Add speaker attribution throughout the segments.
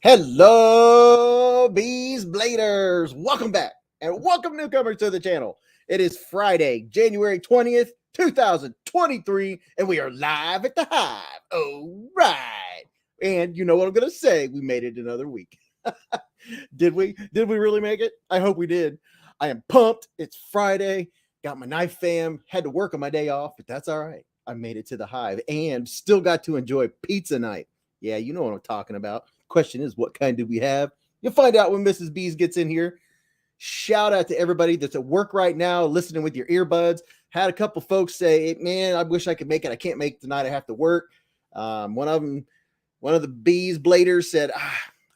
Speaker 1: Hello, Beez Bladers. Welcome back and welcome newcomers to the channel. It is Friday, January 20th, 2023, and we are live at the Hive. All right. And you know what I'm going to say? We made it another week. Did we? Did we really make it? I hope we did. I am pumped. It's Friday. Got my knife fam. Had to work on my day off, but that's all right. I made it to the Hive and still got to enjoy pizza night. Yeah, you know what I'm talking about. Question is, what kind do we have? You'll find out when Mrs. Beez gets in here. Shout out to everybody that's at work right now, listening with your earbuds. Had a couple folks say, man, I wish I could make it. I can't make it tonight. I have to work. One of the Beez Bladers said,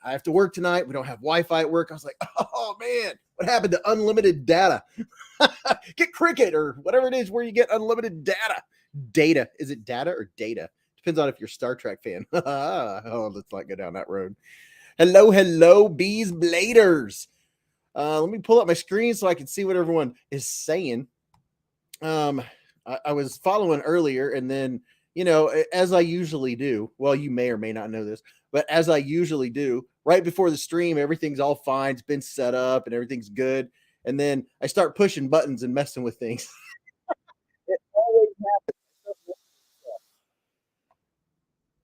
Speaker 1: I have to work tonight. We don't have Wi-Fi at work. I was like, oh man, what happened to unlimited data? Get Cricket or whatever it is where you get unlimited data. Data. Is it data or data? Depends on if you're a Star Trek fan. Oh, let's not go down that road. Hello, Beez Bladers. Let me pull up my screen so I can see what everyone is saying. I was following earlier, and then, you know, as I usually do, well, you may or may not know this, but as I usually do, right before the stream, everything's all fine. It's been set up and everything's good. And then I start pushing buttons and messing with things. It always happens.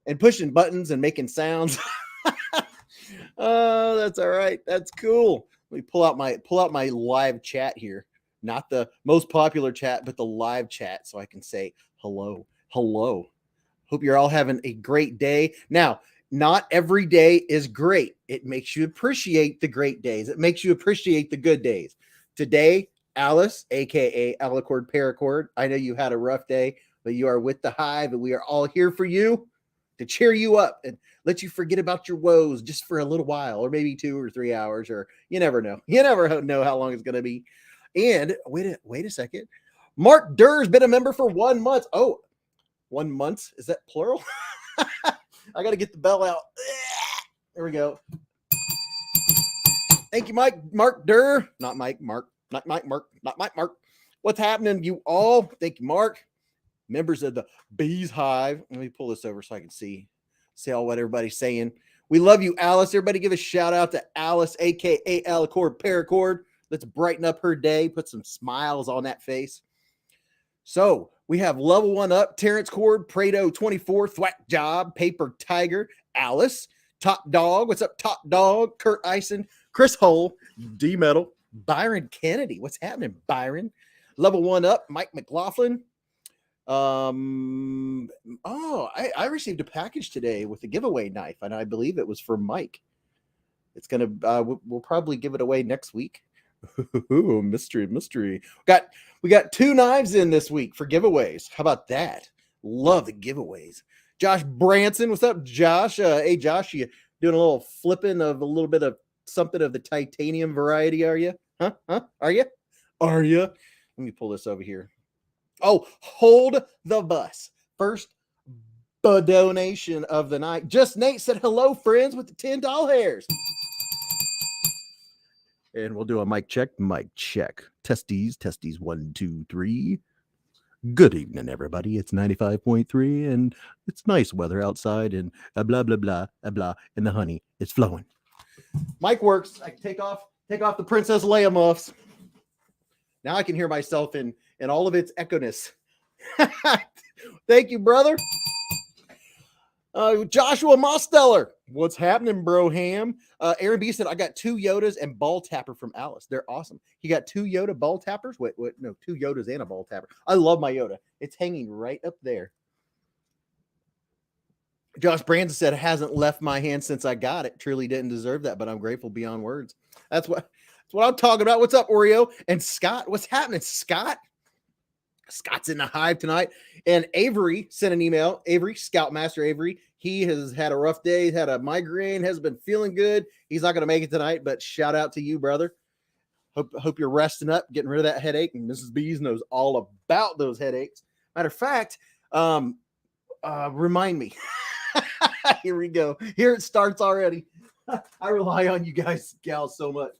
Speaker 1: And pushing buttons and making sounds. Oh, that's all right. That's cool. Let me pull out my live chat here. Not the most popular chat, but the live chat, so I can say hello. Hope you're all having a great day. Now, not every day is great. It makes you appreciate the great days. It makes you appreciate the good days. Today, Alice, aka Alicord Paracord, I know you had a rough day, but you are with the Hive, and we are all here for you to cheer you up and let you forget about your woes just for a little while, or maybe 2 or 3 hours, or you never know. You never know how long it's going to be. And wait a second. Mark Durr's been a member for 1 month. Oh, 1 month? Is that plural? I got to get the bell out. There we go. Thank you, Mark Durr. Not Mike, Mark. Not Mike, Mark. Not Mike, Mark. What's happening, you all? Thank you, Mark. Members of the Beez Hive. Let me pull this over so I can see all what everybody's saying. We love you, Alice. Everybody give a shout out to Alice, aka Alicord Paracord. Let's brighten up her day, put some smiles on that face. So we have level 1 up, Terrence Cord, Prado 24, Thwack Job, Paper Tiger, Alice, Top Dog. What's up, Top Dog? Kurt Ison, Chris Hull, D Metal, Byron Kennedy. What's happening, Byron? Level 1 up, Mike McLaughlin. I received a package today with a giveaway knife, and I believe it was for Mike. It's gonna we'll probably give it away next week. mystery. We got 2 knives in this week for giveaways. How about that? Love the giveaways. Josh Branson, what's up, Josh? Hey, Josh, you doing a little flipping of a little bit of something of the titanium variety? Are you? Huh? Are you? Let me pull this over here. Oh, hold the bus. First donation of the night. Just Nate said hello, friends, with the $10 hairs. And we'll do a mic check. Testes. 1, 2, 3. Good evening, everybody. It's 95.3, and it's nice weather outside, and blah, blah, blah, blah, and the honey is flowing. Mic works. I can take off the Princess Leia muffs. Now I can hear myself in all of its echo-ness. Thank you, brother. Joshua Mosteller. What's happening, bro ham? Aaron B said, I got 2 Yodas and ball tapper from Alice. They're awesome. He got 2 Yoda ball tappers. Wait, no, 2 Yodas and a ball tapper. I love my Yoda. It's hanging right up there. Josh Branson said, hasn't left my hand since I got it. Truly didn't deserve that, but I'm grateful beyond words. That's what I'm talking about. What's up, Oreo? And Scott, what's happening, Scott? Scott's in the Hive tonight. And Avery sent an email. Avery, Scoutmaster Avery. He has had a rough day. He's had a migraine. Hasn't been feeling good. He's not going to make it tonight, but shout out to you, brother. Hope you're resting up, getting rid of that headache. And Mrs. Beez knows all about those headaches. Matter of fact, remind me. Here we go. Here it starts already. I rely on you guys, gals, so much.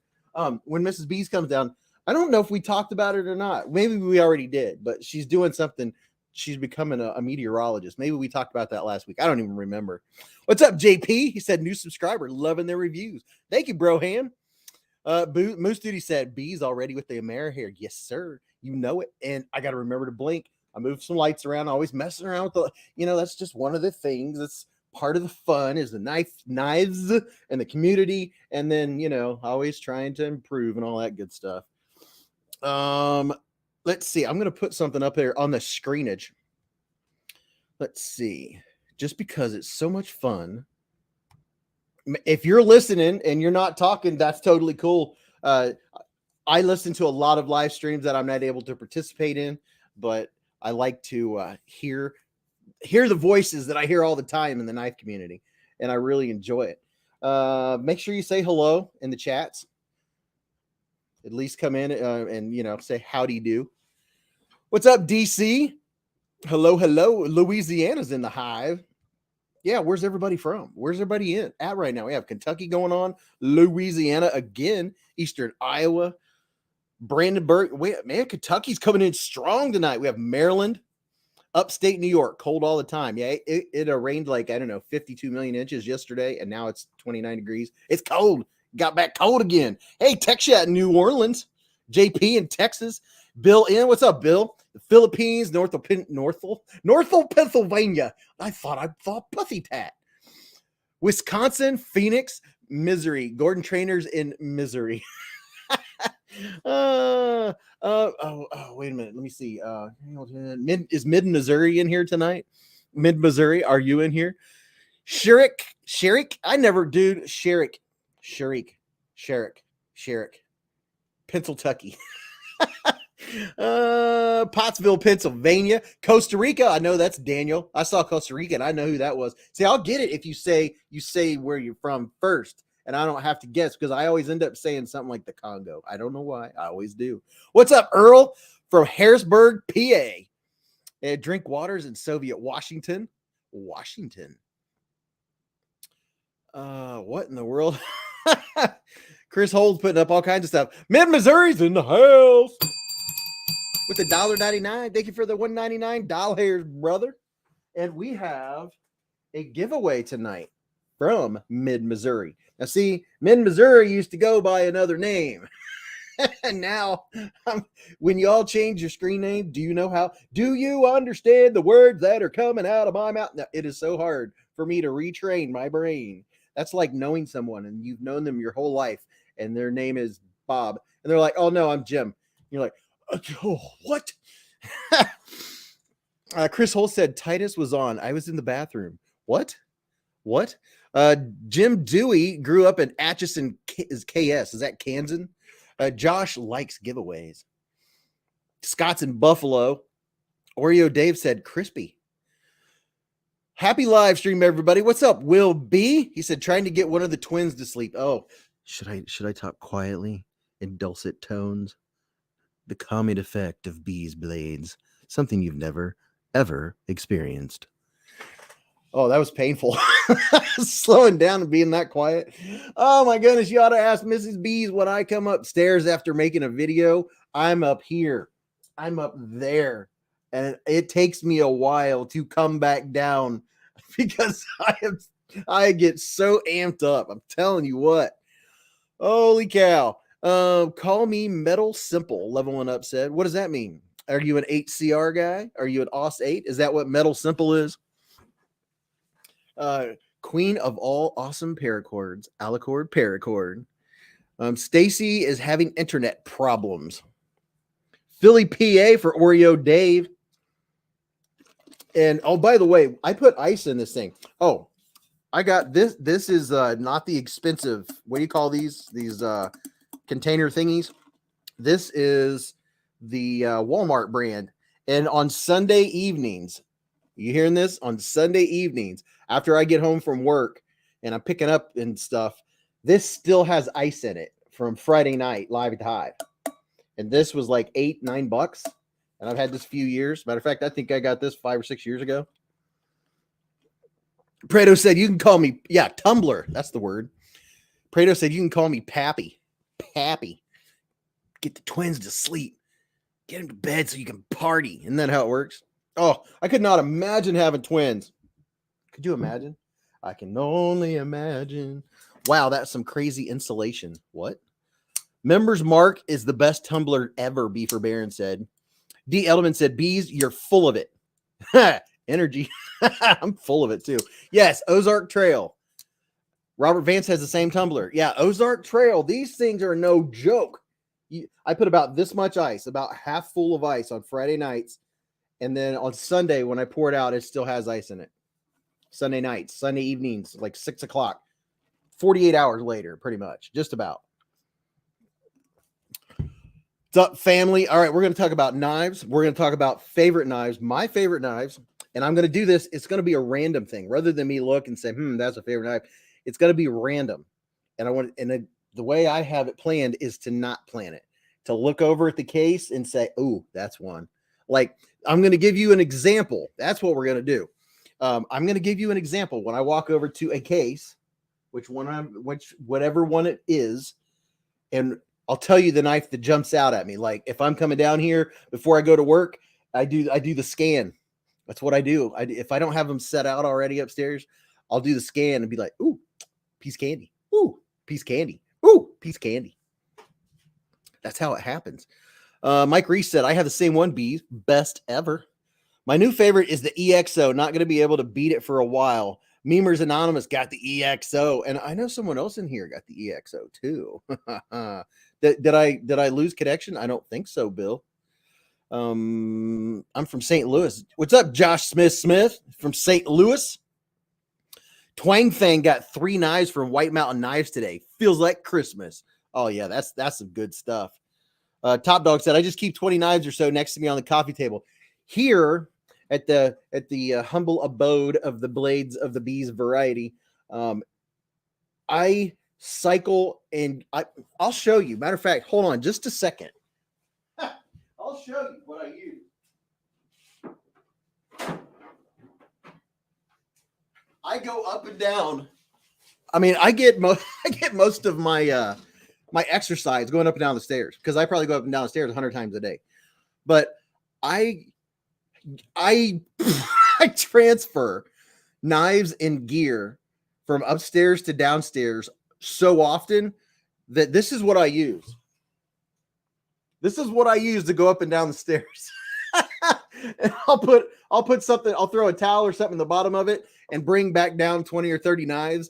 Speaker 1: When Mrs. Beez comes down, I don't know if we talked about it or not. Maybe we already did, but she's doing something she's becoming a meteorologist. Maybe we talked about that last week. I don't even remember. What's up, JP? He said, new subscriber, loving their reviews. Thank you, Broham. Moose Duty said, Beez already with the Amerihair. Yes, sir. You know it. And I got to remember to blink. I move some lights around, always messing around with the, that's just one of the things that's part of the fun is the knives and the community. And then, always trying to improve and all that good stuff. Let's see. I'm going to put something up there on the screenage. Let's see. Just because it's so much fun. If you're listening and you're not talking, that's totally cool. I listen to a lot of live streams that I'm not able to participate in, but I like to hear the voices that I hear all the time in the knife community, and I really enjoy it. Make sure you say hello in the chats. At least come in and say howdy do. What's up, DC? Hello. Louisiana's in the hive. Yeah, where's everybody from? Where's everybody at right now? We have Kentucky going on, Louisiana again, Eastern Iowa, Brandenburg. Wait, man, Kentucky's coming in strong tonight. We have Maryland, upstate New York, cold all the time. Yeah, it rained 52 million inches yesterday, and now it's 29 degrees. It's cold. Got back cold again. Hey, Texas in New Orleans, JP in Texas, Bill in. What's up, Bill? The Philippines, Northville, Pennsylvania. I thought Pussy Tat. Wisconsin, Phoenix, Missouri. Gordon Trainers in Missouri. Wait a minute. Let me see. Is Mid Missouri in here tonight? Mid Missouri, are you in here? Sherrick. I never, dude. Sherrick. Pennsylvania. Pottsville, Pennsylvania, Costa Rica. I know that's Daniel. I saw Costa Rica and I know who that was. See, I'll get it if you say where you're from first, and I don't have to guess because I always end up saying something like the Congo. I don't know why. I always do. What's up, Earl from Harrisburg, PA? And drink waters in Soviet Washington. What in the world? Chris Hold's putting up all kinds of stuff. Mid Missouri's in the house. With the $1.99. Thank you for the $1.99 doll hairs, brother. And we have a giveaway tonight from Mid Missouri. Now, see, Mid Missouri used to go by another name. And now, when y'all change your screen name, do you understand the words that are coming out of my mouth? Now, it is so hard for me to retrain my brain. That's like knowing someone and you've known them your whole life and their name is Bob. And they're like, oh, no, I'm Jim. And you're like, oh, what? Chris Holt said Titus was on. I was in the bathroom. What? Jim Dewey grew up in Atchison, KS. Is that Kansan? Josh likes giveaways. Scott's in Buffalo. Oreo Dave said crispy. Happy live stream, everybody. What's up, Will B? He said trying to get one of the twins to sleep. Oh, should I talk quietly in dulcet tones? The calming effect of Beez Blades, something you've never, ever experienced. Oh, that was painful. Slowing down and being that quiet. Oh, my goodness. You ought to ask Mrs. Beez when I come upstairs after making a video. I'm up here. I'm up there. And it takes me a while to come back down because I get so amped up. I'm telling you what. Holy cow. Call me Metal Simple, Level 1 Up said. What does that mean? Are you an HCR guy? Are you an OS 8? Is that what Metal Simple is? Queen of all awesome paracords, Alicord Paracord. Stacy is having internet problems. Philly, PA for Oreo Dave. And oh, by the way, I put ice in this thing. Oh, I got this. This is not the expensive. What do you call these? These container thingies. This is the Walmart brand. And on Sunday evenings, you hearing this? On Sunday evenings, after I get home from work and I'm picking up and stuff, this still has ice in it from Friday night live at HIVE. And this was like $8-9. And I've had this a few years. Matter of fact, I think I got this 5 or 6 years ago. Prado said, you can call me, Tumblr. That's the word. Prado said, you can call me Pappy. Pappy. Get the twins to sleep. Get them to bed so you can party. Isn't that how it works? Oh, I could not imagine having twins. Could you imagine? I can only imagine. Wow, that's some crazy insulation. What? Members Mark is the best tumbler ever, Beefer Baron said. D. Edelman said, Bees, you're full of it. Energy. I'm full of it too. Yes, Ozark Trail. Robert Vance has the same tumbler. Yeah, Ozark Trail. These things are no joke. I put about this much ice, about half full of ice on Friday nights. And then on Sunday, when I pour it out, it still has ice in it. Sunday nights, Sunday evenings, like 6 o'clock, 48 hours later, pretty much, just about. What's up, family? All right, we're going to talk about knives. We're going to talk about favorite knives, my favorite knives. And I'm going to do this. It's going to be a random thing rather than me look and say, that's a favorite knife. It's going to be random. And the way I have it planned is to not plan it, to look over at the case and say, oh, that's one. Like, I'm going to give you an example. That's what we're going to do. I'm going to give you an example. When I walk over to a case, whatever one it is, and I'll tell you the knife that jumps out at me. Like if I'm coming down here before I go to work, I do the scan. That's what I do. If I don't have them set out already upstairs, I'll do the scan and be like, ooh, piece candy. Ooh, piece candy. Ooh, piece candy. That's how it happens. Mike Reese said, I have the same one, Bees. Best ever. My new favorite is the EXO. Not going to be able to beat it for a while. Memers Anonymous got the EXO. And I know someone else in here got the EXO too. Did I lose connection? I don't think so, Bill. I'm from St. Louis. What's up, Josh Smith from St. Louis? Twang Fang got 3 knives from White Mountain Knives today. Feels like Christmas. Oh yeah, that's some good stuff. Top Dog said, I just keep 20 knives or so next to me on the coffee table. Here at the humble abode of the blades of the Beez variety, I cycle and I'll show you. Matter of fact, hold on just a second. I'll show you what I use. I go up and down. I mean, I get most of my my exercise going up and down the stairs because I probably go up and down the stairs 100 times a day. But I transfer knives and gear from upstairs to downstairs so often that this is what I use. This is what I use to go up and down the stairs. And I'll put something, I'll throw a towel or something in the bottom of it and bring back down 20 or 30 knives.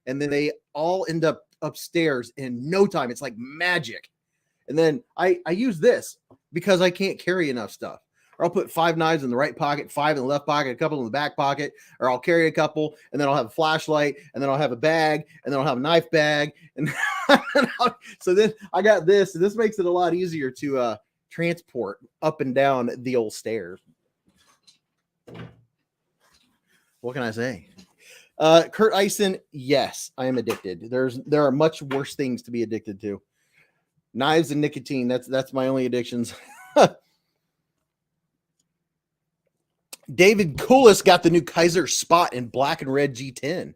Speaker 1: And then they all end up upstairs in no time. It's like magic. And then I use this because I can't carry enough stuff. Or I'll put 5 knives in the right pocket, 5 in the left pocket, a couple in the back pocket, or I'll carry a couple, and then I'll have a flashlight, and then I'll have a bag, and then I'll have a knife bag. And so then I got this, and this makes it a lot easier to transport up and down the old stairs. What can I say? Kurt Eisen, yes, I am addicted. There are much worse things to be addicted to. Knives and nicotine, that's my only addictions. David Coolis got the new Kaiser Spot in black and red G10.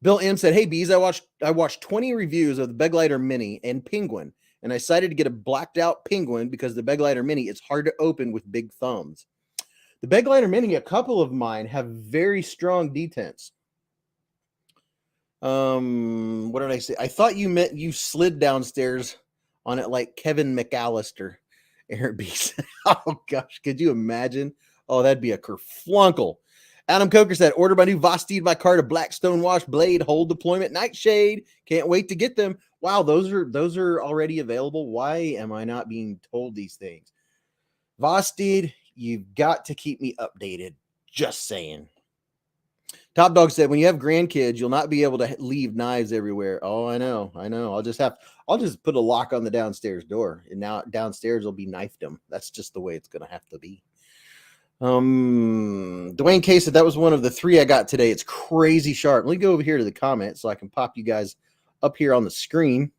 Speaker 1: Bill M said, hey, Bees, I watched 20 reviews of the Beglighter Mini and Penguin, and I decided to get a blacked out Penguin because the Beglighter Mini is hard to open with big thumbs. The Beglighter Mini, a couple of mine have very strong detents. What did I say? I thought you meant you slid downstairs on it like Kevin McAllister. Aaron B said, oh gosh, could you imagine? Oh, that'd be a kerflunkel. Adam Coker said, order my new Vosteed by Carta Black Stonewash Blade Hold Deployment Nightshade. Can't wait to get them. Wow, those are already available. Why am I not being told these things? Vosteed, you've got to keep me updated. Just saying. Top Dog said, when you have grandkids, you'll not be able to leave knives everywhere. Oh, I know. I'll just put a lock on the downstairs door, and now downstairs will be knifedom. That's just the way it's going to have to be. Dwayne K said that was one of the 3 I got today. It's crazy sharp. Let me go over here to the comments so I can pop you guys up here on the screen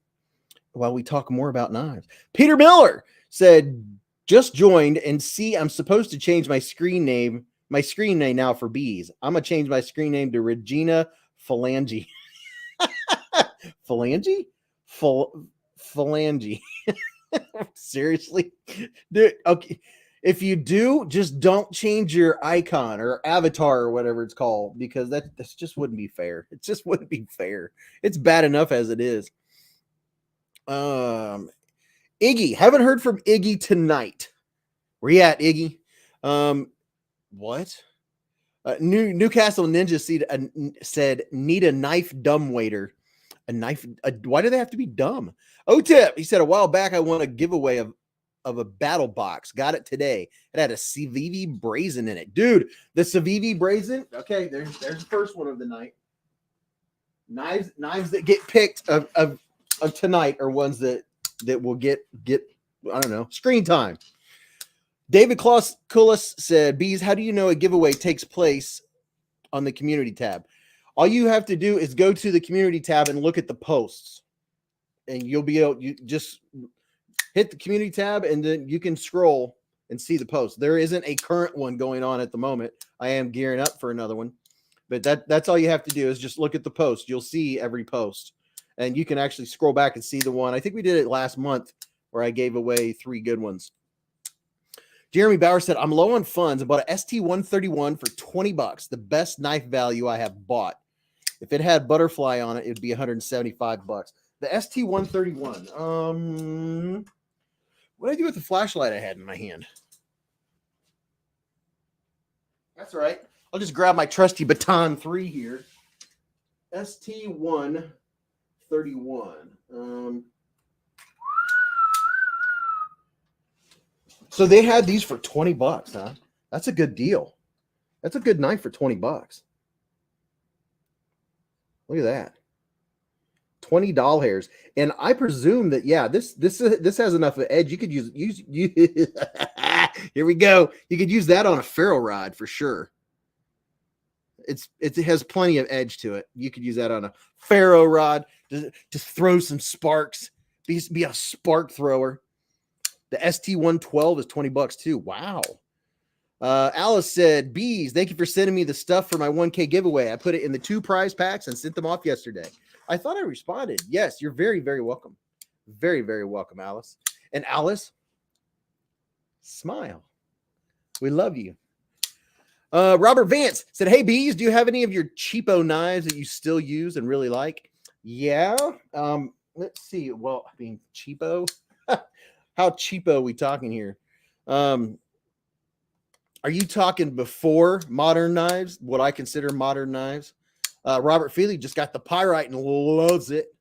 Speaker 1: while we talk more about knives. Peter Miller said, just joined and see I'm supposed to change my screen name now for Bees. I'm gonna change my screen name to Regina Phalange. Phalange? Phalange. Seriously? Dude, okay. If you do, just don't change your icon or avatar or whatever it's called, because that just wouldn't be fair. It just wouldn't be fair. It's bad enough as it is. Iggy, haven't heard from Iggy tonight. Where you at, Iggy? What? Newcastle Ninja said need a knife dumb waiter. A knife. Why do they have to be dumb? O-Tip, he said a while back I won a giveaway of a battle box. Got it today. It had a Civivi brazen in it. Dude, the Civivi brazen. Okay, there's the first one of the night. Knives that get picked of tonight are ones that will get I don't know, screen time. David Kulis said, Beez, how do you know a giveaway takes place on the community tab? All you have to do is go to the community tab and look at the posts. And you'll be able, you just hit the community tab and then you can scroll and see the post. There isn't a current one going on at the moment. I am gearing up for another one. But that's all you have to do is just look at the post. You'll see every post. And you can actually scroll back and see the one. I think we did it last month where I gave away 3 good ones. Jeremy Bauer said, I'm low on funds. I bought a ST-131 for $20. The best knife value I have bought. If it had butterfly on it, it'd be $175. The ST-131. What did I do with the flashlight I had in my hand? That's right. I'll just grab my trusty Baton 3 here. ST-131. So they had these for $20, huh? That's a good deal. That's a good knife for $20. Look at that. $20 hairs. And I presume that, yeah, this has enough of edge. You could use here we go. You could use that on a ferro rod for sure. It has plenty of edge to it. You could use that on a ferro rod to throw some sparks. Be a spark thrower. The ST-112 is $20 too. Wow. Alice said, Beez, thank you for sending me the stuff for my 1K giveaway. I put it in the 2 prize packs and sent them off yesterday. I thought I responded. Yes, you're very, very welcome. Very, very welcome, Alice. And Alice, smile. We love you. Robert Vance said, hey, Beez, do you have any of your cheapo knives that you still use and really like? Yeah. Let's see. Well, I mean, cheapo. How cheapo are we talking here? Are you talking before modern knives? What I consider modern knives? Robert Feely just got the pyrite and loves it.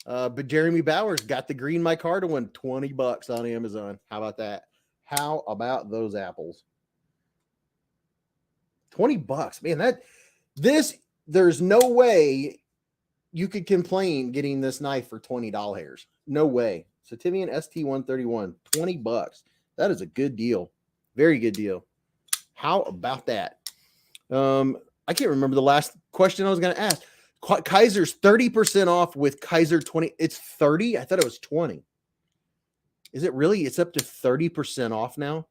Speaker 1: But Jeremy Bowers got the green micarta one, $20 on Amazon. How about that? How about those apples? $20, man. There's no way you could complain getting this knife for $20. No way. Sativian ST-131, $20. That is a good deal. Very good deal. How about that? I can't remember the last question I was going to ask. Kaiser's 30% off with Kaiser 20. It's 30? I thought it was 20. Is it really? It's up to 30% off now?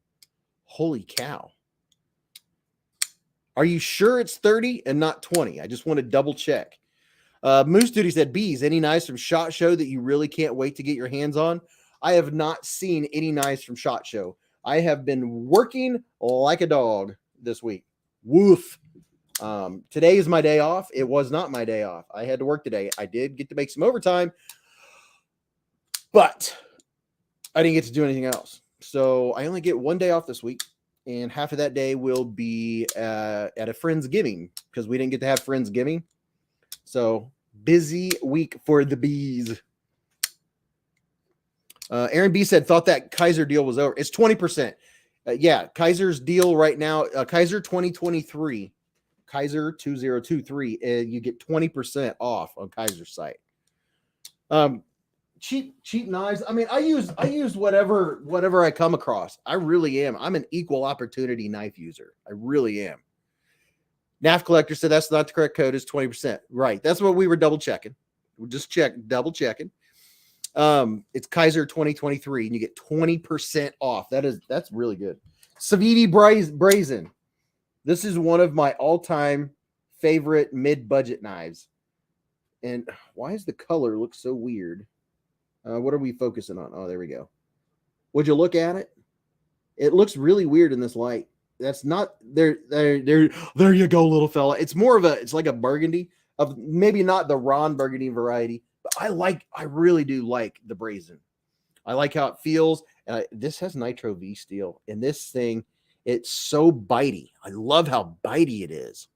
Speaker 1: Holy cow. Are you sure it's 30 and not 20? I just want to double check. Moose Duty said, Beez, any knives from SHOT Show that you really can't wait to get your hands on? I have not seen any knives from SHOT Show. I have been working like a dog this week. Woof. Today is my day off. It was not my day off. I had to work today. I did get to make some overtime, but I didn't get to do anything else. So I only get 1 day off this week, and half of that day will be at a Friendsgiving because we didn't get to have Friendsgiving. So busy week for the bees. Aaron B said, thought that Kaiser deal was over. It's 20%. Yeah, Kaiser's deal right now, Kaiser 2023, Kaiser 2023, you get 20% off on Kaiser's site. Cheap knives. I mean, I use whatever I come across. I really am. I'm an equal opportunity knife user. I really am. NAF Collector said that's not the correct code. It's 20%. Right. That's what we were double checking. We're just double checking. It's Kaiser 2023 and you get 20% off. That's really good. Civivi Brazen. This is one of my all-time favorite mid-budget knives. And why does the color look so weird? What are we focusing on? Oh, there we go. Would you look at it? It looks really weird in this light. That's not there. There you go, little fella. It's more of it's like a burgundy, of maybe not the Ron burgundy variety, but I really do like the brazen. I like how it feels. This has nitro V steel, and this thing, it's so bitey. I love how bitey it is.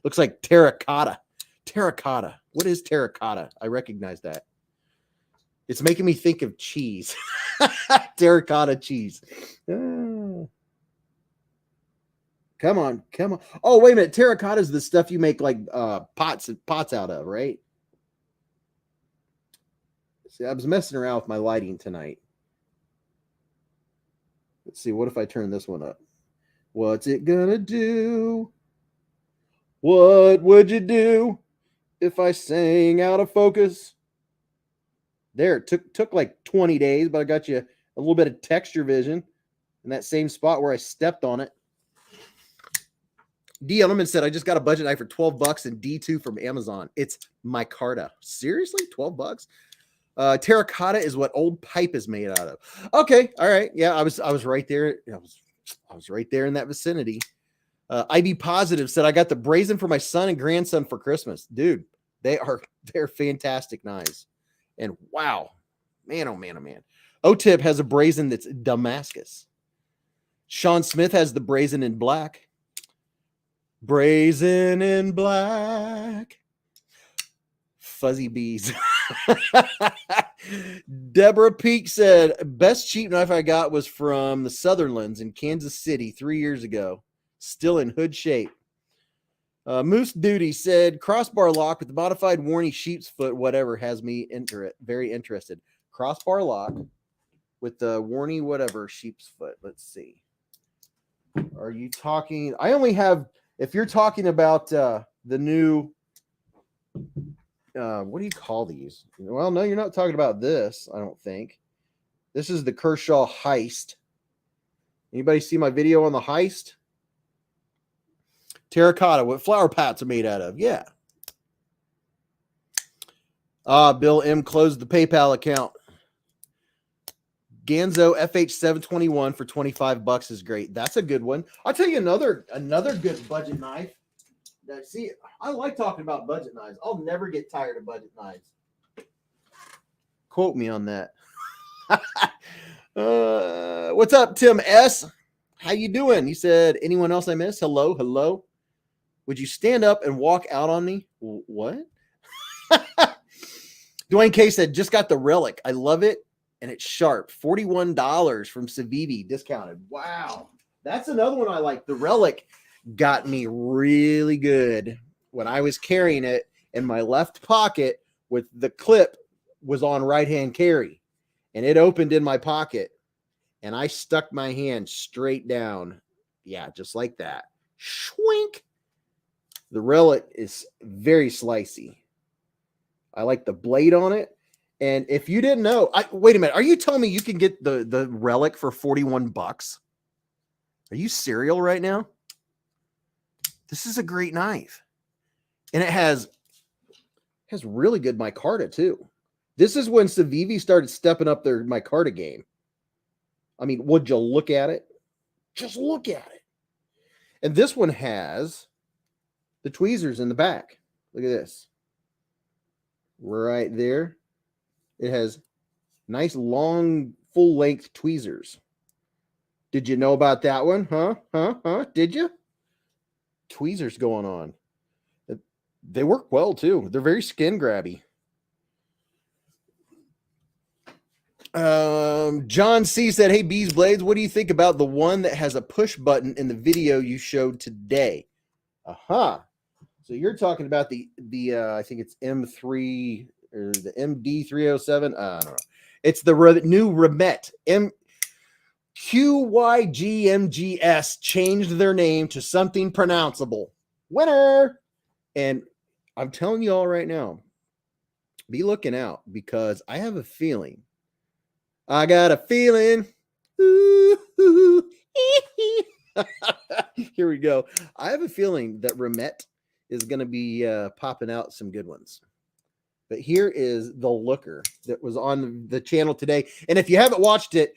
Speaker 1: Looks like terracotta. Terracotta. What is terracotta? I recognize that. It's making me think of cheese. Terracotta cheese. Come on. Oh, wait a minute. Terracotta is the stuff you make like pots out of, right? See, I was messing around with my lighting tonight. Let's see. What if I turn this one up? What's it gonna do? What would you do if I sang out of focus? There, it took like 20 days, but I got you a little bit of texture vision in that same spot where I stepped on it. D. Ellerman said, I just got a budget knife for $12 and D2 from Amazon. It's micarta. Seriously? $12? Terracotta is what old pipe is made out of. Okay. All right. Yeah, I was right there. I was right there in that vicinity. IB Positive said, I got the brazen for my son and grandson for Christmas. Dude, they're fantastic knives. And wow, man, oh man, oh man. O-Tip has a brazen that's Damascus. Sean Smith has the brazen in black. Brazen in black. Fuzzy bees. Deborah Peak said, best cheap knife I got was from the Sutherlands in Kansas City 3 years ago. Still in hood shape. Moose Duty said, crossbar lock with the modified Warney sheep's foot, whatever, has me very interested. Crossbar lock with the Warney whatever sheep's foot. Let's see. Are you talking? I only have, if you're talking about the new, what do you call these? Well, no, you're not talking about this, I don't think. This is the Kershaw Heist. Anybody see my video on the Heist? Terracotta, what flower pots are made out of. Yeah. Bill M closed the PayPal account. Ganzo FH721 for $25 is great. That's a good one. I'll tell you another good budget knife. See, I like talking about budget knives. I'll never get tired of budget knives. Quote me on that. What's up, Tim S? How you doing? He said, anyone else I miss? Hello. Would you stand up and walk out on me? What? Dwayne K said, just got the Relic. I love it, and it's sharp. $41 from Civivi, discounted. Wow. That's another one I like. The Relic got me really good when I was carrying it in my left pocket with the clip was on right-hand carry, and it opened in my pocket, and I stuck my hand straight down. Yeah, just like that. Schwink. The Relic is very slicey. I like the blade on it. And if you didn't know, wait a minute. Are you telling me you can get the Relic for $41? Are you serial right now? This is a great knife. And it has really good micarta too. This is when Civivi started stepping up their micarta game. I mean, would you look at it? Just look at it. And this one has the tweezers in the back. Look at this. Right there. It has nice, long, full-length tweezers. Did you know about that one? Huh? Did you? Tweezers going on. They work well, too. They're very skin-grabby. John C. said, hey, Beez Blades, what do you think about the one that has a push button in the video you showed today? Aha. So you're talking about the I think it's M3 or the MD307. I don't know. It's the new Remet. QYGMGS changed their name to something pronounceable. Winner. And I'm telling you all right now, be looking out because I have a feeling. I got a feeling. Here we go. I have a feeling that Remet is going to be popping out some good ones. But here is the looker that was on the channel today. And if you haven't watched it,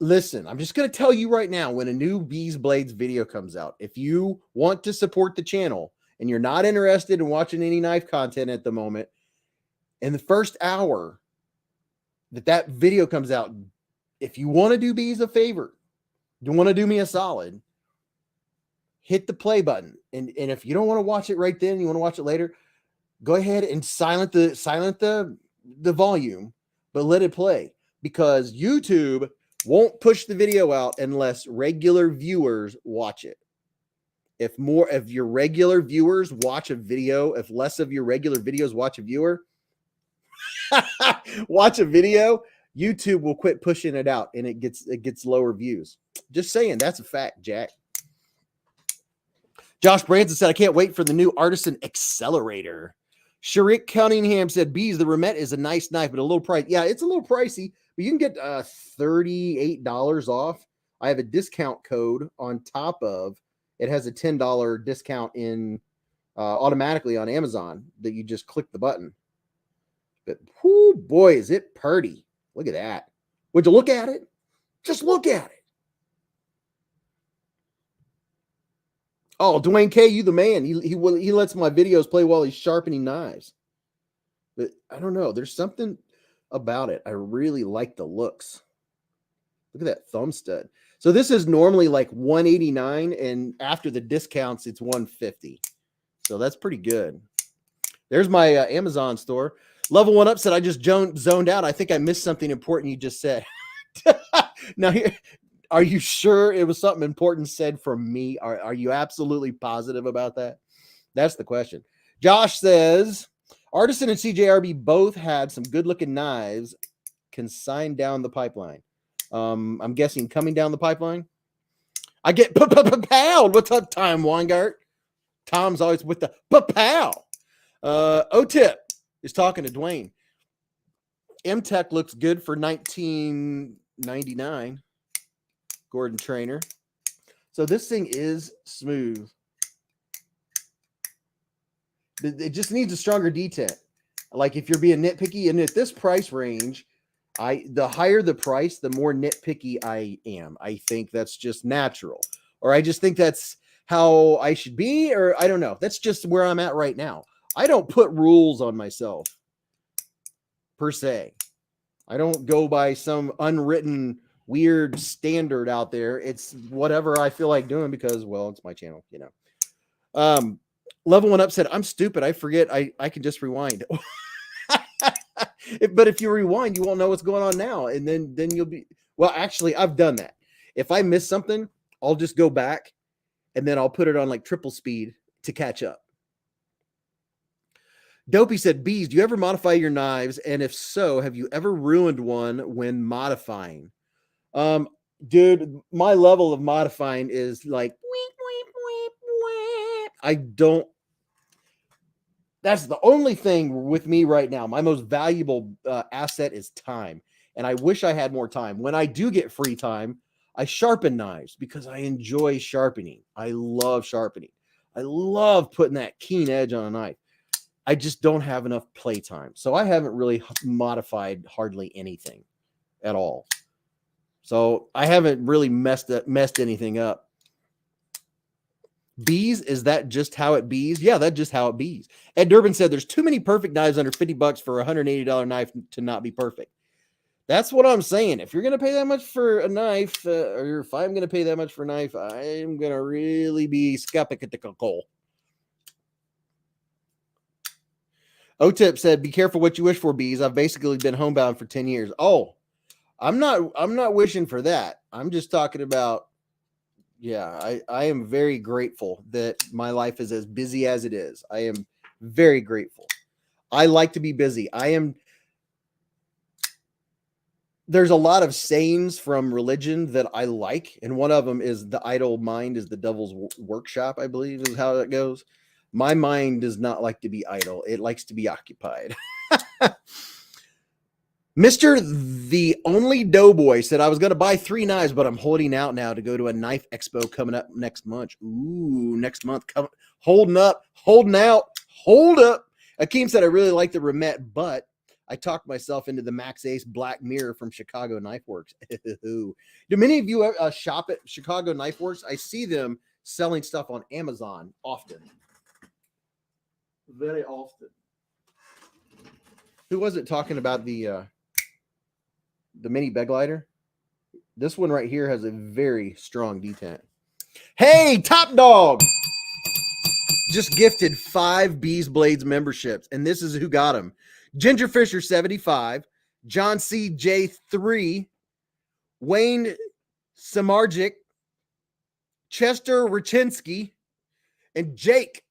Speaker 1: Listen, I'm just going to tell you right now, when a new Beez Blades video comes out, if you want to support the channel and you're not interested in watching any knife content at the moment, in the first hour that video comes out, if you want to do Beez a favor, you want to do me a solid, hit the play button. And if you don't want to watch it right then, you want to watch it later, go ahead and silent the volume, but let it play, because YouTube won't push the video out unless regular viewers watch it. If more of your regular viewers watch a video, if less of your regular videos watch a viewer, watch a video, YouTube will quit pushing it out and it gets lower views. Just saying, that's a fact, Jack. Josh Branson said, I can't wait for the new Artisan Accelerator. Sharik Cunningham said, Beez, the Remet is a nice knife, but a little price. Yeah, it's a little pricey, but you can get $38 off. I have a discount code on top of it. Has a $10 discount in automatically on Amazon that you just click the button. But whoo, boy, is it purty. Look at that. Would you look at it? Just look at it. Oh, Dwayne K., you the man. He lets my videos play while he's sharpening knives. But I don't know. There's something about it. I really like the looks. Look at that thumb stud. So this is normally like $189, and after the discounts, it's $150. So that's pretty good. There's my Amazon store. Level One Up said, I just zoned out. I think I missed something important you just said. Now, here, are you sure it was something important said from me? Are you absolutely positive about that? That's the question. Josh says, Artisan and CJRB both had some good-looking knives consigned down the pipeline. I'm guessing coming down the pipeline. I get pound. What's up, Tom Weingart? Tom's always with the pow. O-Tip is talking to Dwayne. M-Tech looks good for $19.99. Gordon Trainer. So this thing is smooth. It just needs a stronger detent. Like if you're being nitpicky, and at this price range, the higher the price, the more nitpicky I am. I think that's just natural, or I just think that's how I should be, or I don't know. That's just where I'm at right now. I don't put rules on myself per se. I don't go by some unwritten weird standard out there. It's whatever I feel like doing because, well, it's my channel, you know. Level One Up said, I'm stupid. I forget. I can just rewind. But if you rewind, you won't know what's going on now. And then you'll be, well, actually, I've done that. If I miss something, I'll just go back and then I'll put it on like triple speed to catch up. Dopey said, Beez, do you ever modify your knives? And if so, have you ever ruined one when modifying? Dude, my level of modifying is like, I don't, that's the only thing with me right now. My most valuable asset is time. And I wish I had more time. When I do get free time, I sharpen knives because I enjoy sharpening. I love sharpening. I love putting that keen edge on a knife. I just don't have enough playtime. So I haven't really modified hardly anything at all. So I haven't really messed anything up. Beez, is that just how it bees? Yeah, that's just how it bees. Ed Durbin said there's too many perfect knives under $50 for a $180 knife to not be perfect. That's what I'm saying. If you're going to pay that much for a knife, or if I'm going to pay that much for a knife, I'm going to really be skeptical. O-Tip said, be careful what you wish for, Beez. I've basically been homebound for 10 years. Oh, I'm not wishing for that. I'm just talking about, yeah, I am very grateful that my life is as busy as it is. I am very grateful. I like to be busy. There's a lot of sayings from religion that I like, and one of them is the idle mind is the devil's workshop, I believe is how it goes. My mind does not like to be idle. It likes to be occupied. Mr. The Only Doughboy said, I was going to buy 3 knives, but I'm holding out now to go to a knife expo coming up next month. Ooh, next month. Holding out. Hold up. Akeem said, I really like the Remet, but I talked myself into the Max Ace Black Mirror from Chicago Knife Works. Do many of you shop at Chicago Knife Works? I see them selling stuff on Amazon often. Very often. Who was it talking about the mini bed glider? This one right here has a very strong detent. Hey, Top Dog just gifted 5 Beez Blades memberships, and this is who got them. Ginger Fisher 75, John C. J 3, Wayne Samarjic, Chester Rachinsky, and Jake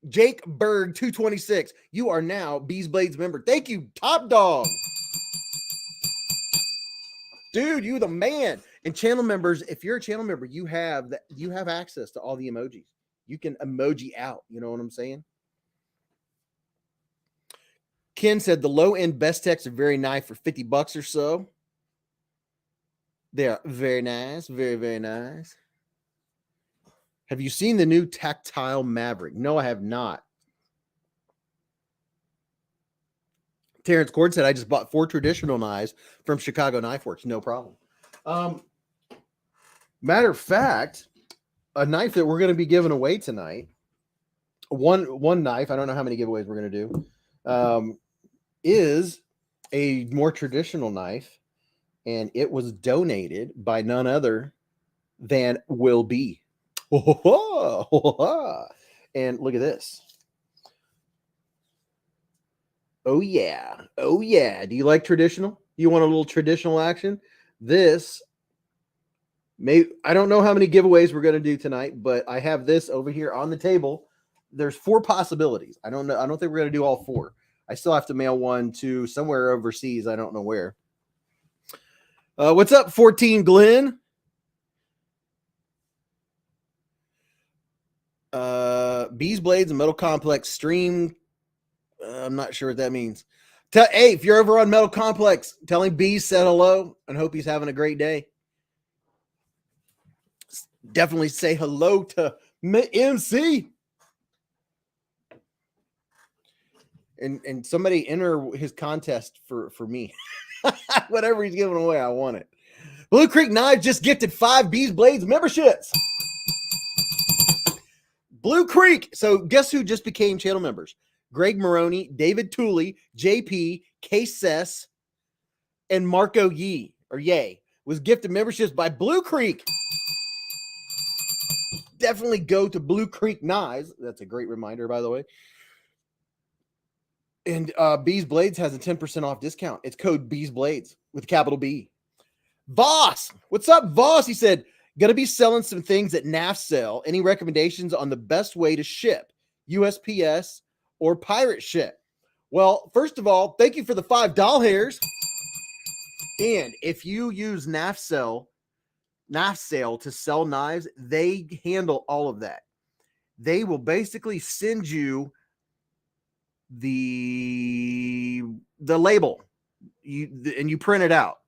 Speaker 1: Berg 226. You are now Beez Blades member. Thank you, Top Dog. Dude, you the man. And channel members, if you're a channel member, you have access to all the emojis. You can emoji out. You know what I'm saying? Ken said the low-end Bestecs are very nice for $50 or so. They are very nice. Very, very nice. Have you seen the new Tactile Maverick? No, I have not. Terrence Cord said, I just bought 4 traditional knives from Chicago Knife Works. No problem. Matter of fact, a knife that we're going to be giving away tonight, one knife, I don't know how many giveaways we're going to do, is a more traditional knife, and it was donated by none other than Will B. And look at this. Oh yeah. Oh yeah. Do you like traditional? Do you want a little traditional action? This I don't know how many giveaways we're going to do tonight, but I have this over here on the table. There's 4 possibilities. I don't know. I don't think we're going to do all 4. I still have to mail one to somewhere overseas. I don't know where. What's up, 14 Glenn? Beez Blades and Metal Complex stream. I'm not sure what that means. Hey, if you're over on Metal Complex, tell him Beez said hello and hope he's having a great day. Definitely say hello to MC. And somebody enter his contest for me. Whatever he's giving away, I want it. Blue Creek Knives just gifted 5 Beez Blades memberships. Blue Creek. So guess who just became channel members? Greg Maroney, David Tooley, JP, K-Sess, and Marco Yee, or Yay, was gifted memberships by Blue Creek. Definitely go to Blue Creek Knives. That's a great reminder, by the way. And Beez Blades has a 10% off discount. It's code Beez Blades with capital B. Voss, what's up, Voss? He said, gonna be selling some things at NAF sale. Any recommendations on the best way to ship? USPS or pirate ship? Well, first of all, thank you for the 5 doll hairs. And if you use NAF sale to sell knives, they handle all of that. They will basically send you the label, and you print it out.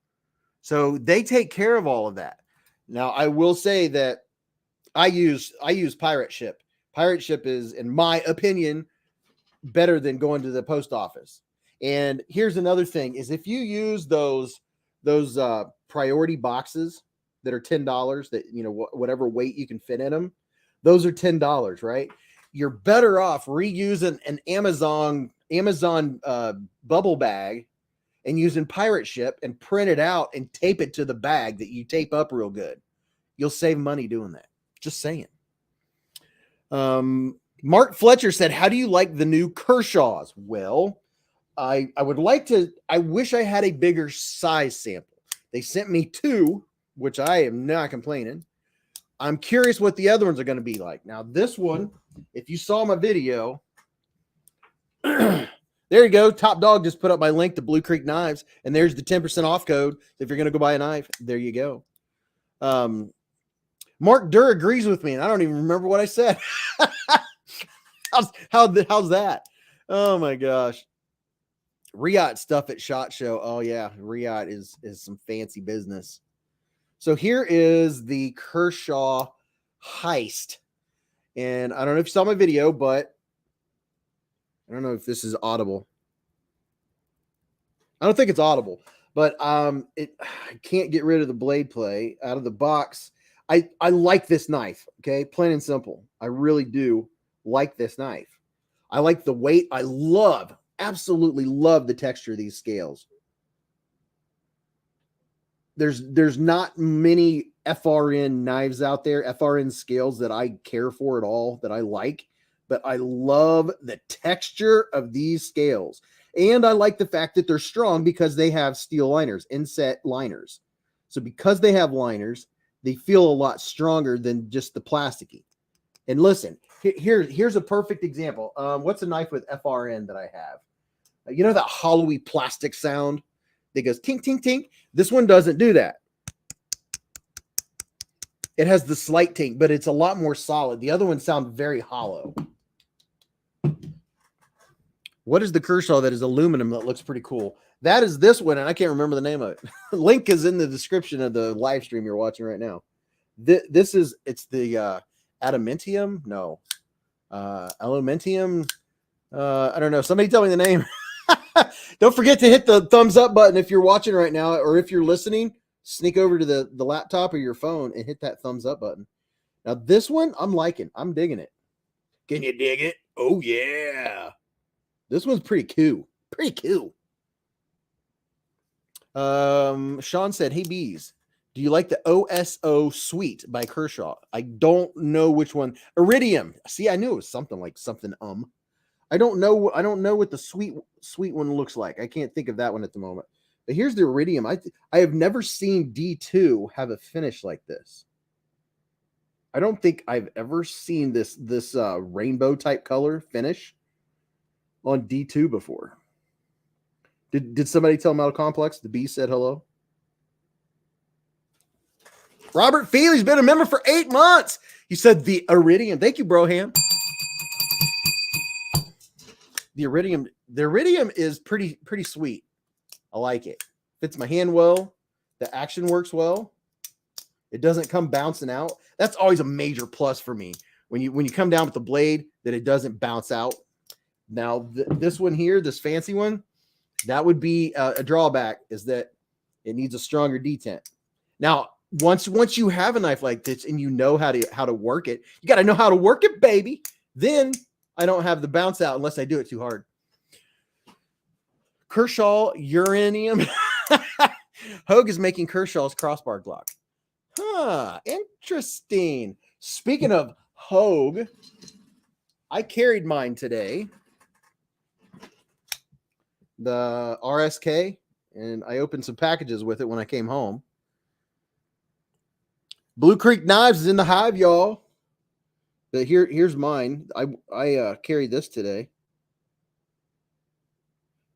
Speaker 1: So they take care of all of that. Now, I will say that I use pirate ship. Pirate ship is, in my opinion, better than going to the post office. And here's another thing: is if you use those priority boxes that are $10, that whatever weight you can fit in them, those are $10, right? You're better off reusing an Amazon bubble bag and using pirate ship and print it out and tape it to the bag that you tape up real good. You'll save money doing that. Just saying. Mark Fletcher said, how do you like the new Kershaws? Well, I wish I had a bigger size sample. They sent me 2, which I am not complaining. I'm curious what the other ones are going to be like. Now, this one, if you saw my video, there you go. Top Dog just put up my link to Blue Creek Knives, and there's the 10% off code. If you're going to go buy a knife, there you go. Mark Durr agrees with me, and I don't even remember what I said. How's that? Oh my gosh. Riot stuff at SHOT Show. Oh yeah, Riot is some fancy business. So here is the Kershaw heist. And I don't know if you saw my video, but I don't know if this is audible. I don't think it's audible, but I can't get rid of the blade play out of the box. I like this knife, okay? Plain and simple. I really do like this knife. I like the weight. I absolutely love the texture of these scales. There's not many FRN knives out there, FRN scales that I care for at all, that I like, but I love the texture of these scales. And I like the fact that they're strong because they have steel liners, inset liners. So because they have liners, they feel a lot stronger than just the plasticky. And listen, here's a perfect example. What's a knife with FRN that I have? You know that hollowy plastic sound that goes tink, tink, tink? This one doesn't do that. It has the slight tink, but it's a lot more solid. The other ones sound very hollow. What is the Kershaw that is aluminum that looks pretty cool? That is this one, and I can't remember the name of it. Link is in the description of the live stream you're watching right now. It's the adamantium? No. Aluminium? I don't know. Somebody tell me the name. Don't forget to hit the thumbs up button if you're watching right now, or if you're listening, sneak over to the laptop or your phone and hit that thumbs up button. Now, this one, I'm liking. I'm digging it. Can you dig it? Oh, yeah. This one's pretty cool. Pretty cool. Sean said, hey, Beez, do you like the OSO Suite by Kershaw? I don't know which one. Iridium. See, I knew it was something like something. I don't know what the sweet one looks like. I can't think of that one at the moment. But here's the Iridium. I have never seen D2 have a finish like this. I don't think I've ever seen this rainbow type color finish on D2 before. Did somebody tell Metal Complex? The Bee said hello. Robert Feely's been a member for 8 months. He said the Iridium. Thank you, Broham. The Iridium is pretty sweet. I like it. Fits my hand well. The action works well. It doesn't come bouncing out. That's always a major plus for me. When you come down with the blade, that it doesn't bounce out. Now, this one here, this fancy one, that would be a drawback, is that it needs a stronger detent. Now, once you have a knife like this and you know how to work it, you got to know how to work it, baby. Then I don't have the bounce out unless I do it too hard. Kershaw uranium. Hogue is making Kershaw's crossbar Glock. Huh, interesting. Speaking of Hogue, I carried mine today. The RSK, and I opened some packages with it when I came home. Blue Creek Knives is in the hive, y'all. But here's mine. I carried this today.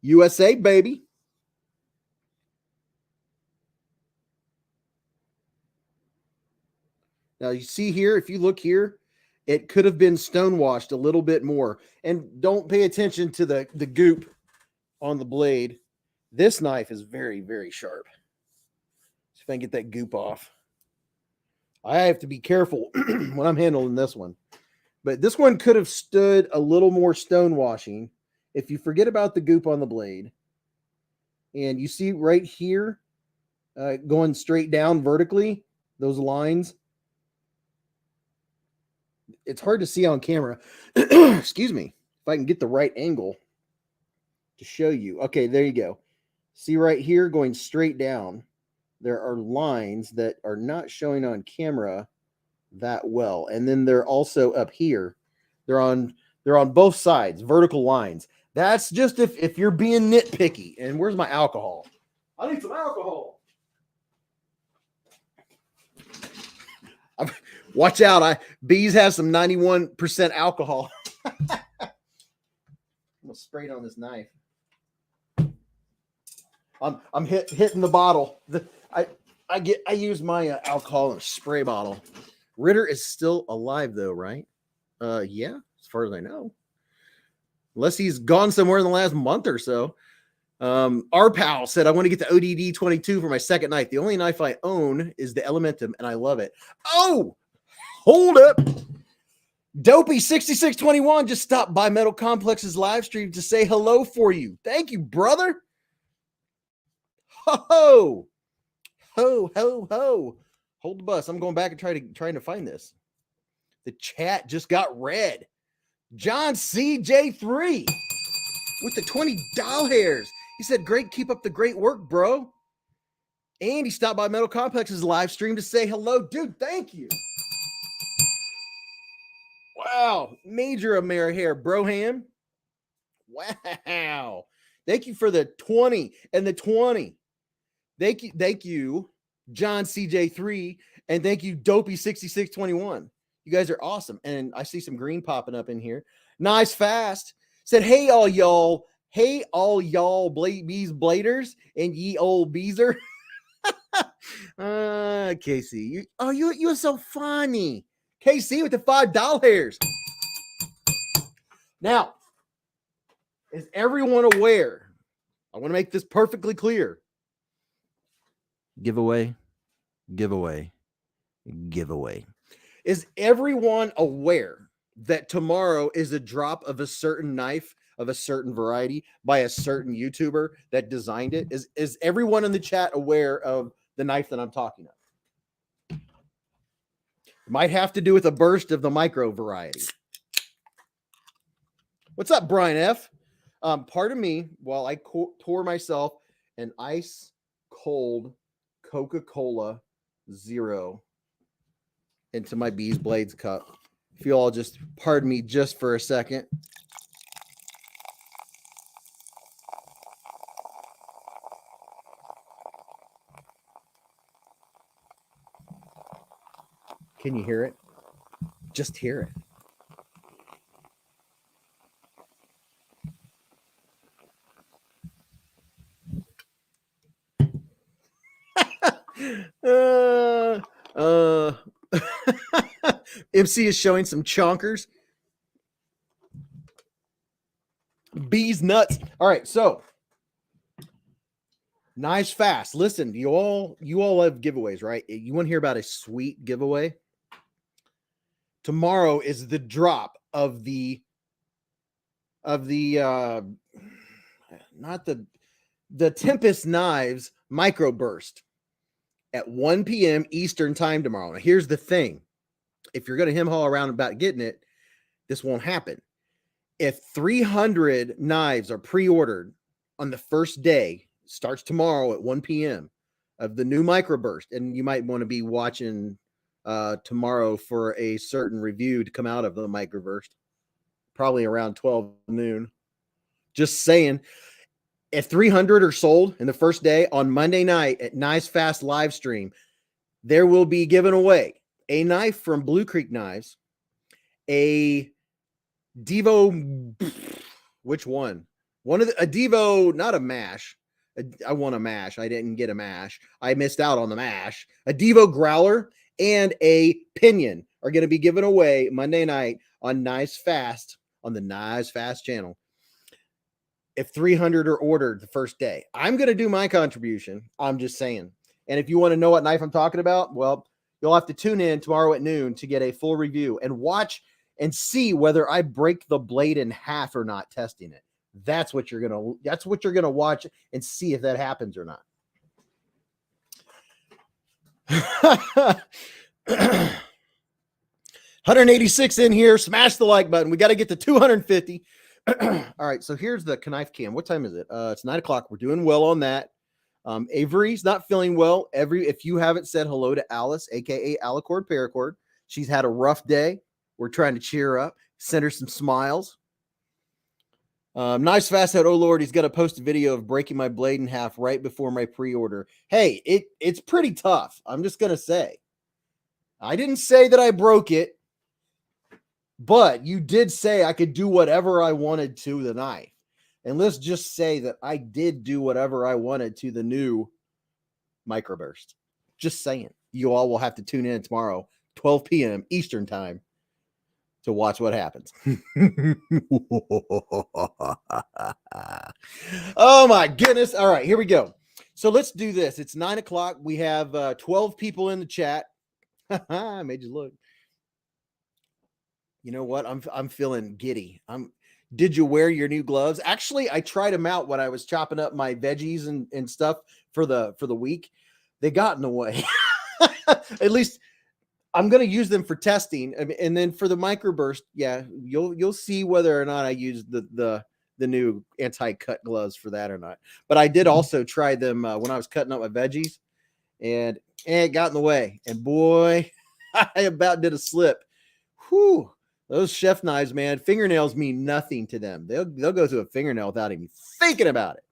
Speaker 1: USA, baby. Now you see here, if you look here, it could have been stonewashed a little bit more. And don't pay attention to the goop on the blade. This knife is very, very sharp. See if I can get that goop off. I have to be careful when I'm handling this one. But this one could have stood a little more stonewashing if you forget about the goop on the blade. And you see right here, going straight down vertically, those lines. It's hard to see on camera. Excuse me. If I can get the right angle to show you. Okay, there you go. See right here, going straight down, there are lines that are not showing on camera that well. And then they're also up here. They're on both sides, vertical lines. That's just if you're being nitpicky. And where's my alcohol? I need some alcohol. Watch out. Beez has some 91% alcohol. I'm gonna spray it on this knife. I'm hitting the bottle. I use my alcohol in a spray bottle. Ritter is still alive though, right? Yeah, as far as I know. Unless he's gone somewhere in the last month or so. Our pal said, I want to get the ODD 22 for my second knife. The only knife I own is the Elementum, and I love it. Oh, hold up. Dopey 6621 just stopped by Metal Complex's live stream to say hello for you. Thank you, brother. Ho, ho, ho, ho. Hold the bus. I'm going back and trying to find this. The chat just got read. John CJ3 with the 20 doll hairs. He said, great, keep up the great work, bro. And he stopped by Metal Complex's live stream to say hello. Dude, thank you. Wow. Major Amerihair Broham. Wow. Thank you for the 20 and the 20. Thank you, John CJ3, and thank you, Dopey6621. You guys are awesome. And I see some green popping up in here. Nice Fast said, hey, all y'all. Hey, all y'all Beez Bladers and ye old Beezer. Casey. You're so funny. KC with the $5 hairs. Now, is everyone aware? I want to make this perfectly clear. Giveaway. Is everyone aware that tomorrow is a drop of a certain knife of a certain variety by a certain YouTuber that designed it? Is everyone in the chat aware of the knife that I'm talking of? It might have to do with a burst of the micro variety. What's up, Brian F? Pardon me while I pour myself an ice cold Coca-Cola Zero into my Beez Blades cup. If you all just pardon me just for a second. Can you hear it? Just hear it. MC is showing some chonkers. Bees nuts. All right, so Nice Fast. Listen, you all have giveaways, right? You want to hear about a sweet giveaway? Tomorrow is the drop of the Tempest knives microburst at 1 p.m. Eastern time tomorrow. Now, here's the thing. If you're going to hem-haw around about getting it, this won't happen. If 300 knives are pre-ordered on the first day, starts tomorrow at 1 p.m. of the new microburst, and you might want to be watching tomorrow for a certain review to come out of the microburst, probably around 12 noon. Just saying. If 300 are sold in the first day on Monday night at Nice Fast live stream, there will be given away a knife from Blue Creek Knives, a Devo, which one? A Devo, not a mash. I won a mash. I didn't get a mash. I missed out on the mash. A Devo Growler and a Pinion are going to be given away Monday night on Nice Fast, on the Nice Fast channel. If 300 are ordered the first day, I'm going to do my contribution. I'm just saying. And if you want to know what knife I'm talking about, well, you'll have to tune in tomorrow at noon to get a full review and watch and see whether I break the blade in half or not testing it. That's what you're going to watch and see if that happens or not. 186 in here. Smash the like button. We got to get to 250. All right, so here's the knife cam. What time is it? It's 9 o'clock. We're doing well on that. Avery's not feeling well. If you haven't said hello to Alice, aka Alicord Paracord, she's had a rough day. We're trying to cheer her up, send her some smiles. Nice Fast said, oh Lord, he's got to post a video of breaking my blade in half right before my pre-order. Hey, it's pretty tough. I'm just gonna say. I didn't say that I broke it. But you did say I could do whatever I wanted to the knife. And let's just say that I did do whatever I wanted to the new microburst. Just saying. You all will have to tune in tomorrow, 12 p.m. Eastern time, to watch what happens. Oh, my goodness. All right, here we go. So let's do this. It's 9 o'clock. We have 12 people in the chat. I made you look. You know what? I'm feeling giddy. Did you wear your new gloves? Actually, I tried them out when I was chopping up my veggies and stuff for the week, they got in the way. At least I'm going to use them for testing, and then for the microburst, yeah, you'll see whether or not I use the new anti-cut gloves for that or not. But I did also try them when I was cutting up my veggies, and it got in the way. And boy, I about did a slip. Whew. Those chef knives, man, fingernails mean nothing to them. They'll go through a fingernail without even thinking about it.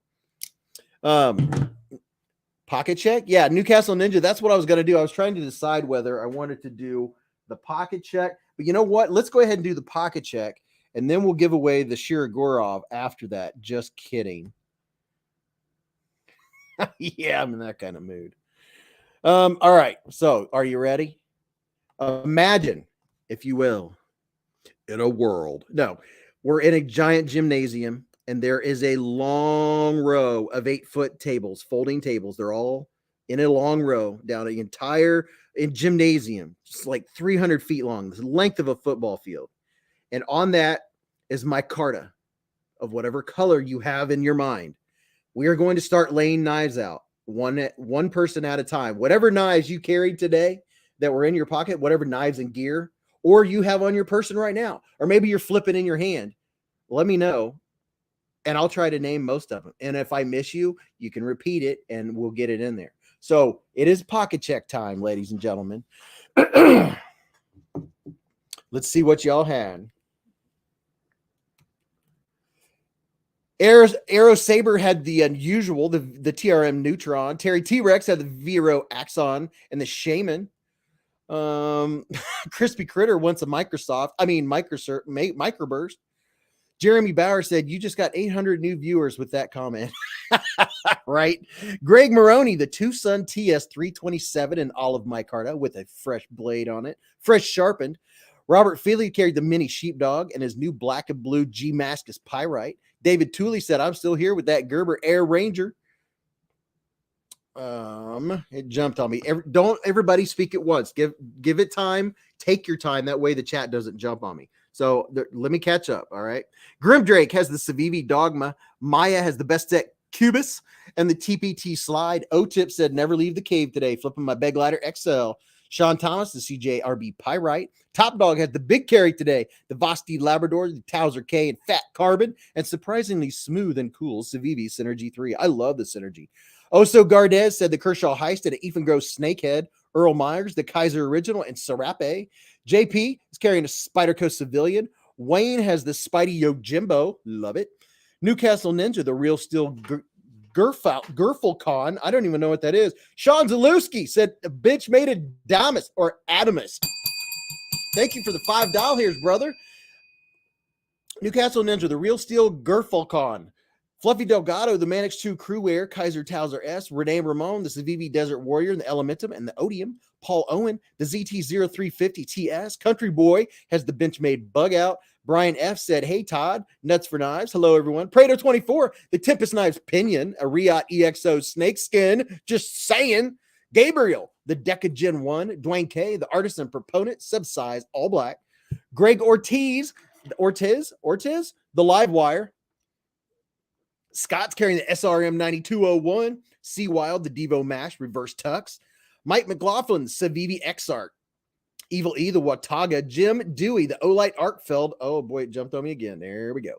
Speaker 1: Pocket check. Yeah, Newcastle Ninja. That's what I was going to do. I was trying to decide whether I wanted to do the pocket check. But you know what? Let's go ahead and do the pocket check, and then we'll give away the Shirogorov after that. Just kidding. Yeah, I'm in that kind of mood. All right. So are you ready? Imagine, if you will, in a world. No, we're in a giant gymnasium, and there is a long row of 8-foot tables, folding tables. They're all in a long row down the entire gymnasium, just like 300 feet long, the length of a football field. And on that is my micarta of whatever color you have in your mind. We are going to start laying knives out, one person at a time. Whatever knives you carried today that were in your pocket, whatever knives and gear, or you have on your person right now, or maybe you're flipping in your hand, let me know, and I'll try to name most of them. And if I miss you, you can repeat it, and we'll get it in there. So it is pocket check time, ladies and gentlemen. Let's see what y'all had. Aero Saber had the unusual, the TRM Neutron. Terry T-Rex had the Vero Axon and the Shaman. Crispy Critter wants a microburst. Jeremy Bauer said, you just got 800 new viewers with that comment. Right? Greg Maroney, the Tucson TS 327 in olive micarta with a fresh blade on it, fresh sharpened. Robert Feely carried the mini sheepdog and his new black and blue G Mascus pyrite. David Tooley said, I'm still here with that Gerber Air Ranger. It jumped on me. Don't everybody speak at once. Give it time. Take your time. That way the chat doesn't jump on me. So let me catch up. All right. Grim Drake has the Civivi Dogma. Maya has the Best Tech Cubus and the TPT Slide. O-Tip said, never leave the cave today. Flipping my Beg Ladder XL. Sean Thomas, the CJRB Pyrite. Top Dog had the big carry today. The Vosti Labrador, the Towser K, and Fat Carbon. And surprisingly smooth and cool Civivi Synergy 3. I love the Synergy. Oso Gardez said the Kershaw Heist at an Ethan Snakehead. Earl Myers, the Kaiser Original, and Serape. JP is carrying a Spyderco Civilian. Wayne has the Spidey Yojimbo. Love it. Newcastle Ninja, the Real Steel Gerfalcon. I don't even know what that is. Sean Zalewski said a bitch made a Adamus or Adamus. Thank you for the $5 here, brother. Newcastle Ninja, the Real Steel Gerfalcon. Fluffy Delgado, the Manix 2 Crew Wear, Kaiser Towser S, Renee Ramon, the Civivi Desert Warrior, the Elementum, and the Odium. Paul Owen, the ZT0350 TS. Country Boy has the Benchmade Bug Out. Brian F said, hey, Todd, Nuts for Knives. Hello, everyone. Prado24, the Tempest Knives Pinion, a Riot EXO Snakeskin. Just saying. Gabriel, the Deca Gen 1. Dwayne K, the Artisan Proponent, subsize, all black. Greg Ortiz, the Live Wire. Scott's carrying the SRM 9201. C Wild, the Devo Mash, Reverse Tux. Mike McLaughlin, Civivi Xart. Evil E, the Wataga. Jim Dewey, the Olight Arkfeld. Oh boy, it jumped on me again. There we go.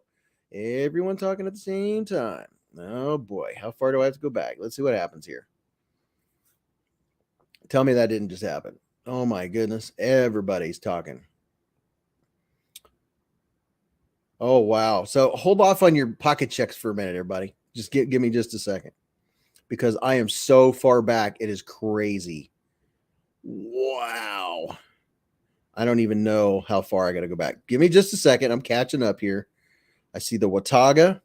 Speaker 1: Everyone talking at the same time. Oh boy, how far do I have to go back? Let's see what happens here. Tell me that didn't just happen. Oh my goodness, everybody's talking. Oh, wow. So hold off on your pocket checks for a minute, everybody. Just give me just a second because I am so far back. It is crazy. Wow. I don't even know how far I got to go back. Give me just a second. I'm catching up here. I see the Wataga.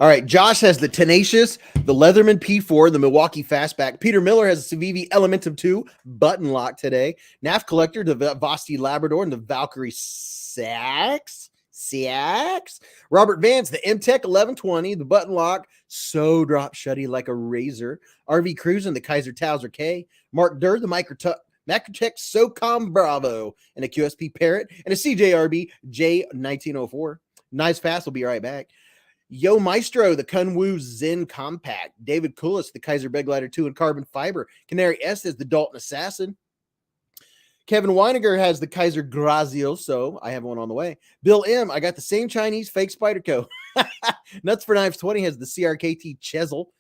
Speaker 1: All right, Josh has the Tenacious, the Leatherman P4, the Milwaukee Fastback. Peter Miller has the Civivi Elementum 2 button lock today. NAF Collector, the Vosti Labrador, and the Valkyrie Sax. Robert Vance, the MTech 1120, the button lock, so drop shutty like a razor. RV Cruising, the Kaiser Towser K. Mark Durr, the Microtech SOCOM Bravo, and a QSP Parrot, and a CJRB J1904. Nice Fast will be right back. Yo Maestro, the Kunwu Zen Compact. David Coolis, the Kaiser Begleiter 2 in carbon fiber. Canary S is the Dalton Assassin. Kevin Weiniger has the Kaiser Grazioso. I have one on the way. Bill M, I got the same Chinese fake Spyderco. Nuts for Knives 20 has the CRKT Chisel.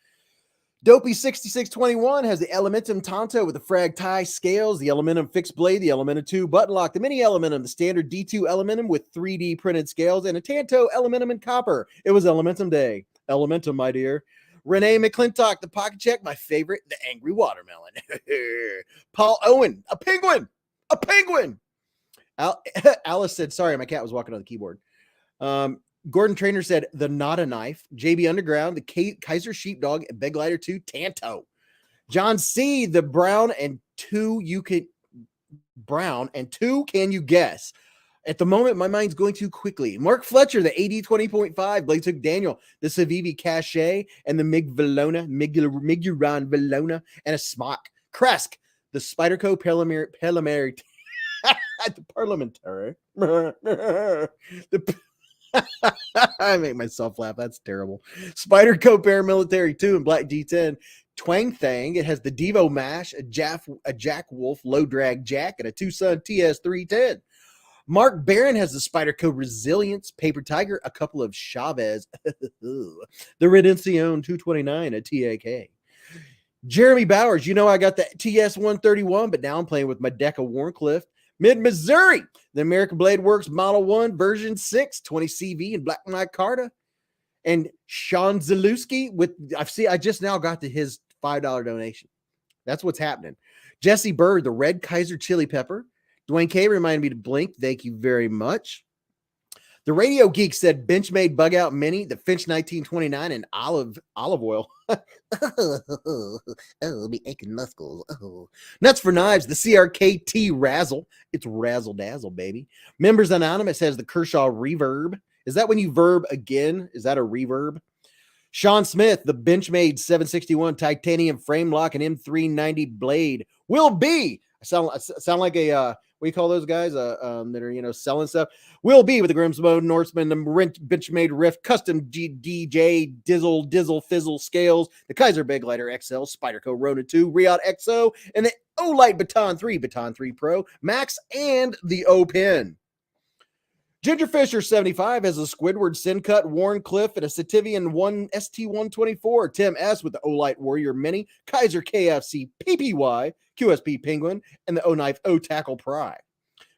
Speaker 1: Dopey 6621 has the Elementum Tonto with the Frag Tie scales, the Elementum fixed blade, the Elementum 2 button lock, the Mini Elementum, the standard D2 Elementum with 3D printed scales, and a Tanto Elementum in copper. It was Elementum Day. Elementum, my dear. Renee McClintock, the Pocket Check, my favorite, the Angry Watermelon. Paul Owen, a penguin. A penguin. Alice said, sorry, my cat was walking on the keyboard. Gordon Trainer said, the Not a Knife. JB Underground, the Kaiser Sheepdog, and Begleiter 2 Tanto. John C, the Brown and 2 can you guess? At the moment, my mind's going too quickly. Mark Fletcher, the AD 20.5. Blake took Daniel, the Civivi Cache, and the Miguran Velona, and a Smock. Kresk, the Spyderco Parliamentary. The Parliamentary. I make myself laugh. That's terrible. Spyderco Paramilitary 2 and Black G10. Twang Thang. It has the Devo Mash, a Jack Wolf low drag jack, and a Tucson TS310. Mark Barron has the Spyderco Resilience, Paper Tiger, a couple of Chavez, the Redencion 229, a TAK. Jeremy Bowers, you know I got the TS131, but now I'm playing with my deck of Warncliffe. Mid-Missouri, the American Blade Works Model 1 version 6, 20 CV and Black Micarta. And Sean Zalewski I just now got to his $5 donation. That's what's happening. Jesse Bird, the Red Kaiser Chili Pepper. Dwayne K reminded me to blink. Thank you very much. The Radio Geek said Benchmade Bug Out Mini, the Finch 1929, and olive oil. Oh, be aching muscles. Oh. Nuts for Knives, the CRKT Razzle. It's Razzle Dazzle, baby. Members Anonymous has the Kershaw Reverb. Is that when you verb again? Is that a reverb? Sean Smith, the Benchmade 761 titanium frame lock and M390 blade. Will be. I sound like a what do you call those guys that are selling stuff? Will be with the Grimsmo Norseman, the Benchmade Rift custom DJ Dizzle Fizzle scales, the Kaiser Begleiter XL Spyderco Rona 2 Riot XO, and the Olight Baton 3 Pro Max, and the O Pen. Ginger Fisher 75 has a Squidward Sincut Warncliffe and a Sativian ST124. Tim S with the Olight Warrior Mini, Kaiser KFC PPY, QSP Penguin, and the O-Knife O-Tackle Pry.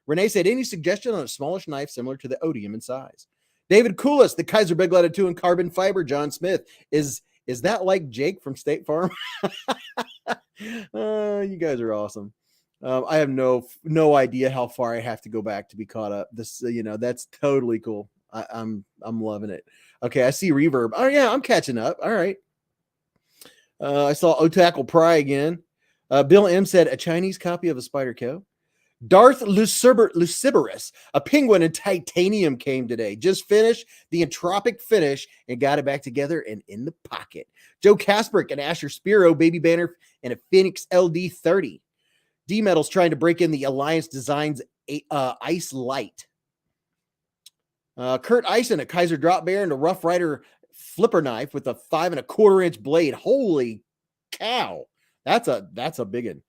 Speaker 1: Renee said, any suggestion on a smallish knife similar to the Odium in size? David Coolis, the Kaiser Begleiter 2 in carbon fiber. John Smith, is that like Jake from State Farm? You guys are awesome. I have no idea how far I have to go back to be caught up. This, that's totally cool. I'm loving it. Okay, I see Reverb. Oh yeah, I'm catching up. All right. I saw O-Tackle Pry again. Bill M said a Chinese copy of a Spyderco. Darth Luciberus, a penguin in titanium, came today. Just finished the entropic finish and got it back together and in the pocket. Joe Kasperick and Asher Spiro, baby banner, and a Phoenix LD30. D-Metal's trying to break in the Alliance Designs Ice Light. Kurt Eisen, a Kaiser Drop Bear, and a Rough Rider flipper knife with a 5 1/4 inch blade. Holy cow. That's a big one.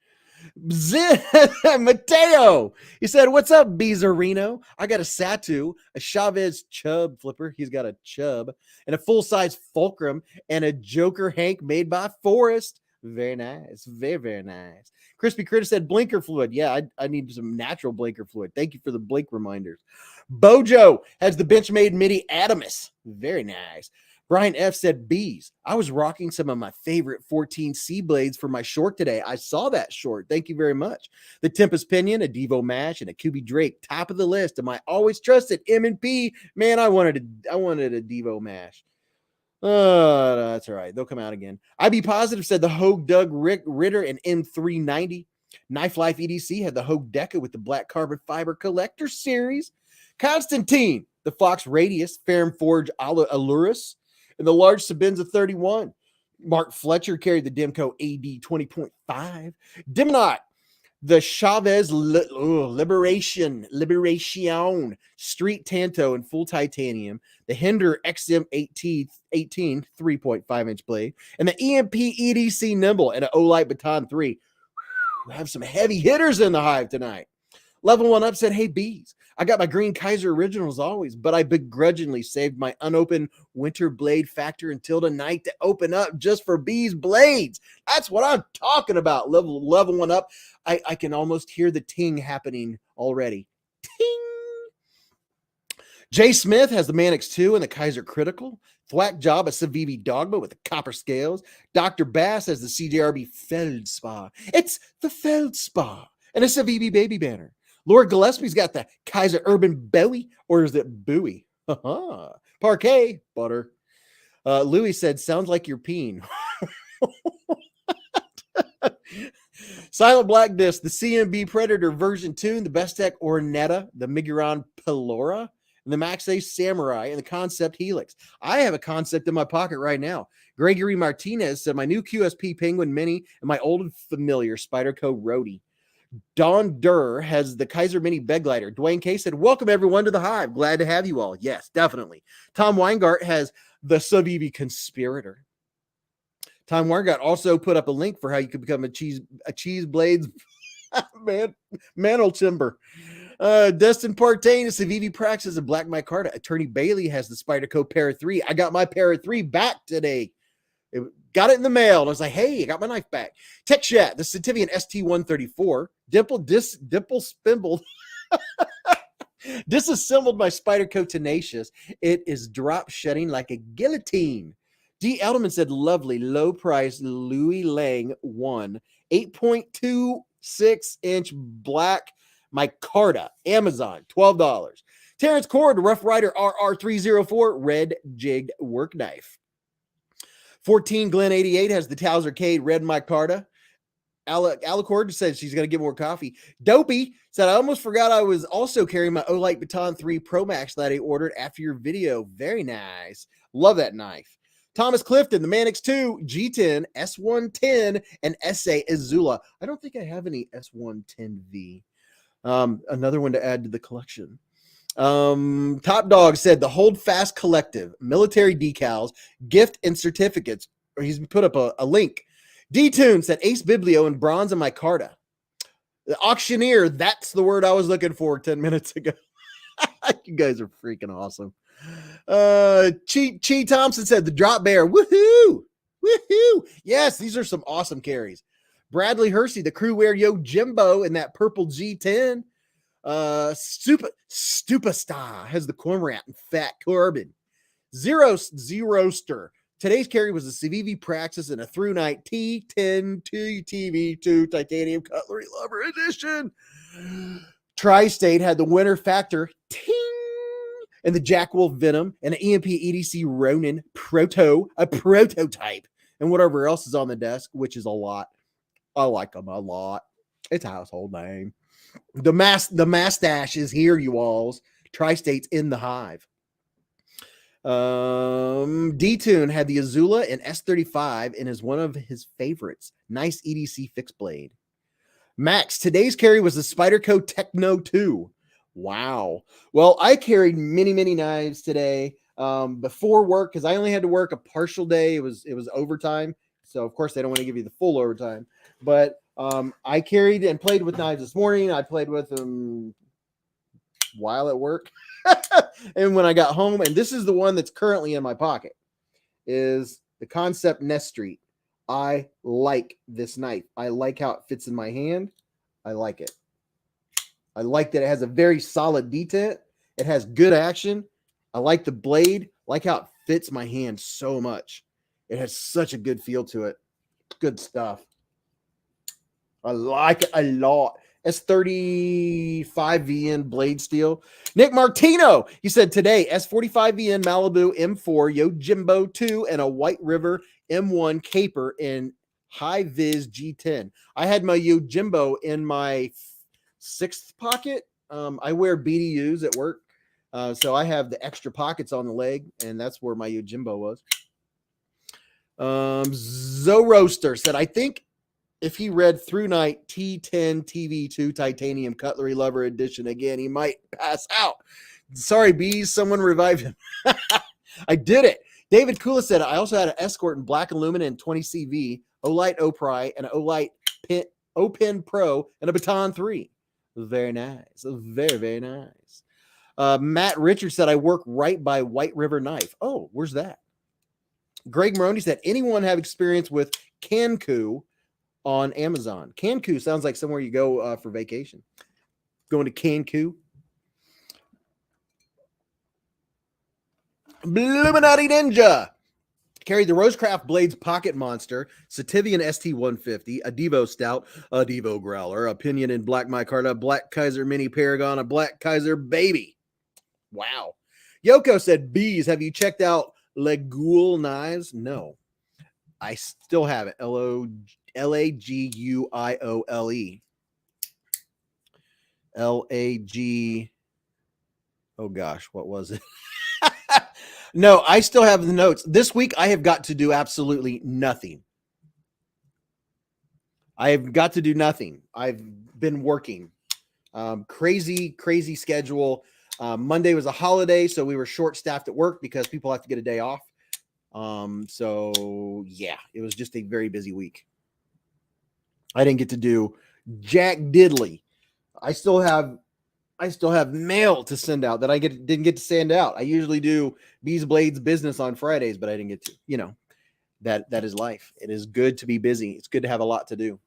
Speaker 1: Mateo, he said, what's up, Beezerino? I got a Satu, a Chavez Chub flipper. He's got a Chub, and a full-size Fulcrum, and a Joker Hank made by Forrest. Very nice. Very, very nice. Crispy Critter said blinker fluid. Yeah, I need some natural blinker fluid. Thank you for the blink reminders. Bojo has the Benchmade Midi Adamus. Very nice. Brian F said, Bees, I was rocking some of my favorite 14C blades for my short today. I saw that short. Thank you very much. The Tempest Pinion, a Devo Mash, and a QB Drake, top of the list. And my always trusted M&P. Man, I wanted a Devo Mash. That's all right. They'll come out again. IB Positive said the Hogue Doug Ritter and M390. Knife Life EDC had the Hogue Deca with the black carbon fiber collector series. Constantine, the Fox Radius, Ferrum Forge Allurus, and the large Sabenza 31. Mark Fletcher carried the Demco AD 20.5. Dimnot The Chavez Liberation Street Tanto in full titanium, the Hinder XM18 3.5-inch blade, and the EMP EDC Nimble and an Olight Baton 3. We have some heavy hitters in the hive tonight. Level 1 Up said, hey, Beez, I got my green Kaiser originals always, but I begrudgingly saved my unopened winter blade factor until tonight to open up just for Beez Blades. That's what I'm talking about. Level 1 Up. I can almost hear the ting happening already. Ting! Jay Smith has the Mannix 2 and the Kaiser Critical. Thwack Job, a Civivi Dogma with the copper scales. Dr. Bass has the CJRB Feldspar. It's the Feldspar. And a Civivi Baby Banner. Lord Gillespie's got the Kaiser Urban Bowie, or is it Bowie? Parquet, butter. Louis said, sounds like you're peeing. Silent Black Disc, the CMB Predator version 2, and the Bestech Ornetta, the Miguron Pelora, and the Max Ace Samurai, and the Concept Helix. I have a Concept in my pocket right now. Gregory Martinez said, my new QSP Penguin Mini and my old and familiar Spyderco Roadie. Don Durr has the Kaiser Mini Bed Glider. Dwayne K said, welcome everyone to the hive. Glad to have you all. Yes, definitely. Tom Weingart has the Civivi Conspirator. Tom Weingart also put up a link for how you could become a cheese blades mantle timber. Destin Partain is Civivi Praxis and Black Micarta. Attorney Bailey has the Spyderco Para 3. I got my Para 3 back today. Got it in the mail. And I was like, hey, I got my knife back. Tech Chat, the Centivian ST134. Dimple Spimbled. Disassembled my Spyderco Tenacious. It is drop shedding like a guillotine. D. Elderman said, lovely, low price Louis Lang 1. 8.26-inch black micarta. Amazon, $12. Terrence Cord, Rough Rider RR304, red jigged work knife. 14 Glen 88 has the Towser Cade red micarta. Alicord said she's going to get more coffee. Dopey said, I almost forgot I was also carrying my Olight Baton 3 Pro Max that I ordered after your video. Very nice. Love that knife. Thomas Clifton, the Mannix 2, G10, S110, and SA Azula. I don't think I have any S110V. Another one to add to the collection. Top Dog said the Hold Fast Collective, military decals, gift and certificates. Or he's put up a link. D-Tune said Ace Biblio and bronze and micarta. The auctioneer, that's the word I was looking for 10 minutes ago. You guys are freaking awesome. Chi Thompson said the Drop Bear. Woohoo! Woohoo! Yes, these are some awesome carries. Bradley Hersey, the Crew Wear Yo Jimbo in that purple G10. Stupastar has the Cormorant and Fat Carbon. Zeroster. Today's carry was a Civivi Praxis and a Through Night T10 TV2 Titanium Cutlery Lover Edition. Tri-State had the Winter Factor ting, and the Jack Wolf Venom and an EMP EDC Ronin a prototype, and whatever else is on the desk, which is a lot. I like them a lot. It's a household name. The Mastache is here, you alls. Tri-State's in the hive. D-Tune had the Azula and S35 and is one of his favorites. Nice EDC fixed blade. Max, today's carry was the Spyderco Techno 2. Wow. Well, I carried many knives today before work because I only had to work a partial day. It was overtime. So, of course, they don't want to give you the full overtime. But I carried and played with knives this morning. I played with them while at work. And when I got home, and this is the one that's currently in my pocket, is the Concept Nest Street. I like this knife. I like how it fits in my hand. I like it. I like that it has a very solid detent. It has good action. I like the blade. I like how it fits my hand so much. It has such a good feel to it. Good stuff. I like it a lot. S35VN blade steel. Nick Martino, he said today, S45VN Malibu M4 Yojimbo 2 and a White River M1 Caper in high vis G10. I had my Yojimbo in my 6th pocket. I wear BDUs at work. So I have the extra pockets on the leg, and that's where my Yojimbo was. Zoroaster said, I think if he read Through Night T10 TV2 Titanium Cutlery Lover Edition again, he might pass out. Sorry, Beez, someone revive him. I did it. David Kula said, I also had an Escort in black aluminum and 20 CV, Olight Opry, and an Olight O-Pen Pro, and a Baton 3. Very nice. Very, very nice. Matt Richards said, I work right by White River Knife. Oh, where's that? Greg Maroney said, anyone have experience with Cancun on Amazon? Cancun sounds like somewhere you go for vacation. Going to Cancun. Illuminati Ninja carried the Rosecraft Blades Pocket Monster, Sativian ST150, a Devo Stout, a Devo Growler, a Pinion in Black Micarta, a Black Kaiser Mini Paragon, a Black Kaiser Baby. Wow. Yoko said, Beez, have you checked out Leguil knives? No. I still have it. Laguiole. Lag. Oh gosh, what was it? No, I still have the notes. This week, I have got to do absolutely nothing. I have got to do nothing. I've been working. Crazy schedule. Monday was a holiday, so we were short-staffed at work because people have to get a day off. So, yeah, it was just a very busy week. I didn't get to do jack diddly. I still have mail to send out that I didn't get to send out. I usually do Beez Blades business on Fridays, but I didn't get to. You know, that is life. It is good to be busy. It's good to have a lot to do.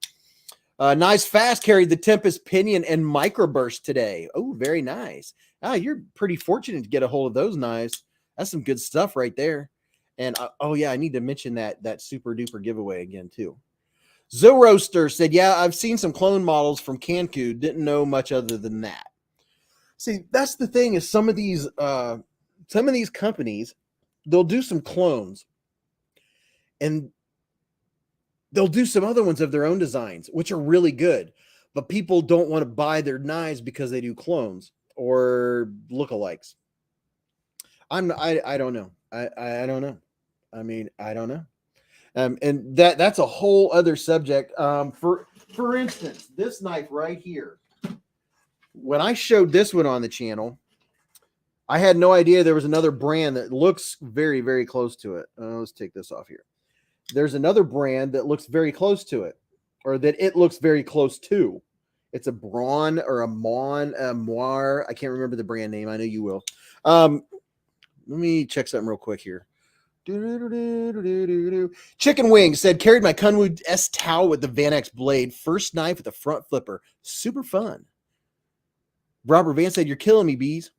Speaker 1: Nice Fast carried the Tempest Pinion and Microburst today. Oh, very nice. You're pretty fortunate to get a hold of those knives. That's some good stuff right there. And oh yeah, I need to mention that super duper giveaway again too. Zoroaster said, yeah, I've seen some clone models from Cancun. Didn't know much other than that. See, that's the thing is some of these companies, they'll do some clones and they'll do some other ones of their own designs, which are really good, but people don't want to buy their knives because they do clones or lookalikes. I don't know. I don't know. I mean, I don't know. And that's a whole other subject. For instance, this knife right here. When I showed this one on the channel, I had no idea there was another brand that looks very, very close to it. Let's take this off here. There's another brand that looks very close to it, or that it looks very close to. It's a Braun or a Moir. I can't remember the brand name. I know you will. Let me check something real quick here. Chicken Wing said, carried my Kunwood S Tau with the Van X blade. First knife with a front flipper. Super fun. Robert Van said, you're killing me, Beez.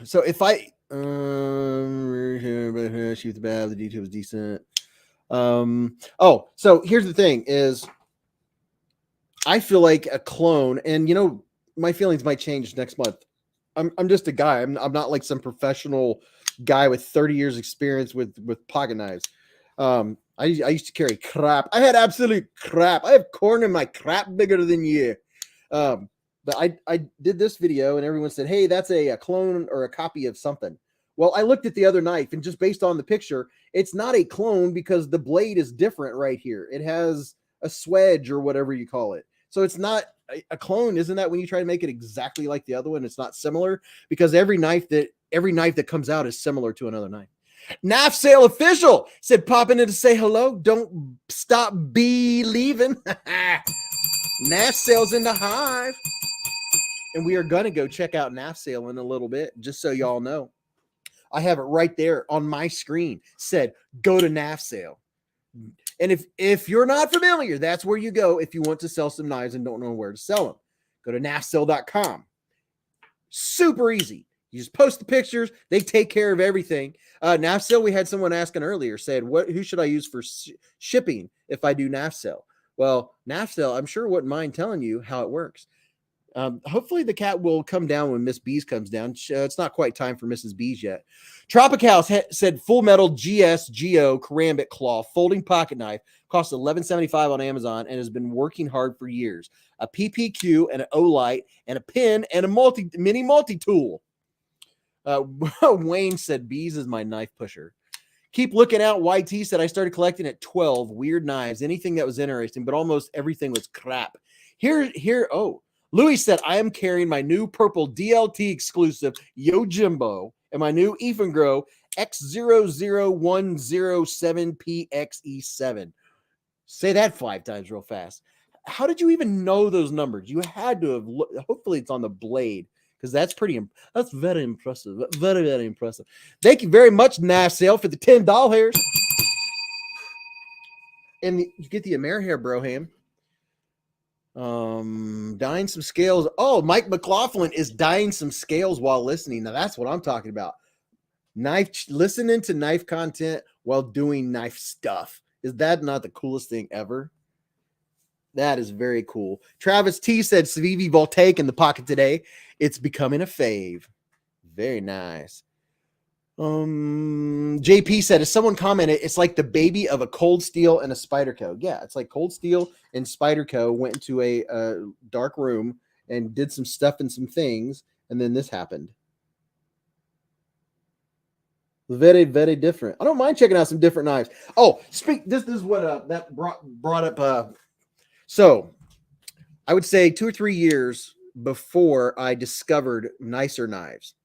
Speaker 1: So if I shoot the bad, the detail was decent. Oh, so here's the thing is I feel like a clone, and you know, my feelings might change next month. I'm just a guy. I'm not like some professional guy with 30 years experience with pocket knives. I used to carry crap. I had absolute crap. I have corn in my crap bigger than you. But I did this video and everyone said, hey, that's a clone or a copy of something. Well, I looked at the other knife and just based on the picture, it's not a clone because the blade is different right here. It has a swedge or whatever you call it. So it's not a clone. Isn't that when you try to make it exactly like the other one? It's not similar because every knife that comes out is similar to another knife. Knife Sale Official said, popping in to say hello. Don't stop believing. Knife Sale's in the Hive. And we are going to go check out Knife Sale in a little bit, just so y'all know. I have it right there on my screen. Said, go to Knife Sale. And if you're not familiar, that's where you go if you want to sell some knives and don't know where to sell them. Go to knifesale.com. Super easy. You just post the pictures. They take care of everything. Knife Sale, we had someone asking earlier, said, who should I use for shipping if I do Knife Sale? Well, Knife Sale, I'm sure wouldn't mind telling you how it works. Hopefully the cat will come down when Miss Beez comes down. It's not quite time for Mrs. Beez yet. Tropic House said Full Metal GS-GO Karambit Claw folding pocket knife costs $11.75 on Amazon and has been working hard for years. A PPQ and an O-Light and a pin and a mini multi-tool. Wayne said Beez is my knife pusher. Keep looking out. YT said, I started collecting at 12. Weird knives. Anything that was interesting, but almost everything was crap. Oh, Louis said, I am carrying my new purple DLT exclusive Yojimbo and my new Ifengro X00107PXE7. Say that 5 times real fast. How did you even know those numbers? You had to have looked. Hopefully it's on the blade, because that's very impressive. Very, very impressive. Thank you very much, Nasale, for the $10. And you get the Amerihair Broham. Dyeing some scales. Oh, Mike McLaughlin is dyeing some scales while listening. Now that's what I'm talking about. Listening to knife content while doing knife stuff. Is that not the coolest thing ever? That is very cool. Travis T said, Civivi Voltaic in the pocket today. It's becoming a fave. Very nice. JP said, as someone commented, it's like the baby of a Cold Steel and a Spyderco. Yeah, it's like Cold Steel and Spyderco went into a dark room and did some stuff and some things, and then this happened. Very, very different. I don't mind checking out some different knives. Oh, this is what that brought up. So I would say 2 or 3 years before I discovered nicer knives,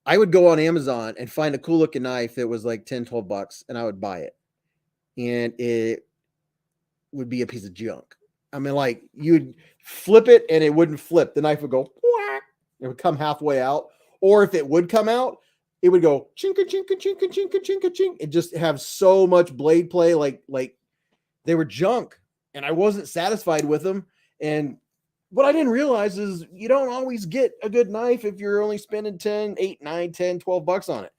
Speaker 1: I would go on Amazon and find a cool looking knife that was like 10, 12 bucks, and I would buy it. And it would be a piece of junk. I mean, like, you'd flip it and it wouldn't flip. The knife would go, whack. It would come halfway out. Or if it would come out, it would go chinka, chinka, chinka, chinka, chinka, chink. It just have so much blade play, like they were junk. And I wasn't satisfied with them. And what I didn't realize is you don't always get a good knife if you're only spending 10, 8, 9, 10, 12 bucks on it.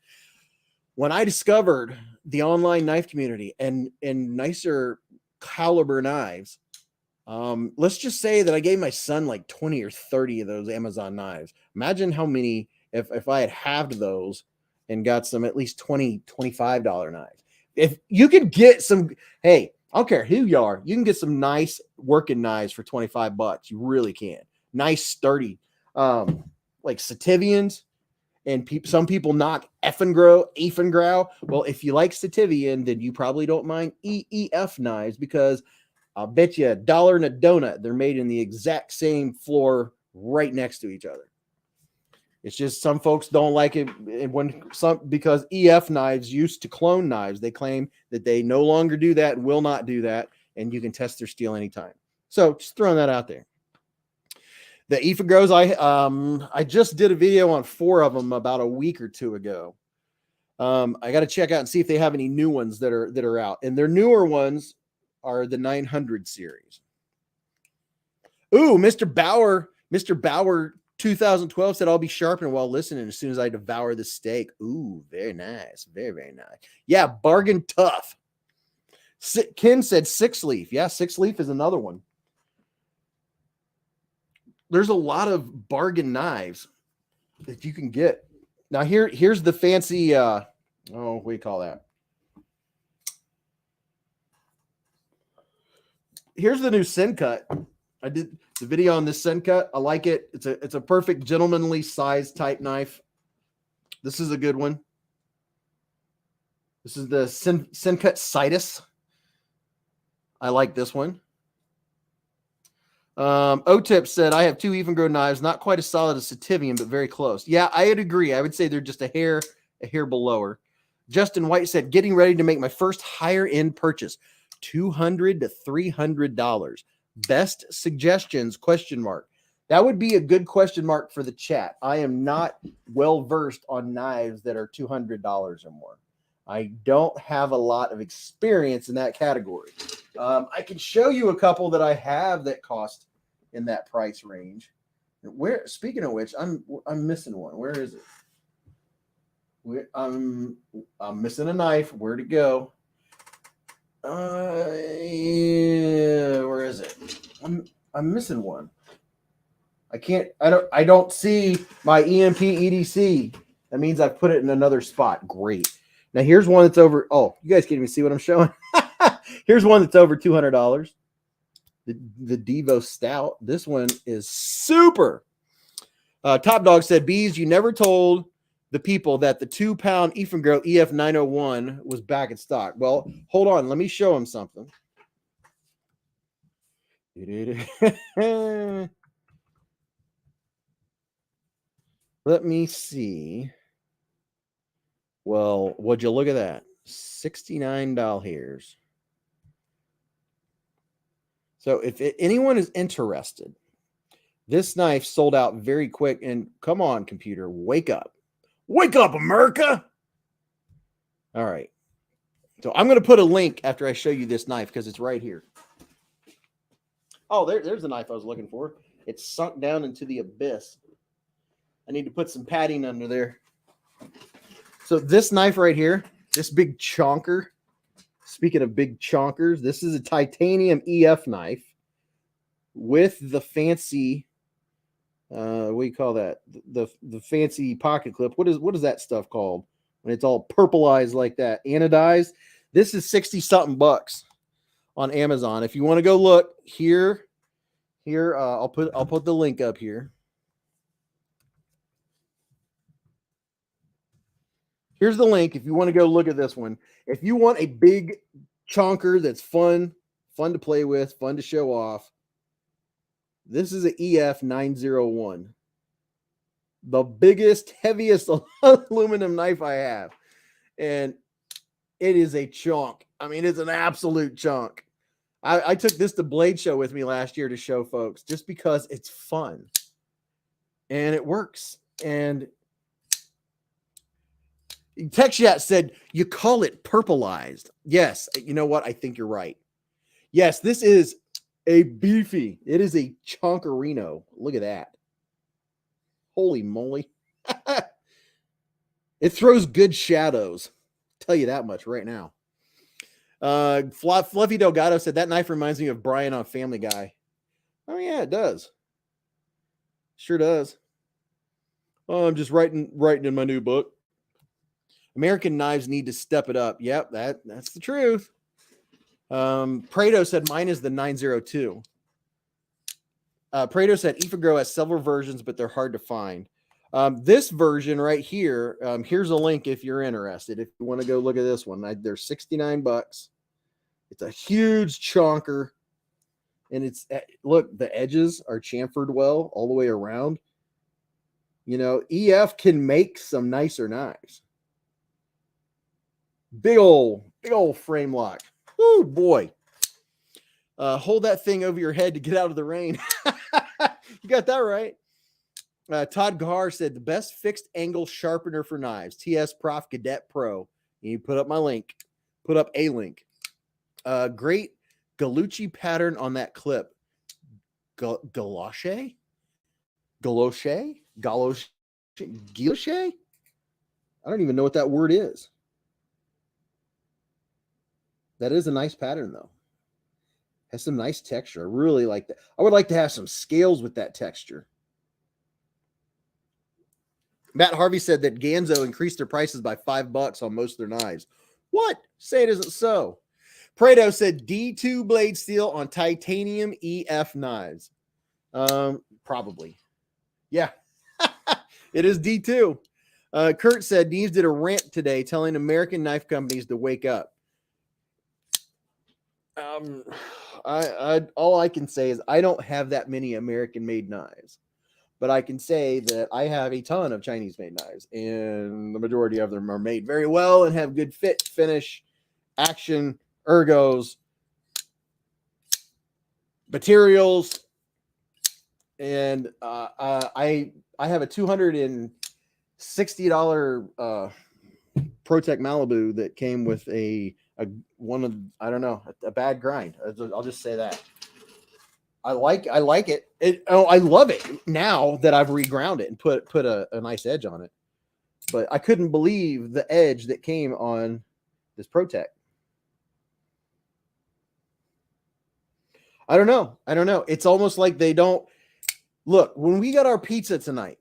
Speaker 1: When I discovered the online knife community and nicer caliber knives, let's just say that I gave my son like 20 or 30 of those Amazon knives. Imagine how many, if I had halved those and got some at least $20, $25 knives. If you could get some, hey, I don't care who you are, you can get some nice working knives for 25 bucks. You really can. Nice, sturdy, like Sativians. And some people knock Ifengro. Well, if you like Sativian, then you probably don't mind EEF knives, because I'll bet you $1 and a donut they're made in the exact same floor right next to each other. It's just some folks don't like it because EF knives used to clone knives. They claim that they no longer do that and will not do that, and you can test their steel anytime. So just throwing that out there. The Ifengros, I just did a video on 4 of them about a week or 2 ago. I got to check out and see if they have any new ones that are out. And their newer ones are the 900 series. Ooh, Mr. Bauer 2012 said, I'll be sharpening while listening as soon as I devour the steak. Ooh, very nice. Very, very nice. Yeah, bargain tough. Ken said 6 leaf. Yeah, 6 leaf is another one. There's a lot of bargain knives that you can get. Now here's the fancy, what do you call that? Here's the new Sin Cut. I did the video on this Sin Cut. I like it. It's a perfect gentlemanly size type knife. This is a good one. This is the Sin Cut Citus. I like this one. O-Tip said, I have 2 Ifengro knives, not quite as solid as Sativian, but very close. Yeah, I'd agree. I would say they're just a hair below her. Justin White said, getting ready to make my first higher end purchase, $200 to $300. Best suggestions, ? That would be a good question mark for the chat. I am not well versed on knives that are $200 or more. I don't have a lot of experience in that category. I can show you a couple that I have that cost in that price range. Speaking of which, I'm missing one. Where is it? I'm missing a knife. Where'd it go? Where is it? I'm missing one. I don't see my EMP EDC. That means I've put it in another spot. Great. Now here's one that's over. Oh, you guys can't even see what I'm showing. Here's one that's over $200. The Devo Stout. This one is super. Top Dog said, Beez, you never told the people that the 2-pound Grow EF901 was back in stock. Well, hold on. Let me show them something. Let me see. Well, would you look at that? $69 hairs. So if anyone is interested, this knife sold out very quick. And come on, computer, wake up. Wake up, America. All right. So I'm going to put a link after I show you this knife because it's right here. Oh, there's the knife I was looking for. It's sunk down into the abyss. I need to put some padding under there. So this knife right here, this big chonker, speaking of big chonkers, this is a titanium EF knife with the fancy, what do you call that? The fancy pocket clip. What is that stuff called when it's all purpleized like that? Anodized. This is 60-something bucks on Amazon. If you want to go look here, I'll put the link up here. Here's the link if you want to go look at this one. If you want a big chonker that's fun to play with, fun to show off, this is an EF901. The biggest, heaviest aluminum knife I have. And it is a chunk. I mean, it's an absolute chunk. I took this to Blade Show with me last year to show folks just because it's fun. And it works. And Tech Chat said, you call it purpleized. Yes, you know what? I think you're right. Yes, this is a beefy. It is a chonkerino. Look at that. Holy moly. It throws good shadows. I'll tell you that much right now. Fluffy Delgado said, that knife reminds me of Brian on Family Guy. Oh, yeah, it does. Sure does. Oh, I'm just writing in my new book. American knives need to step it up. Yep, that's the truth. Prado said mine is the 902. Prado said Grow has several versions, but they're hard to find. This version right here, here's a link if you're interested. If you want to go look at this one, they're 69 bucks. It's a huge chonker, and it's look, the edges are chamfered well all the way around. You know, EF can make some nicer knives. Big old frame lock. Oh boy. Hold that thing over your head to get out of the rain. You got that right. Todd Gar said the best fixed angle sharpener for knives, TS Prof Cadet Pro. And you put up my link. Put up a link. Great Galucci pattern on that clip. Galoche? I don't even know what that word is. That is a nice pattern, though. Has some nice texture. I really like that. I would like to have some scales with that texture. Matt Harvey said that Ganzo increased their prices by $5 on most of their knives. What? Say it isn't so. Prado said D2 blade steel on titanium EF knives. Probably. Yeah. It is D2. Kurt said Neves did a rant today telling American knife companies to wake up. All I can say is I don't have that many American-made knives, but I can say that I have a ton of Chinese-made knives, and the majority of them are made very well and have good fit, finish, action, ergos, materials, and I have a $260 ProTech Malibu that came with a bad grind. I'll just say that. I like it. I love it now that I've reground it and put a nice edge on it. But I couldn't believe the edge that came on this ProTech. I don't know. It's almost like they don't look. When we got our pizza tonight,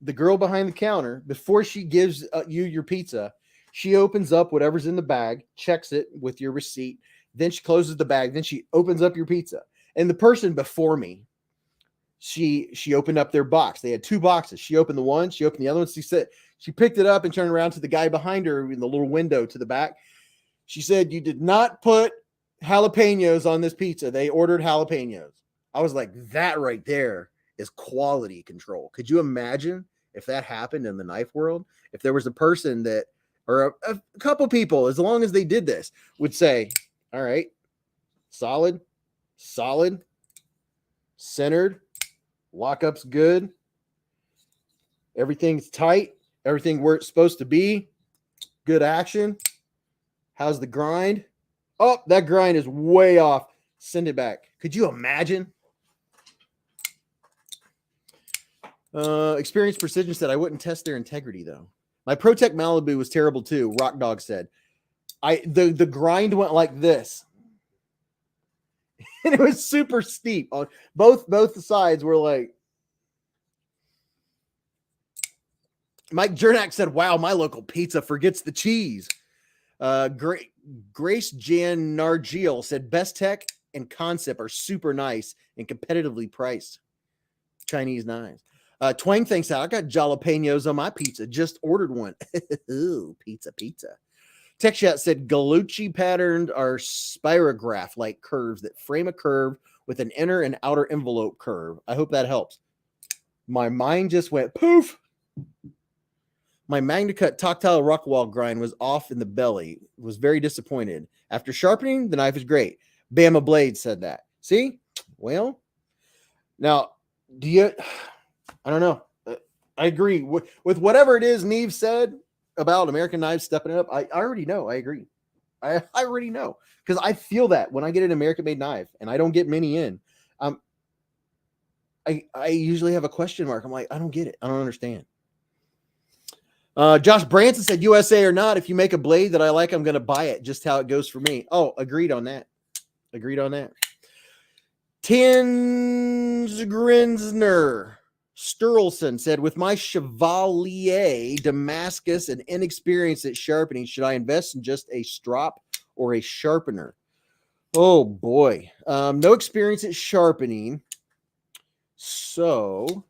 Speaker 1: the girl behind the counter, before she gives you your pizza, she opens up whatever's in the bag, checks it with your receipt. Then she closes the bag. Then she opens up your pizza. And the person before me she opened up their box. They had 2 boxes. She opened the one, she opened the other one. She picked it up and turned around to the guy behind her in the little window to the back. She said, "You did not put jalapenos on this pizza. They ordered jalapenos." I was like, that right there is quality control. Could you imagine if that happened in the knife world? If there was a person that, or a couple people, as long as they did this, would say, all right, solid, centered, lockup's good, everything's tight, everything where it's supposed to be, good action. How's the grind? Oh, that grind is way off. Send it back. Could you imagine? Experienced Precision said, I wouldn't test their integrity, though. My ProTech Malibu was terrible, too. Rock Dog said. The grind went like this. And it was super steep. On both sides were like. Mike Jernak said, wow, my local pizza forgets the cheese. Grace Jan Nargil said, best tech and concept are super nice and competitively priced. Chinese knives. Twang thinks out. I got jalapenos on my pizza. Just ordered one. Ooh, pizza. Tech Chat said Galucci patterned are spirograph like curves that frame a curve with an inner and outer envelope curve. I hope that helps. My mind just went poof. My MagnaCut tactile Rockwall grind was off in the belly. Was very disappointed. After sharpening, the knife is great. Bama Blades said that. See? Well, now, I don't know. I agree with whatever it is Neve said about American knives stepping up. I already know. I agree. I already know because I feel that when I get an American-made knife and I don't get many in, I usually have a question mark. I'm like, I don't get it. I don't understand. Josh Branson said, USA or not, if you make a blade that I like, I'm going to buy it. Just how it goes for me. Oh, agreed on that. Tins Grinsner Sturlson said, with my Chevalier Damascus and inexperience at sharpening, should I invest in just a strop or a sharpener? Oh boy. No experience at sharpening. So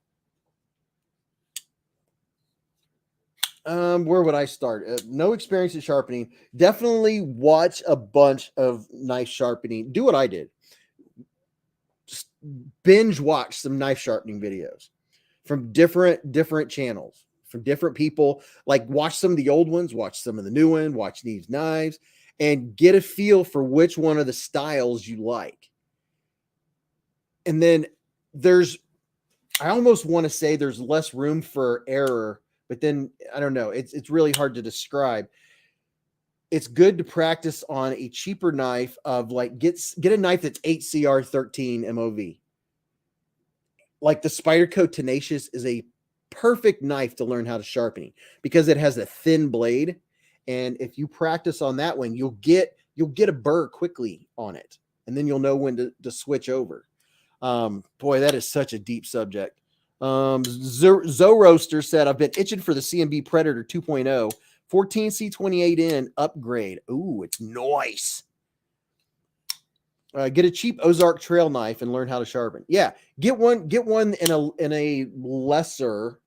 Speaker 1: where would I start? No experience at sharpening. Definitely watch a bunch of knife sharpening. Do what I did. Just binge watch some knife sharpening videos from different channels, from different people. Like watch some of the old ones, watch some of the new ones, watch these knives, and get a feel for which one of the styles you like. And then I almost want to say there's less room for error, but then I don't know. It's really hard to describe. It's good to practice on a cheaper knife of like get a knife that's 8CR13 MOV. Like the Spyderco Tenacious is a perfect knife to learn how to sharpen because it has a thin blade. And if you practice on that one, you'll get a burr quickly on it. And then you'll know when to switch over. Boy, that is such a deep subject. Zoroaster said, I've been itching for the CMB Predator 2.0 14C28N upgrade. Ooh, it's nice. Get a cheap Ozark trail knife and learn how to sharpen. Yeah, get one in a lesser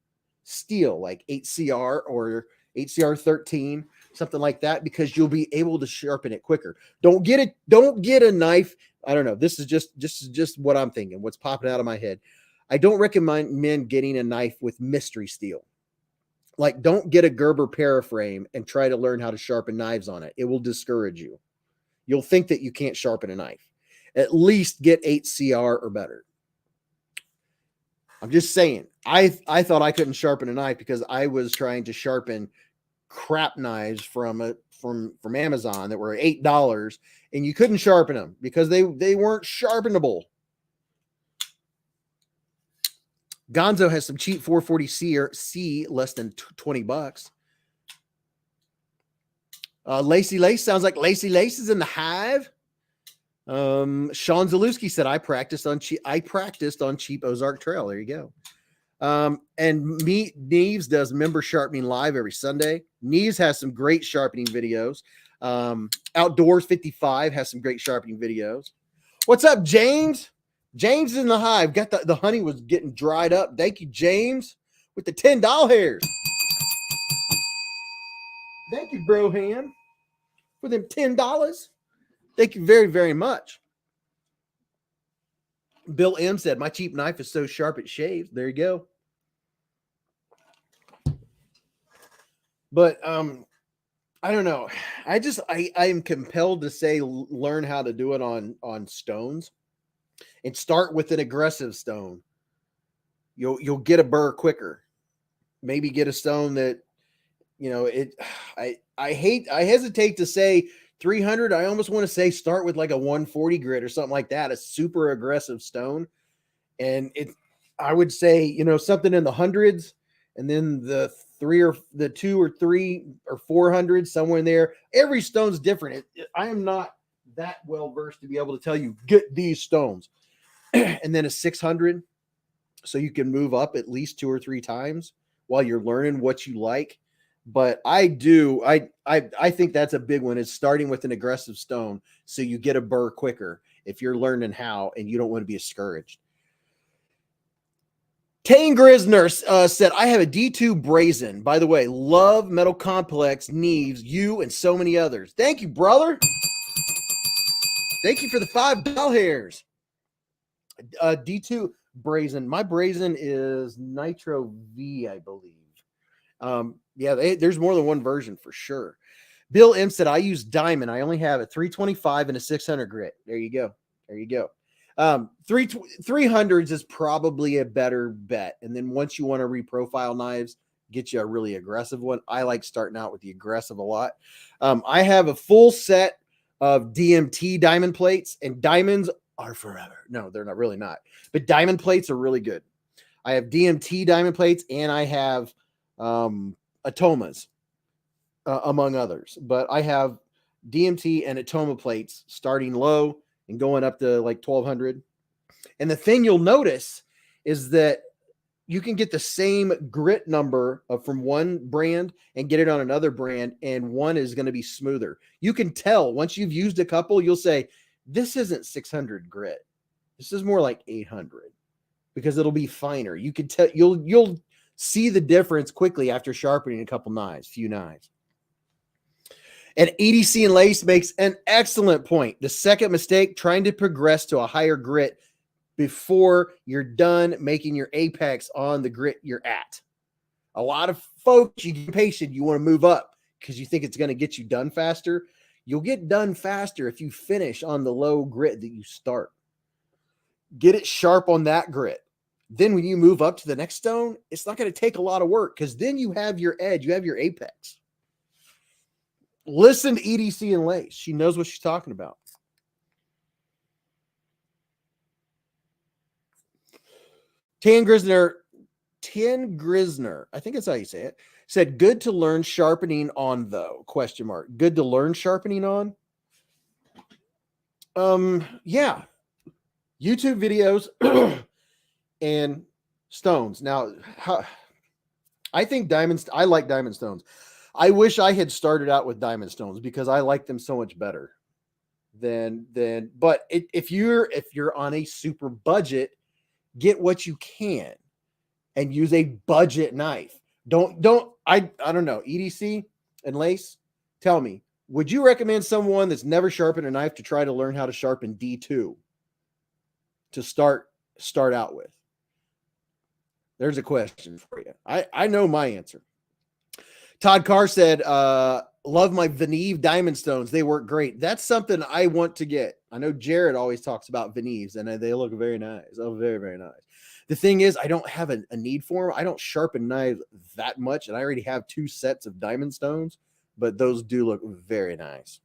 Speaker 1: steel, like 8CR or 8CR13, something like that, because you'll be able to sharpen it quicker. Don't get a knife. I don't know. This is just what I'm thinking, what's popping out of my head. I don't recommend getting a knife with mystery steel. Like, don't get a Gerber Paraframe and try to learn how to sharpen knives on it. It will discourage you. You'll think that you can't sharpen a knife. At least get 8CR or better. I'm just saying. I thought I couldn't sharpen a knife because I was trying to sharpen crap knives from Amazon that were $8, and you couldn't sharpen them because they weren't sharpenable. Gonzo has some cheap 440C less than $20. Lacey Lace sounds like Lacey Lace is in the hive. Sean Zalewski said, I practiced on cheap Ozark Trail. There you go. And Neves does member sharpening live every Sunday. Neves has some great sharpening videos. Outdoors 55 has some great sharpening videos. What's up, James? James in the hive. Got the honey was getting dried up. Thank you, James, with the $10 hairs. Thank you, Brohan, for them $10. Thank you very, very much. Bill M said, my cheap knife is so sharp it shaves. There you go. But I don't know. I am compelled to say learn how to do it on stones and start with an aggressive stone. You'll get a burr quicker. Maybe get a stone that, you know, I hesitate to say 300. I almost want to say start with like a 140 grit or something like that, a super aggressive stone. And I would say, you know, something in the hundreds, and then the 2 or 3 or 400, somewhere in there. Every stone's different. I am not that well versed to be able to tell you get these stones. And then a 600, so you can move up at least 2 or 3 times while you're learning what you like. But I think that's a big one, is starting with an aggressive stone so you get a burr quicker if you're learning how and you don't want to be discouraged. Tane Grisner said, I have a D2 brazen. By the way, love Metal Complex, Neves, you, and so many others. Thank you, brother. Thank you for the $5 hairs. D2 brazen. My brazen is Nitro V, I believe. Yeah, there's more than one version for sure. Bill M said, I use diamond. I only have a 325 and a 600 grit. There you go. There you go. 300s is probably a better bet. And then once you want to reprofile knives, get you a really aggressive one. I like starting out with the aggressive a lot. I have a full set of DMT diamond plates, and diamonds are forever. No, they're not, really not. But diamond plates are really good. I have DMT diamond plates, and I have Atomas, among others. But I have DMT and Atoma plates starting low and going up to like 1200. And the thing you'll notice is that you can get the same grit number from one brand and get it on another brand, and one is going to be smoother. You can tell once you've used a couple, you'll say, this isn't 600 grit. This is more like 800, because it'll be finer. You can tell, you'll see the difference quickly after sharpening a couple knives, few knives. And EDC and Lace makes an excellent point. The second mistake, trying to progress to a higher grit before you're done making your apex on the grit you're at. A lot of folks, you get patient, you want to move up because you think it's going to get you done faster. You'll get done faster if you finish on the low grit that you start. Get it sharp on that grit. Then when you move up to the next stone, it's not going to take a lot of work, because then you have your edge, you have your apex. Listen to EDC and Lace. She knows what she's talking about. Tan Grisner, I think that's how you say it, said, good to learn sharpening on, though, ? Good to learn sharpening on? Yeah. YouTube videos and stones. Now, I think diamonds, I like diamond stones. I wish I had started out with diamond stones, because I like them so much better but if you're on a super budget, get what you can and use a budget knife. I don't know. EDC and Lace, tell me, would you recommend someone that's never sharpened a knife to try to learn how to sharpen D2 to start out with? There's a question for you. I know my answer. Todd Carr said, love my Veneve diamond stones. They work great. That's something I want to get. I know Jared always talks about Veneves, and they look very nice. Oh, very, very nice. The thing is, I don't have a need for them. I don't sharpen knives that much, and I already have 2 sets of diamond stones, but those do look very nice.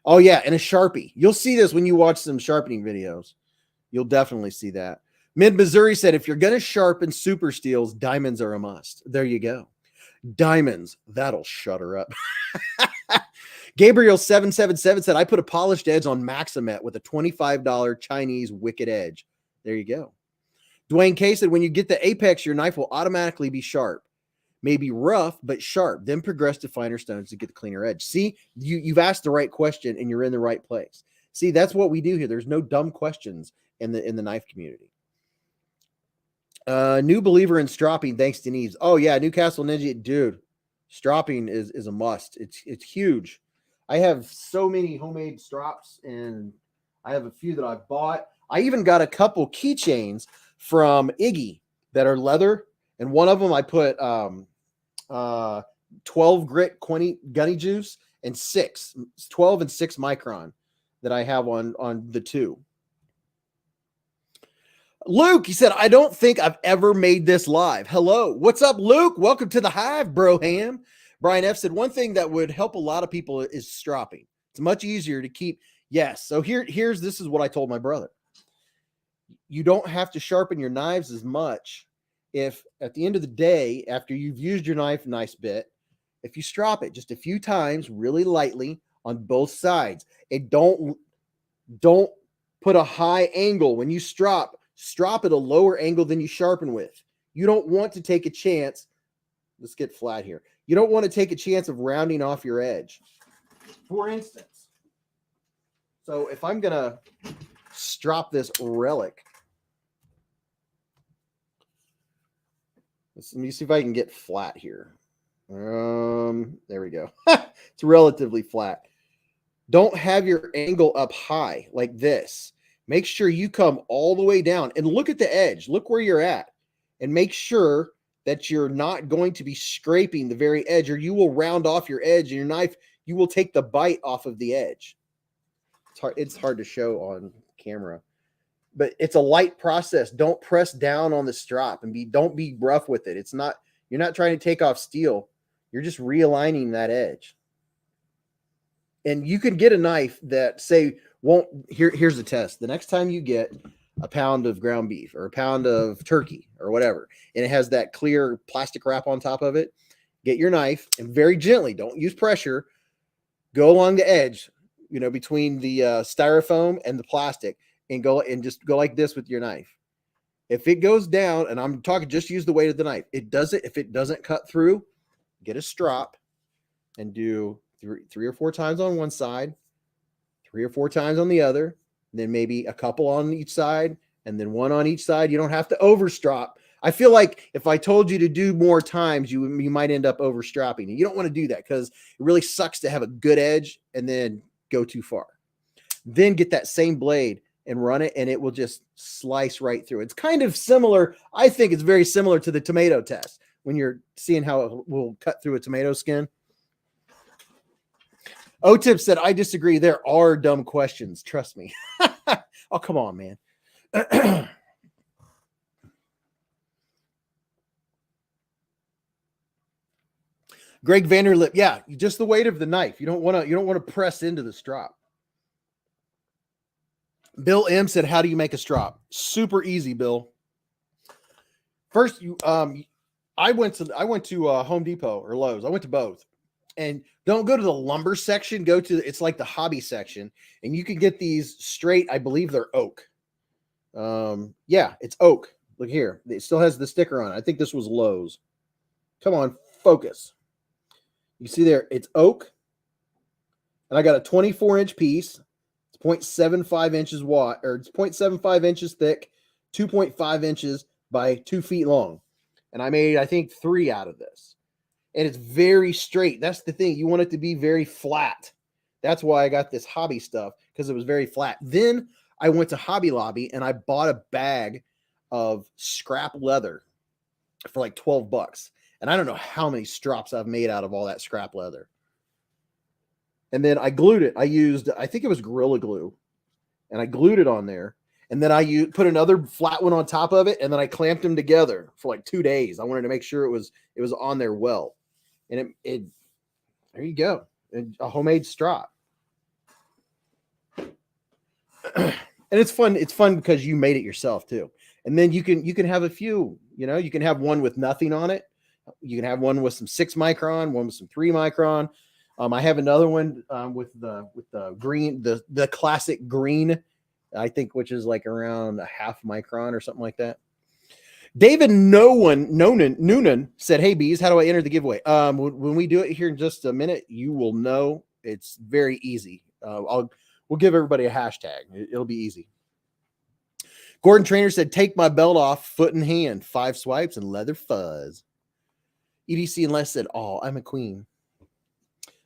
Speaker 1: Oh, yeah, and a Sharpie. You'll see this when you watch some sharpening videos. You'll definitely see that. Mid-Missouri said, if you're going to sharpen super steels, diamonds are a must. There you go. Diamonds, that'll shut her up. Gabriel 777 said, I put a polished edge on Maximet with a $25 Chinese wicked edge. There you go. Dwayne K said, when you get the apex, your knife will automatically be sharp. Maybe rough, but sharp. Then progress to finer stones to get the cleaner edge. See, you've asked the right question, and you're in the right place. See, that's what we do here. There's no dumb questions. in the knife community. New believer in stropping, thanks Denise. Oh yeah, Newcastle Ninja, dude. Stropping is a must. It's huge. I have so many homemade strops, and I have a few that I've bought. I even got a couple keychains from Iggy that are leather, and one of them I put 12 grit gunny juice and 12 and 6 micron that I have on the two. Luke, he said, I don't think I've ever made this live. Hello. What's up, Luke? Welcome to the Hive, Broham. Brian F. said, one thing that would help a lot of people is stropping. It's much easier to keep. Yes. So this is what I told my brother. You don't have to sharpen your knives as much if at the end of the day, after you've used your knife a nice bit, if you strop it just a few times really lightly on both sides, and don't put a high angle when you strop at a lower angle than you sharpen with. You don't want to take a chance. Let's get flat here. You don't want to take a chance of rounding off your edge. For instance, so if I'm going to strop this relic, let me see if I can get flat here. There we go. It's relatively flat. Don't have your angle up high like this. Make sure you come all the way down and look at the edge. Look where you're at and make sure that you're not going to be scraping the very edge, or you will round off your edge, and your knife, you will take the bite off of the edge. It's hard to show on camera, but it's a light process. Don't press down on the strop and don't be rough with it. You're not trying to take off steel. You're just realigning that edge. And you can get a knife that here's the test. The next time you get a pound of ground beef or a pound of turkey or whatever, and it has that clear plastic wrap on top of it, get your knife and very gently, don't use pressure, go along the edge, between the styrofoam and the plastic, and just go like this with your knife. If it goes down, and I'm talking, just use the weight of the knife. If it doesn't cut through, get a strop and do three or four times on one side, 3 or 4 times on the other, then maybe a couple on each side, and then one on each side. You don't have to overstrop. I feel like if I told you to do more times, you might end up overstropping. And you don't want to do that because it really sucks to have a good edge and then go too far. Then get that same blade and run it, and it will just slice right through. It's kind of similar. I think it's very similar to the tomato test when you're seeing how it will cut through a tomato skin. O-Tip said, I disagree. There are dumb questions. Trust me. Oh, come on, man. Greg Vanderlip. Yeah, just the weight of the knife. You don't want to press into the strop. Bill M said, how do you make a strop? Super easy, Bill. First, I went to Home Depot or Lowe's. I went to both. And don't go to the lumber section. It's like the hobby section. And you can get these straight. I believe they're oak. Yeah, it's oak. Look here. It still has the sticker on it. I think this was Lowe's. Come on, focus. You see there, it's oak. And I got a 24-inch piece. It's 0.75 inches wide, or it's 0.75 inches thick, 2.5 inches by 2 feet long. And I made, I think, 3 out of this. And it's very straight. That's the thing. You want it to be very flat. That's why I got this hobby stuff, because it was very flat. Then I went to Hobby Lobby and I bought a bag of scrap leather for like $12. And I don't know how many strops I've made out of all that scrap leather. And then I glued it. I used, I think it was Gorilla Glue, and I glued it on there. And then I put another flat one on top of it, and then I clamped them together for like 2 days. I wanted to make sure it was on there well. And it there you go. A homemade strop. And it's fun. It's fun because you made it yourself too. And then you can have a few, you can have one with nothing on it. You can have one with some 6 micron, one with some 3 micron. I have another one with the green, the classic green, I think, which is like around a 0.5 micron or something like that. David Noonan said, hey, Beez, how do I enter the giveaway? When we do it here in just a minute, you will know. It's very easy. We'll give everybody a hashtag. It'll be easy. Gordon Trainer said, take my belt off, foot in hand, 5 swipes and leather fuzz. EDC and Les said, oh, I'm a queen.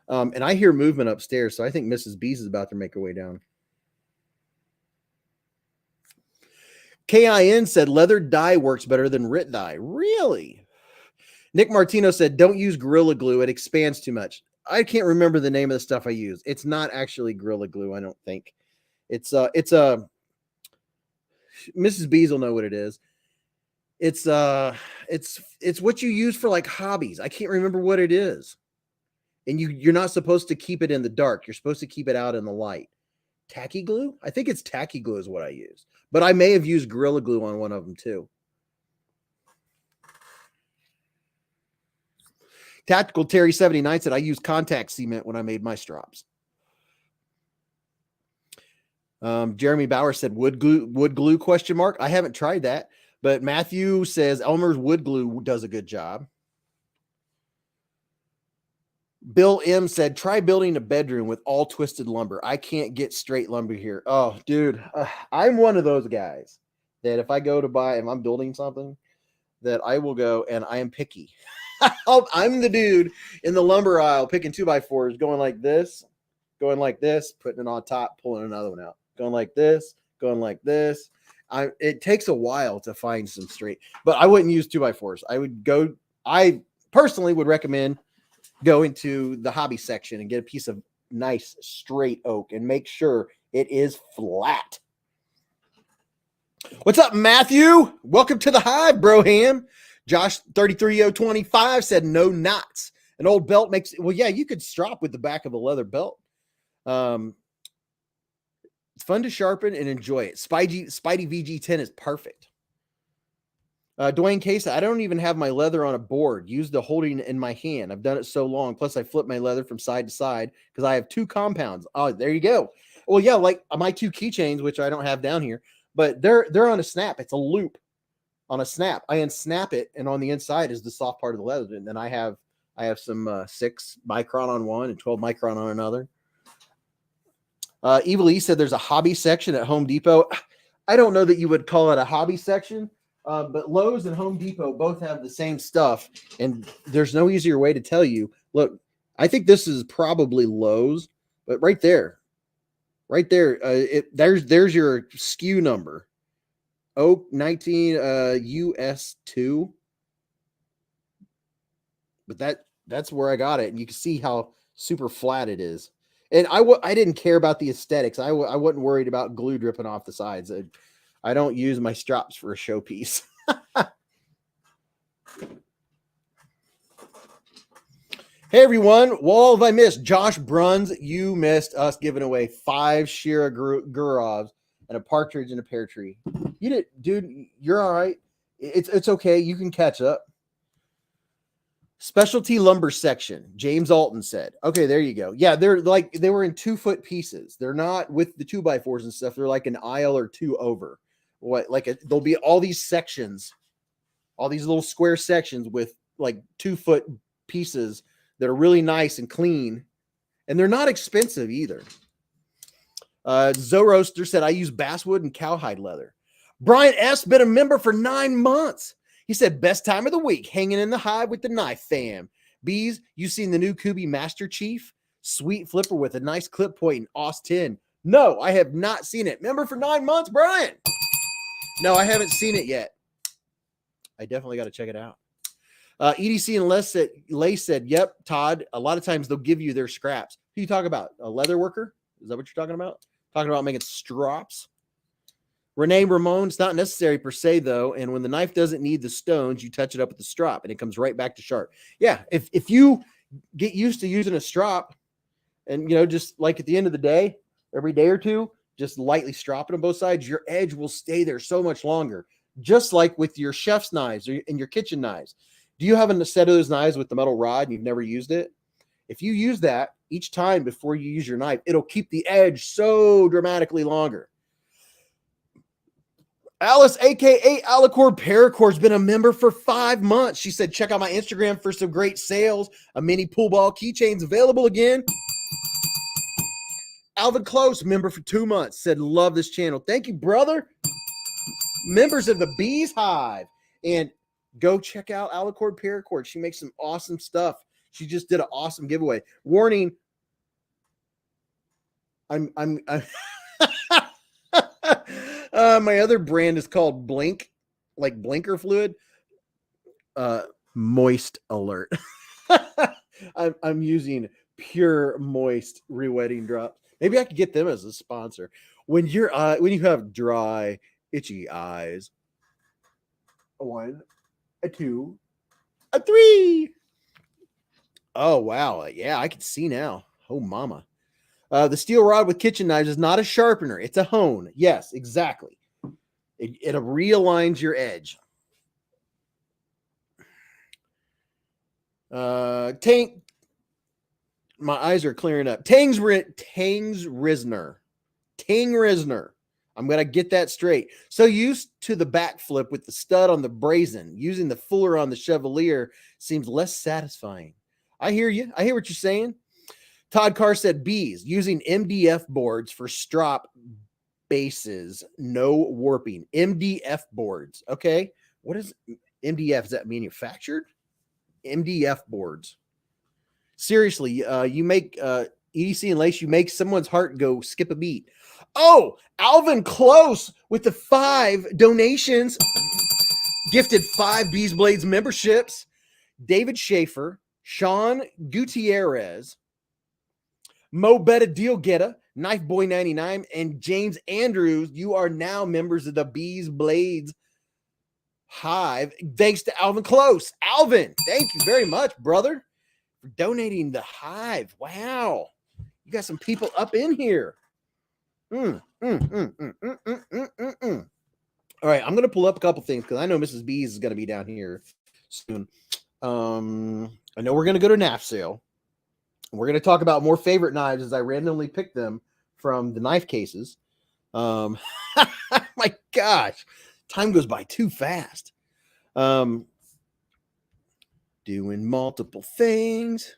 Speaker 1: And I hear movement upstairs, so I think Mrs. Beez is about to make her way down. KIN said, leather dye works better than RIT dye. Really? Nick Martino said, don't use Gorilla Glue. It expands too much. I can't remember the name of the stuff I use. It's not actually Gorilla Glue, I don't think. It's Mrs. Beez will know what it is. It's what you use for like hobbies. I can't remember what it is. And you're not supposed to keep it in the dark. You're supposed to keep it out in the light. Tacky glue? I think it's tacky glue is what I use. But I may have used Gorilla Glue on one of them too. Tactical Terry 79 said, I use contact cement when I made my strops. Jeremy Bauer said, wood glue question mark. I haven't tried that. But Matthew says Elmer's wood glue does a good job. Bill M said, try building a bedroom with all twisted lumber. I can't get straight lumber here. Oh, dude, I'm one of those guys that if I go to buy, if I'm building something, that I will go and I am picky. I'm the dude in the lumber aisle picking 2x4s, going like this, putting it on top, pulling another one out, going like this, going like this. It takes a while to find some straight, but I wouldn't use 2x4s. I personally would recommend go into the hobby section and get a piece of nice straight oak and make sure it is flat. What's up, Matthew? Welcome to the Hive, Broham. Josh 33025 said no knots. An old belt makes, well, yeah, you could strop with the back of a leather belt. It's fun to sharpen and enjoy it. Spidey VG10 is perfect. Dwayne Case, I don't even have my leather on a board. Use the holding in my hand. I've done it so long. Plus, I flip my leather from side to side because I have 2 compounds. Oh, there you go. Well, yeah, like my 2 keychains, which I don't have down here, but they're on a snap. It's a loop on a snap. I unsnap it, and on the inside is the soft part of the leather. And then I have some 6 micron on one and 12 micron on another. Evil E said there's a hobby section at Home Depot. I don't know that you would call it a hobby section. But Lowe's and Home Depot both have the same stuff, and there's no easier way to tell you. Look, I think this is probably Lowe's, but right there, there's your SKU number, Oak 19 US2. But that's where I got it, and you can see how super flat it is. And I didn't care about the aesthetics. I wasn't worried about glue dripping off the sides. I don't use my strops for a showpiece. Hey, everyone. What have I missed? Josh Bruns, you missed us giving away 5 Shira Gurovs and a partridge and a pear tree. You did, dude. You're all right. It's okay. You can catch up. Specialty lumber section. James Alton said, okay, there you go. Yeah, they were in 2-foot pieces. They're not with the 2x4s and stuff. They're like an aisle or 2 over. There'll be all these sections, all these little square sections with like 2-foot pieces that are really nice and clean, and they're not expensive either. Zoroaster said, I use basswood and cowhide leather. Brian S. been a member for 9 months. He said, best time of the week, hanging in the hive with the knife fam. Beez, you seen the new Kubi Master Chief? Sweet flipper with a nice clip point in Austin. No, I have not seen it. Member for 9 months, Brian. No, I haven't seen it yet. I definitely got to check it out. EDC and Lay said, yep, Todd, a lot of times they'll give you their scraps. Who you talking about? A leather worker? Is that what you're talking about? Talking about making strops? Renee Ramon, it's not necessary per se, though. And when the knife doesn't need the stones, you touch it up with the strop, and it comes right back to sharp. Yeah, if you get used to using a strop and, just like at the end of the day, every day or two, just lightly stropping on both sides, your edge will stay there so much longer. Just like with your chef's knives and your kitchen knives. Do you have a set of those knives with the metal rod and you've never used it? If you use that each time before you use your knife, it'll keep the edge so dramatically longer. Alice, a.k.a. Alicorn Paracord, has been a member for 5 months. She said, check out my Instagram for some great sales. A mini pool ball keychain's available again. Alvin Close, member for 2 months, said, love this channel. Thank you, brother. members of the Beez Hive. And go check out Alicord Paracord. She makes some awesome stuff. She just did an awesome giveaway. Warning. My other brand is called Blink, like blinker fluid. Moist alert. I'm using Pure Moist Rewetting Drops. Maybe I could get them as a sponsor. When you have dry, itchy eyes. 1, a 2, a 3. Oh wow, yeah, I can see now. Oh mama. The steel rod with kitchen knives is not a sharpener. It's a hone. Yes, exactly. It realigns your edge. Tank. My eyes are clearing up. Tang Risner. I'm going to get that straight. So used to the backflip with the stud on the brazen, using the fuller on the Chevalier seems less satisfying. I hear you. I hear what you're saying. Todd Carr said bees using MDF boards for strop bases, no warping. MDF boards. Okay. What is MDF? Is that manufactured? MDF boards. Seriously, you make EDC and lace, you make someone's heart go skip a beat. Oh, Alvin Close with the 5 donations. Gifted 5 Beez Blades memberships. David Schaefer, Sean Gutierrez, Mo Betta Deal Getta, Knife Boy 99, and James Andrews. You are now members of the Beez Blades Hive. Thanks to Alvin Close. Alvin, thank you very much, brother, for donating the Hive. Wow. You got some people up in here. All right, I'm going to pull up a couple things because I know Mrs. Beez is going to be down here soon. I know we're going to go to NAF sale. We're going to talk about more favorite knives as I randomly pick them from the knife cases. My gosh, time goes by too fast. Doing multiple things.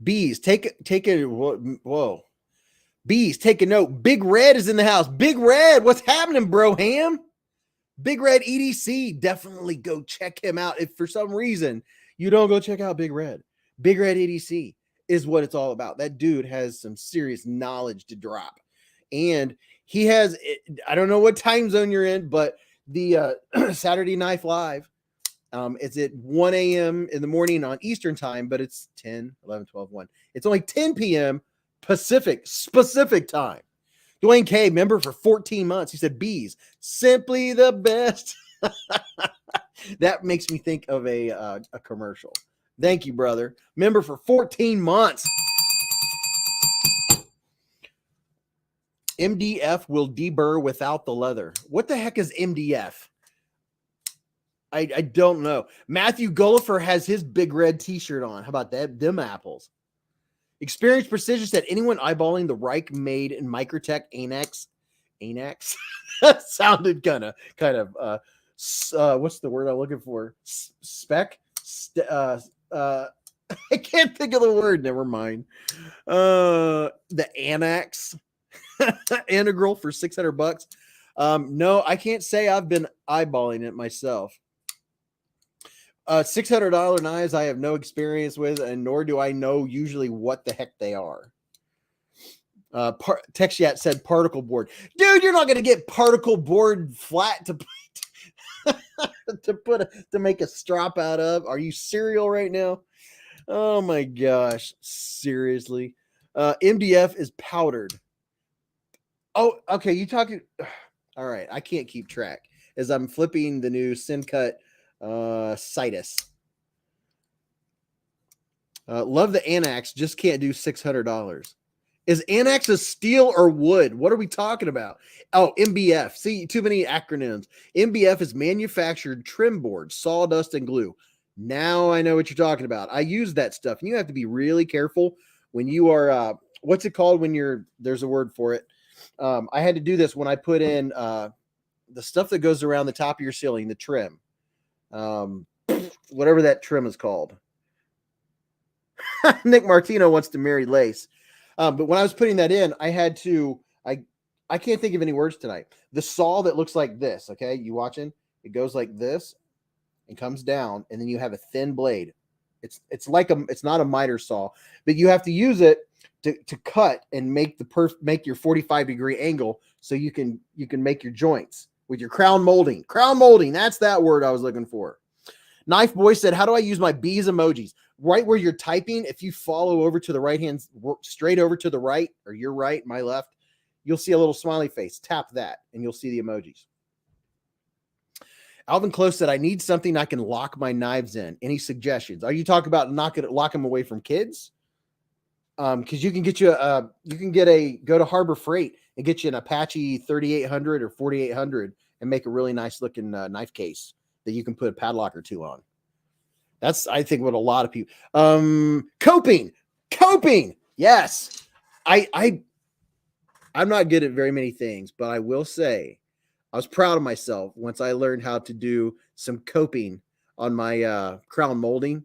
Speaker 1: Bees, take a whoa. Bees, take a note. Big Red is in the house. Big Red, what's happening, bro? Ham? Big Red EDC, definitely go check him out. If for some reason you don't go check out Big Red EDC is what it's all about. That dude has some serious knowledge to drop. And he has, I don't know what time zone you're in, but the Saturday Knife Live, it's at 1 a.m. in the morning on Eastern time, but it's 10, 11, 12, 1. It's only 10 p.m. Pacific specific time. Dwayne K, member for 14 months. He said, Bees, simply the best. That makes me think of a commercial. Thank you, brother. Member for 14 months. MDF will deburr without the leather. What the heck is MDF? I don't know. Matthew Gullifer has his Big Red t-shirt on. How about that? Them apples. Experienced Precision said anyone eyeballing the Reich made in Microtech Anax that sounded kind of what's the word I'm looking for? Spec? I can't think of the word. Never mind. The Anax integral for $600. No, I can't say I've been eyeballing it myself. $600 knives I have no experience with, and nor do I know usually what the heck they are. Texyat said particle board. Dude, you're not going to get particle board flat to to make a strap out of. Are you serial right now? Oh my gosh, seriously. MDF is powdered. Oh, okay. You talking? All right, I can't keep track as I'm flipping the new Syncut Citus. Love the Anax, just can't do $600. Is Anax a steel or wood? What are we talking about? Oh, MBF. See, too many acronyms. MBF is manufactured trim board, sawdust, and glue. Now I know what you're talking about. I use that stuff, and you have to be really careful when you are. What's it called when you're? There's a word for it. I had to do this when I put in the stuff that goes around the top of your ceiling, the trim. Whatever that trim is called. Nick Martino wants to marry lace. But when I was putting that in, I had to, I can't think of any words tonight. The saw that looks like this, okay? You watching? It goes like this and comes down, and then you have a thin blade. It's not a miter saw, but you have to use it to cut and make make your 45-degree angle so you can make your joints with your crown molding. Crown molding, that's that word I was looking for. Knife Boy said, how do I use my bees emojis? Right where you're typing, if you follow over to the right hand, straight over to the right, or your right, my left, you'll see a little smiley face. Tap that, and you'll see the emojis. Alvin Close said, I need something I can lock my knives in. Any suggestions? Are you talking about lock them away from kids? Because you can get go to Harbor Freight and get you an Apache 3800 or 4800 and make a really nice looking knife case that you can put a padlock or two on. That's, I think, what a lot of people, coping. Yes. I'm not good at very many things, but I will say I was proud of myself once I learned how to do some coping on my crown molding.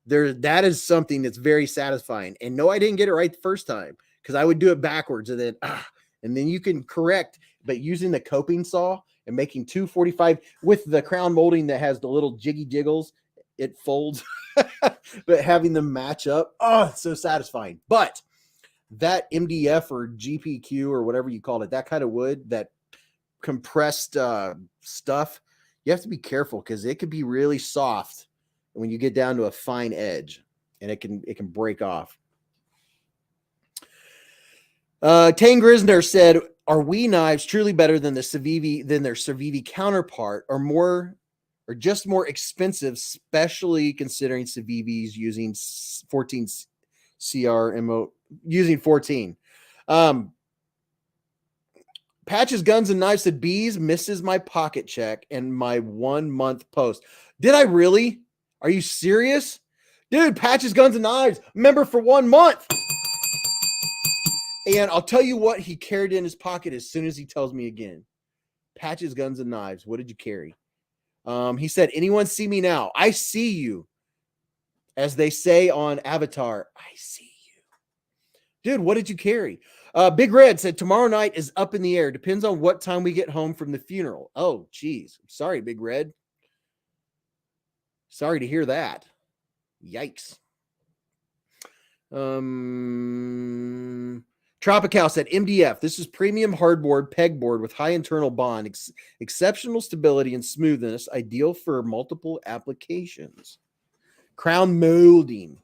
Speaker 1: That is something that's very satisfying. And no, I didn't get it right the first time because I would do it backwards and then you can correct, but using the coping saw and making 245 with the crown molding that has the little jiggy jiggles, it folds, but having them match up, it's so satisfying. But that MDF or GPQ or whatever you call it, that kind of wood, that compressed stuff, you have to be careful because it could be really soft when you get down to a fine edge, and it can break off. Tane Grisner said, are WE knives truly better than their Civivi counterpart, or just more expensive, especially considering Civivi's using 14 CRMO using 14? Patches, Guns, and Knives said, Beez misses my pocket check and my 1 month post. Did I really? Are you serious? Dude, Patches, Guns, and Knives, member for 1 month. And I'll tell you what he carried in his pocket as soon as he tells me again. Patches, Guns, and Knives, what did you carry? He said, anyone see me now? I see you. As they say on Avatar, I see you. Dude, what did you carry? Big Red said, tomorrow night is up in the air. Depends on what time we get home from the funeral. Oh, geez. Sorry, Big Red. Sorry to hear that. Yikes. Tropical said, MDF. This is premium hardboard pegboard with high internal bond, exceptional stability and smoothness, ideal for multiple applications. Crown molding.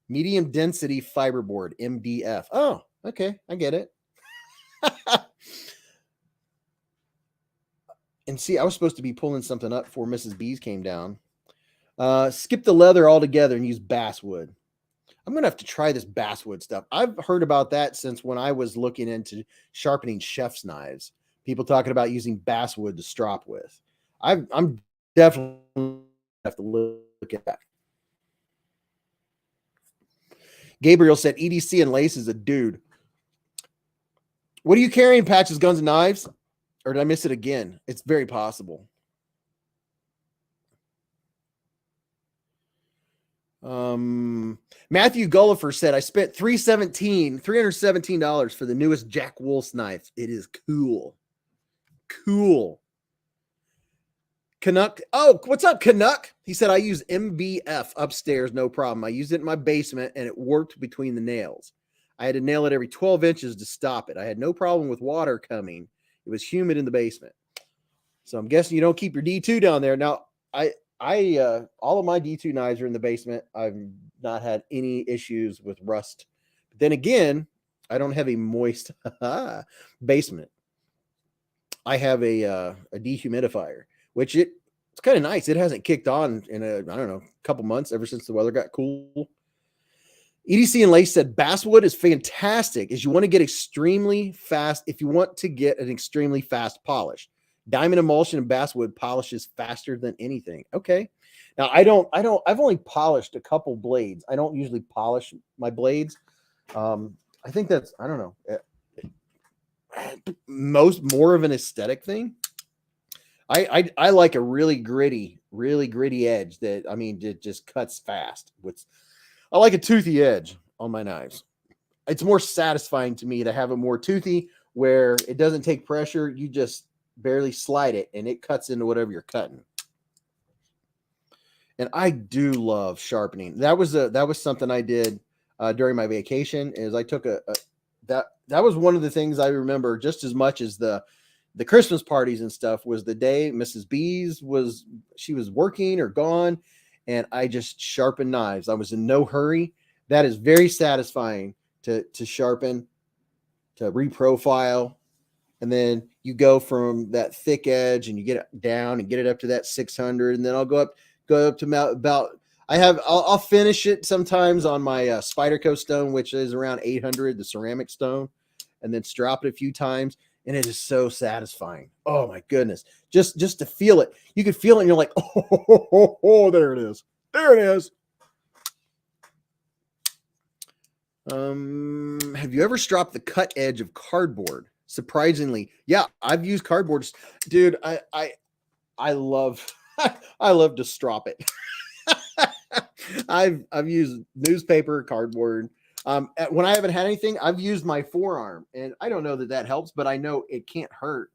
Speaker 1: Medium density fiberboard, MDF. Oh, okay. I get it. And see, I was supposed to be pulling something up before Mrs. Beez came down. Skip the leather altogether and use basswood. I'm going to have to try this basswood stuff. I've heard about that since when I was looking into sharpening chef's knives. People talking about using basswood to strop with. I'm definitely have to look at that. Gabriel said, EDC and Lace is a dude. What are you carrying, Patches, Guns, and Knives? Or did I miss it again? It's very possible. Matthew Gullifer said, I spent $317 for the newest Jack Wolf's knife. It is cool. Cool. Canuck. Oh, what's up, Canuck? He said, I use MBF upstairs, no problem. I used it in my basement, and it worked between the nails. I had to nail it every 12 inches to stop it. I had no problem with water coming. It was humid in the basement. So I'm guessing you don't keep your D2 down there. Now, all of my D2 knives are in the basement. I've not had any issues with rust. But then again, I don't have a moist basement. I have a dehumidifier, which it's kind of nice. It hasn't kicked on in a couple months ever since the weather got cool. EDC and Lace said basswood is fantastic if you want to get extremely fast. If you want to get an extremely fast polish, diamond emulsion and basswood polishes faster than anything. Okay. Now I've only polished a couple blades. I don't usually polish my blades. I think that's, I don't know, more of an aesthetic thing. I like a really gritty edge that, it just cuts fast. I like a toothy edge on my knives. it's more satisfying to me to have it more toothy where it doesn't take pressure. You just barely slide it and it cuts into whatever you're cutting. And I do love sharpening. That was something I did during my vacation. Is I took that was one of the things I remember just as much as the Christmas parties and stuff. Was the day Mrs. Beez was working or gone, and I just sharpened knives. I was in no hurry. That is very satisfying to sharpen, to reprofile, and then you go from that thick edge and you get it down and get it up to that 600, and then I'll go up to about. I'll finish it sometimes on my Spyderco stone, which is around 800, the ceramic stone, and then strop it a few times, and it is so satisfying. Oh my goodness, just to feel it. You can feel it, and you're like, oh, there it is, there it is. Have you ever stropped the cut edge of cardboard? Surprisingly, yeah, I've used cardboard, dude. I love I love to strop it. I've used newspaper, cardboard. When I haven't had anything, I've used my forearm, and I don't know that helps, but I know it can't hurt.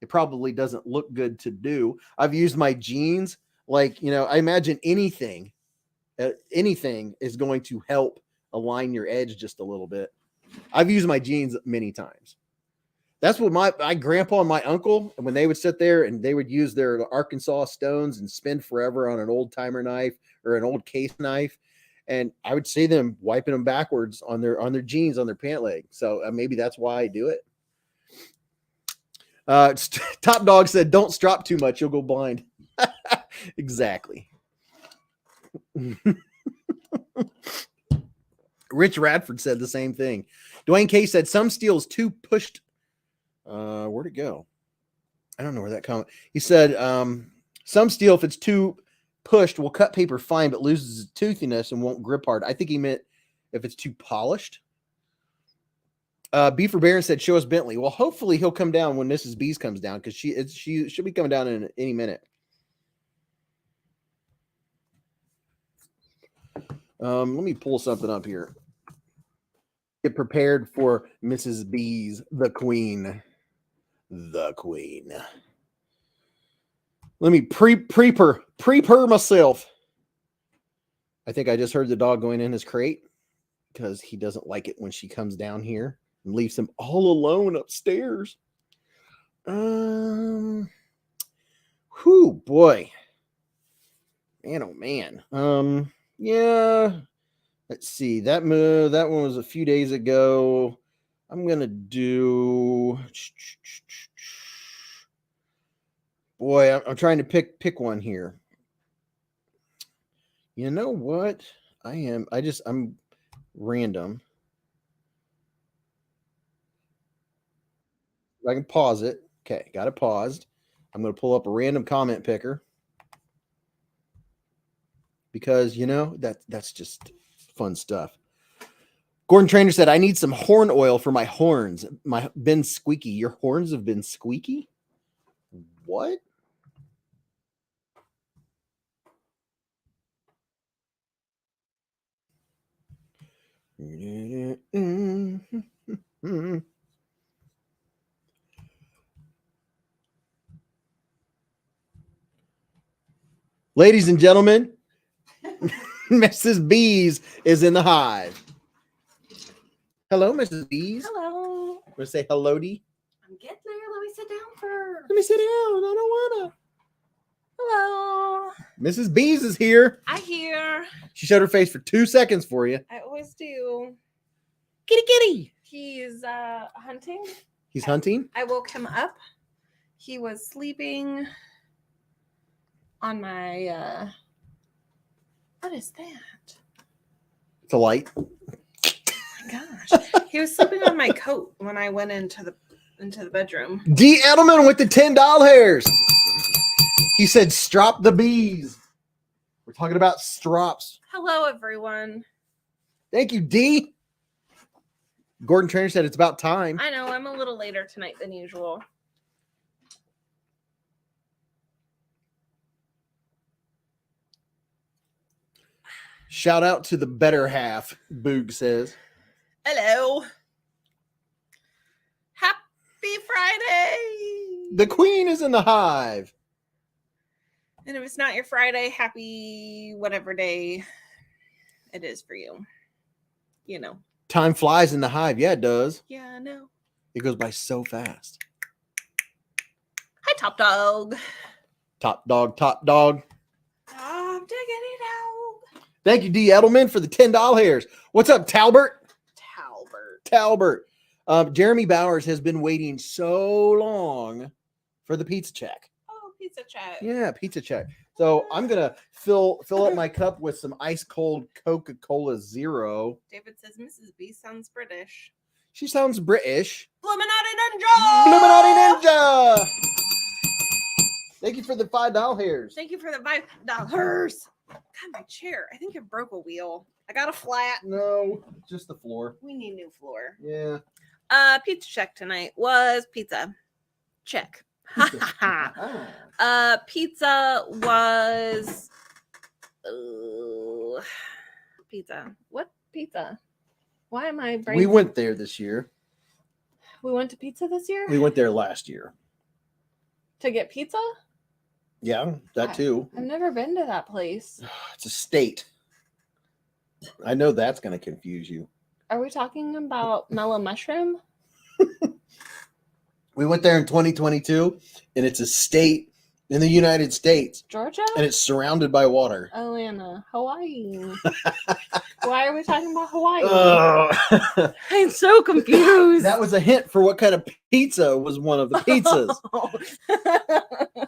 Speaker 1: It probably doesn't look good to do. I've used my jeans, like, I imagine anything is going to help align your edge just a little bit. I've used my jeans many times. That's what my grandpa and my uncle, when they would sit there and they would use their Arkansas stones and spin forever on an old timer knife or an old case knife. And I would see them wiping them backwards on their jeans, on their pant leg. So maybe that's why I do it. Top Dog said, don't strop too much. You'll go blind. Exactly. Rich Radford said the same thing. Dwayne K said, some steel is too pushed. Where'd it go? I don't know where that comment. He said, some steel, if it's too pushed, will cut paper fine, but loses its toothiness and won't grip hard. I think he meant if it's too polished. Beaver Baron said, show us Bentley. Well, hopefully he'll come down when Mrs. Beez comes down, because she'll be coming down in any minute. Let me pull something up here. Get prepared for Mrs. Beez, the queen. The queen. Let me prepare myself. I think I just heard the dog going in his crate because he doesn't like it when she comes down here and leaves him all alone upstairs. Whew, boy. Man, oh man. Yeah. Let's see. That one was a few days ago. I'm gonna do. Boy, I'm trying to pick one here. You know what? I'm random. I can pause it. Okay, got it paused. I'm going to pull up a random comment picker because that's just fun stuff. Gordon Trainer said, I need some horn oil for my horns. My been squeaky. Your horns have been squeaky? What? Ladies and gentlemen, Mrs. Beez is in the hive. Hello, Mrs. Beez.
Speaker 2: Hello.
Speaker 1: Want to say hello-de?
Speaker 2: I'm getting there. Let me sit down first.
Speaker 1: Let me sit down. I don't want to.
Speaker 2: Hello.
Speaker 1: Mrs. Beez is here.
Speaker 2: I hear.
Speaker 1: She showed her face for 2 seconds for you.
Speaker 2: I always do.
Speaker 1: Kitty, kitty.
Speaker 2: He's hunting.
Speaker 1: He's hunting?
Speaker 2: I woke him up. He was sleeping on my, what is that?
Speaker 1: It's a light.
Speaker 2: Oh my gosh. He was sleeping on my coat when I went into the bedroom.
Speaker 1: D. Edelman with the $10 hairs. He said, strop the bees. We're talking about strops.
Speaker 2: Hello, everyone.
Speaker 1: Thank you, D. Gordon Trainer said it's about time.
Speaker 2: I know. I'm a little later tonight than usual.
Speaker 1: Shout out to the better half, Boog says.
Speaker 2: Hello. Happy Friday.
Speaker 1: The queen is in the hive.
Speaker 2: And if it's not your Friday, happy whatever day it is for you. You know.
Speaker 1: Time flies in the hive. Yeah, it does.
Speaker 2: Yeah, I know.
Speaker 1: It goes by so fast.
Speaker 2: Hi, Top Dog.
Speaker 1: Top dog, top dog.
Speaker 2: Top diggity dog.
Speaker 1: Thank you, D. Edelman, for the $10. What's up, Talbert? Talbert. Jeremy Bowers has been waiting so long for the pizza check.
Speaker 2: Oh, pizza check.
Speaker 1: Yeah, pizza check. So I'm gonna fill up my cup with some ice cold Coca-Cola Zero.
Speaker 2: David says Mrs. B sounds British.
Speaker 1: She sounds British.
Speaker 2: Illuminati Ninja!
Speaker 1: Illuminati Ninja! Thank you for the $5.
Speaker 2: Thank you for the $5. God, my chair. I think it broke a wheel. I got a flat.
Speaker 1: No, just the floor.
Speaker 2: We need new floor.
Speaker 1: Yeah.
Speaker 2: Pizza check tonight was pizza. Check. Pizza was pizza. What pizza? Why am I brain?
Speaker 1: We went there this year.
Speaker 2: We went to pizza this year?
Speaker 1: We went there last year.
Speaker 2: To get pizza?
Speaker 1: Yeah, that too.
Speaker 2: I've never been to that place.
Speaker 1: It's a state. I know that's going to confuse you.
Speaker 2: Are we talking about mellow mushroom?
Speaker 1: We went there in 2022, and it's a state in the United States.
Speaker 2: Georgia?
Speaker 1: And it's surrounded by water.
Speaker 2: Atlanta. Hawaii. Why are we talking about Hawaii? I'm so confused.
Speaker 1: That was a hint for what kind of pizza was one of the pizzas.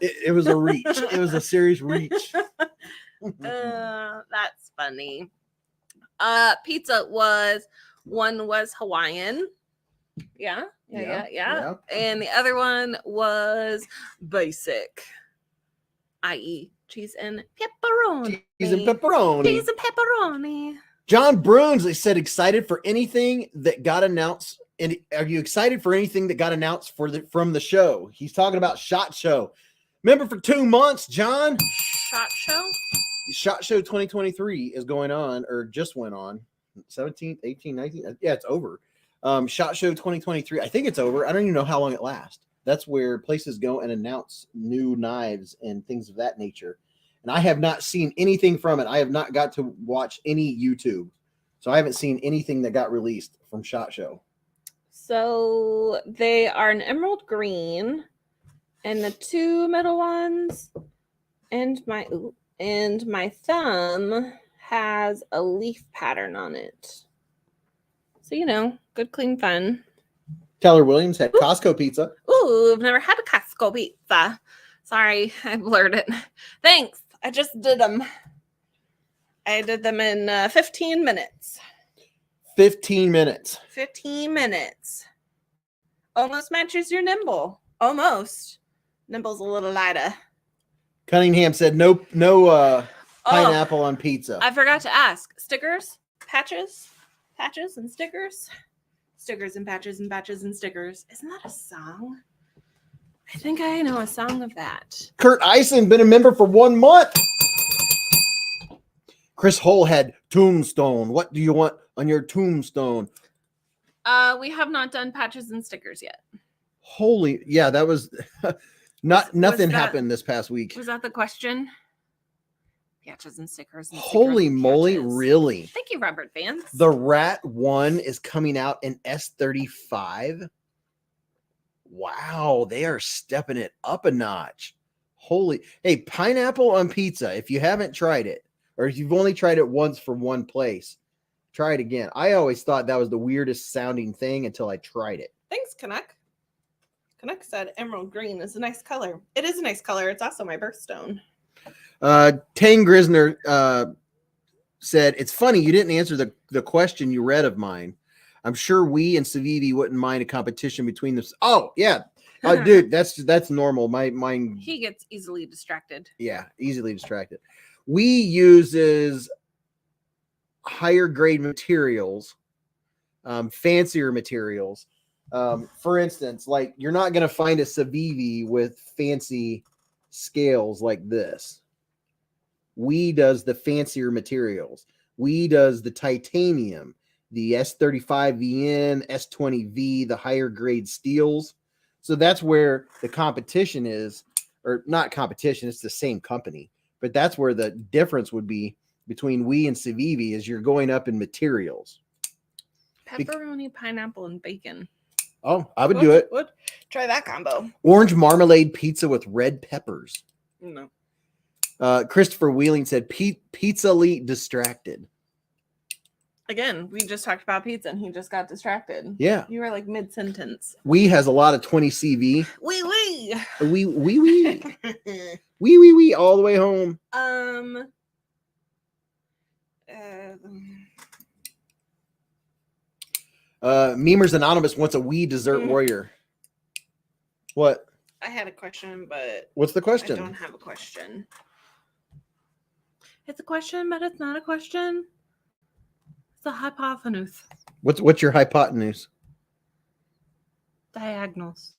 Speaker 1: It was a reach. It was a serious reach.
Speaker 2: That's funny. Pizza was Hawaiian. Yeah. And the other one was basic, i.e. cheese and pepperoni.
Speaker 1: Cheese and pepperoni.
Speaker 2: Cheese and pepperoni.
Speaker 1: John Bruns, they said, excited for anything that got announced. And are you excited for anything that got announced from the show? He's talking about SHOT Show. Remember, for 2 months, John?
Speaker 2: SHOT Show?
Speaker 1: SHOT Show 2023 is going on, or just went on. 17th, 18th, 19th. Yeah, it's over. SHOT Show 2023. I think it's over. I don't even know how long it lasts. That's where places go and announce new knives and things of that nature. And I have not seen anything from it. I have not got to watch any YouTube. So I haven't seen anything that got released from SHOT Show.
Speaker 2: So they are an emerald green, and the 2 middle ones, and my thumb has a leaf pattern on it. So, good, clean fun.
Speaker 1: Keller Williams had Costco pizza.
Speaker 2: Ooh, I've never had a Costco pizza. Sorry, I blurred it. Thanks. I just did them. I did them in 15 minutes.
Speaker 1: 15 minutes.
Speaker 2: 15 minutes. Almost matches your nimble. Almost. Nimble's a little lighter.
Speaker 1: Cunningham said no pineapple on pizza.
Speaker 2: I forgot to ask. Stickers? Patches and stickers? Stickers and patches and patches and stickers. Isn't that a song? I think I know a song of that.
Speaker 1: Kurt Eisen, been a member for 1 month. Chris Hull had tombstone. What do you want on your tombstone?
Speaker 2: We have not done patches and stickers yet.
Speaker 1: Holy, yeah, that was nothing happened this past week.
Speaker 2: Was that the question? Patches and stickers. And
Speaker 1: Holy
Speaker 2: stickers
Speaker 1: moly,
Speaker 2: patches.
Speaker 1: really?
Speaker 2: Thank you, Robert Vance.
Speaker 1: The Rat 1 is coming out in S35. Wow, they are stepping it up a notch. Hey, pineapple on pizza. If you haven't tried it, or if you've only tried it once from one place, try it again. I always thought that was the weirdest sounding thing until I tried it.
Speaker 2: Thanks, Canuck. Canuck said emerald green is a nice color. It is a nice color. It's also my birthstone.
Speaker 1: Tang Grisner said, it's funny you didn't answer the question you read of mine. I'm sure we and Savivi wouldn't mind a competition between them. Oh, yeah. Dude, that's normal. Mine.
Speaker 2: He gets easily distracted.
Speaker 1: Yeah, easily distracted. We uses higher grade materials, fancier materials. For instance, like you're not going to find a Savivi with fancy scales like this. We does the fancier materials. We does the titanium. the S35VN, S20V, the higher grade steels. So that's where the competition is, or not competition, it's the same company. But that's where the difference would be between we and Civivi is you're going up in materials.
Speaker 2: Pepperoni, pineapple, and bacon.
Speaker 1: Oh, I would do it.
Speaker 2: Try that combo.
Speaker 1: Orange marmalade pizza with red peppers.
Speaker 2: No.
Speaker 1: Christopher Wheeling said pizza-ly distracted.
Speaker 2: Again, we just talked about pizza and he just got distracted.
Speaker 1: Yeah.
Speaker 2: You were like mid-sentence.
Speaker 1: We has a lot of 20 CV.
Speaker 2: Wee.
Speaker 1: Wee all the way home. Memers Anonymous wants a wee dessert warrior. What?
Speaker 2: I had a question, but
Speaker 1: what's the question?
Speaker 2: I don't have a question. It's a question, but it's not a question. It's a hypotenuse.
Speaker 1: What's your hypotenuse?
Speaker 2: Diagonals.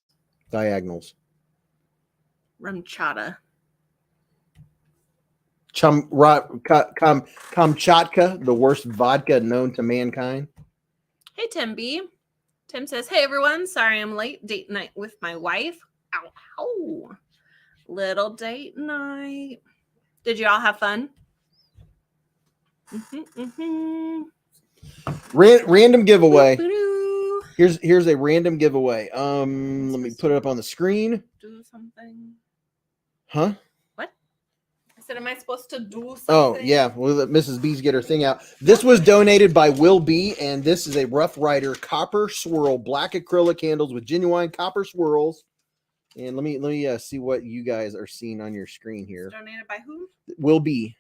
Speaker 2: Rumchata.
Speaker 1: Kamchatka, the worst vodka known to mankind.
Speaker 2: Hey, Tim B. Tim says, hey, everyone. Sorry I'm late. Date night with my wife. Ow. Little date night. Did you all have fun?
Speaker 1: Random giveaway.
Speaker 2: Boo-boo.
Speaker 1: Here's a random giveaway. Let me put it up on the screen.
Speaker 2: Do something.
Speaker 1: Huh?
Speaker 2: What? I said, am I supposed to do something?
Speaker 1: Oh, yeah. We'll let Mrs. Beez get her thing out. This was donated by Will B, and this is a Rough Rider copper swirl black acrylic candles with genuine copper swirls. And let me see what you guys are seeing on your screen here.
Speaker 2: Donated by who?
Speaker 1: Will B.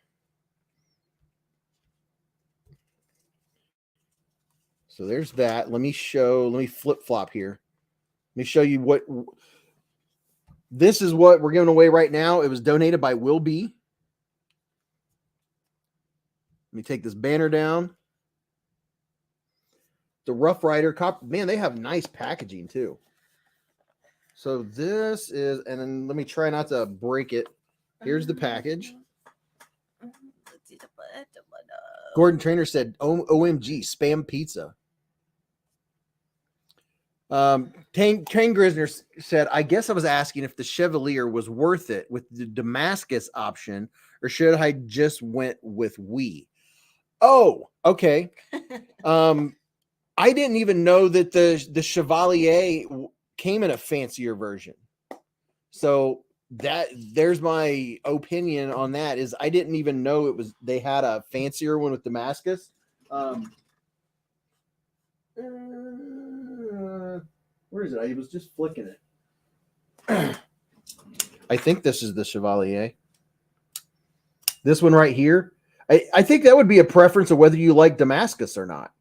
Speaker 1: So there's that. Let me flip flop here. Let me show you what this is what we're giving away right now. It was donated by Will B. Let me take this banner down. The Rough Rider copper. Man, they have nice packaging too. So this is, and then let me try not to break it. Here's the package. Gordon Trainer said, OMG, spam pizza. Kane Grisner said, I guess I was asking if the Chevalier was worth it with the Damascus option, or should I just went with we? Oh, okay. I didn't even know that the Chevalier came in a fancier version. So there's my opinion on that. Is I didn't even know they had a fancier one with Damascus. Where is it? I was just flicking it. I think this is the Chevalier. This one right here. I think that would be a preference of whether you like Damascus or not.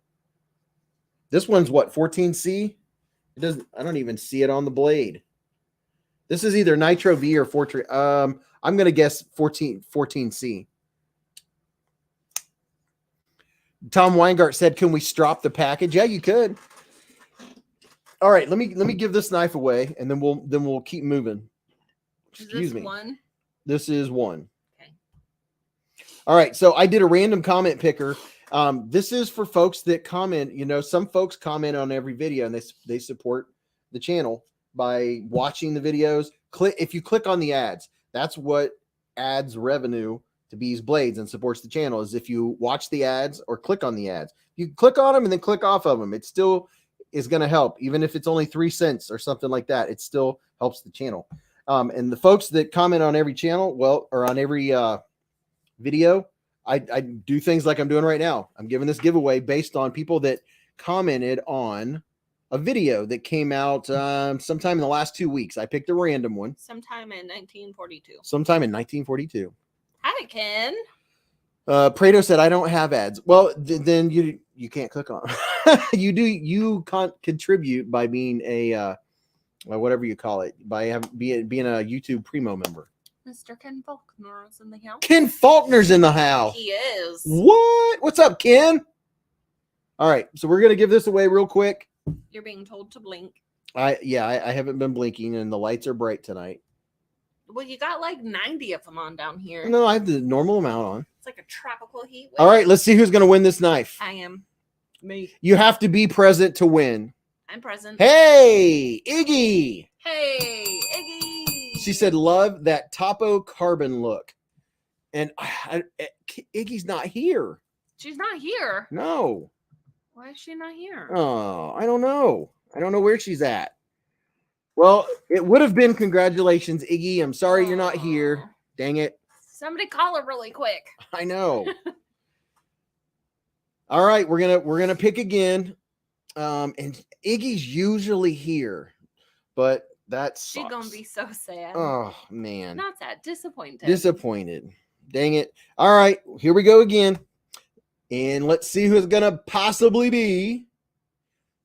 Speaker 1: This one's what, 14C? It doesn't. I don't even see it on the blade. This is either Nitro V or Fortran. I'm gonna guess 14C. Tom Weingart said, "Can we strop the package?" Yeah, you could. All right, let me give this knife away, and then we'll keep moving. Excuse me.
Speaker 2: One?
Speaker 1: This is one.
Speaker 2: Okay.
Speaker 1: All right, so I did a random comment picker. This is for folks that comment. You know, some folks comment on every video, and they support the channel by watching the videos. If you click on the ads, that's what adds revenue to Beez Blades and supports the channel. Is if you watch the ads or click on the ads. You click on them and then click off of them. It still is going to help, even if it's only 3 cents or something like that. It still helps the channel. And the folks that comment on every channel, or on every video, I do things like I'm doing right now. I'm giving this giveaway based on people that commented on a video that came out sometime in the last 2 weeks. I picked a random one.
Speaker 2: Sometime in 1942.
Speaker 1: Sometime in 1942.
Speaker 2: Hi, Ken.
Speaker 1: Prado said, I don't have ads. Well, then you can't click on them. You contribute by being a whatever you call it, by being a YouTube Primo member.
Speaker 2: Mr. Ken Faulkner is in the house.
Speaker 1: Ken Faulkner's in the house.
Speaker 2: He is.
Speaker 1: What? What's up, Ken? All right, so we're gonna give this away real quick.
Speaker 2: You're being told to blink.
Speaker 1: I haven't been blinking, and the lights are bright tonight.
Speaker 2: Well, you got like 90 of them on down here.
Speaker 1: No, I have the normal amount on.
Speaker 2: It's like a tropical heat wave.
Speaker 1: All right, let's see who's gonna win this knife.
Speaker 2: I am. Me.
Speaker 1: You have to be present to win.
Speaker 2: I'm present.
Speaker 1: Hey, Iggy.
Speaker 2: Hey, Iggy.
Speaker 1: She said, love that topo carbon look. And Iggy's not here.
Speaker 2: She's not here.
Speaker 1: No.
Speaker 2: Why is she not here?
Speaker 1: Oh, I don't know. I don't know where she's at. Well, it would have been congratulations, Iggy. I'm sorry you're not here. Dang it.
Speaker 2: Somebody call her really quick.
Speaker 1: I know. All right, we're gonna pick again. And Iggy's usually here, but that's
Speaker 2: She's gonna be so sad.
Speaker 1: Oh man.
Speaker 2: Not sad, disappointed.
Speaker 1: Disappointed. Dang it. All right, here we go again. And let's see who's gonna possibly be.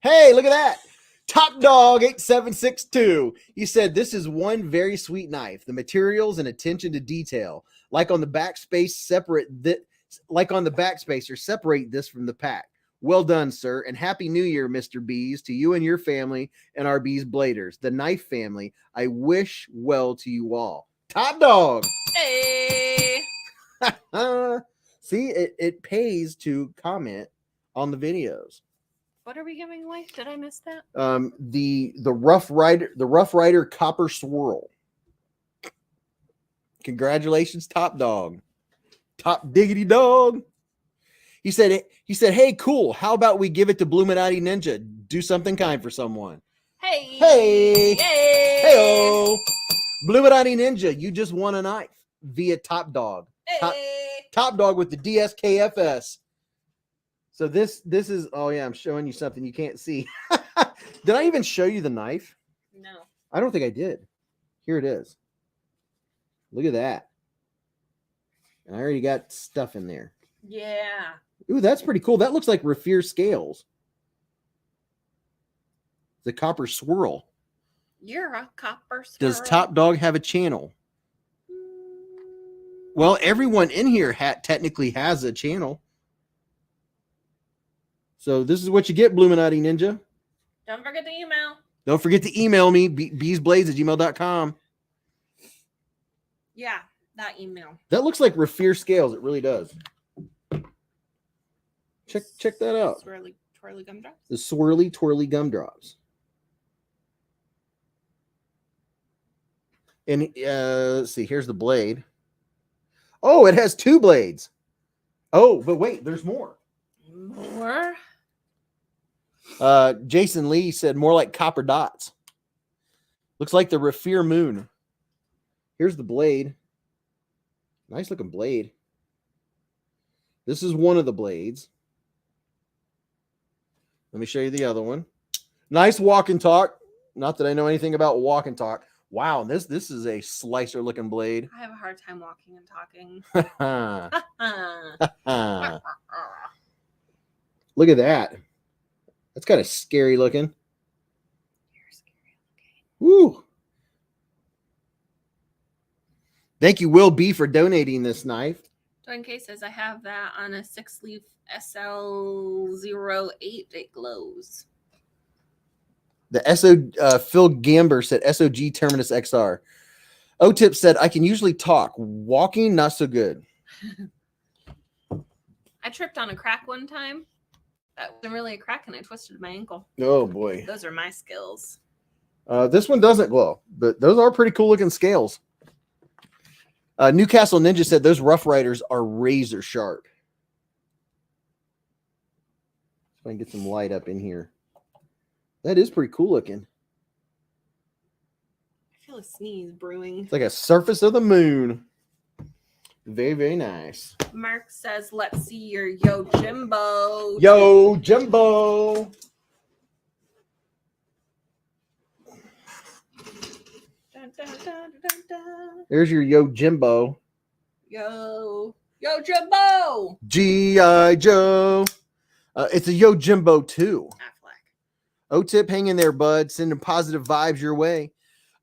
Speaker 1: Hey, look at that. Top Dog 8762. He said, this is one very sweet knife. The materials and attention to detail, like on the backspacer, separate this from the pack. Well done, sir, and Happy New Year, Mr. Beez, to you and your family and our Beez Bladers, the knife family. I wish well to you all. Top Dog.
Speaker 2: Hey.
Speaker 1: See, it pays to comment on the videos.
Speaker 2: What are we giving away? Did I miss that?
Speaker 1: The Rough Rider Copper Swirl. Congratulations, Top Dog. Top diggity dog. He said, hey, cool. How about we give it to Bluminati Ninja? Do something kind for someone.
Speaker 2: Hey.
Speaker 1: Hey.
Speaker 2: Hey.
Speaker 1: Hey-o. Bluminati Ninja, you just won a knife via Top Dog.
Speaker 2: Hey.
Speaker 1: Top Dog with the DSKFS. So this is, oh yeah, I'm showing you something you can't see. Did I even show you the knife?
Speaker 2: No.
Speaker 1: I don't think I did. Here it is. Look at that. I already got stuff in there.
Speaker 2: Yeah.
Speaker 1: Ooh, that's pretty cool. That looks like Raffir scales. The copper swirl.
Speaker 2: You're a copper swirl.
Speaker 1: Does Top Dog have a channel? Well, everyone in here technically has a channel. So this is what you get, Bluminati Ninja.
Speaker 2: Don't forget to email.
Speaker 1: Don't forget to email me, beezblades@gmail.com.
Speaker 2: Yeah, that email.
Speaker 1: That looks like Raffir scales. It really does. Check that out.
Speaker 2: Swirly, twirly gumdrops.
Speaker 1: The swirly, twirly gumdrops. And let's see. Here's the blade. Oh, it has two blades. Oh, but wait, there's more.
Speaker 2: More?
Speaker 1: Jason Lee said more like copper dots. Looks like the Raffir moon. Here's the blade. Nice looking blade. This is one of the blades. Let me show you the other one. Nice walk and talk. Not that I know anything about walk and talk. Wow, this is a slicer looking blade.
Speaker 2: I have a hard time walking and talking.
Speaker 1: Look at that. That's kind of scary looking.
Speaker 2: You're scary looking.
Speaker 1: Woo. Thank you, Will B, for donating this knife.
Speaker 2: Dwayne K says I have that on a 6-leaf SL08. It glows.
Speaker 1: The Phil Gamber said SOG Terminus XR. O-Tip said I can usually talk. Walking, not so good.
Speaker 2: I tripped on a crack one time. That wasn't really a crack, and I twisted my ankle.
Speaker 1: Oh boy.
Speaker 2: Those are my skills.
Speaker 1: This one doesn't glow, but those are pretty cool looking scales. Newcastle Ninja said those Rough Riders are razor sharp. If I can get some light up in here. That is pretty cool looking.
Speaker 2: I feel a sneeze brewing.
Speaker 1: It's like a surface of the moon. Very, very nice.
Speaker 2: Mark says, let's see your Yo Jimbo.
Speaker 1: Yo Jimbo.
Speaker 2: Dun, dun, dun, dun, dun.
Speaker 1: There's your Yo Jimbo.
Speaker 2: Yo Jimbo.
Speaker 1: G.I. Joe. It's a Yo Jimbo too.
Speaker 2: Affleck.
Speaker 1: O-Tip, hang in there, bud. Sending positive vibes your way.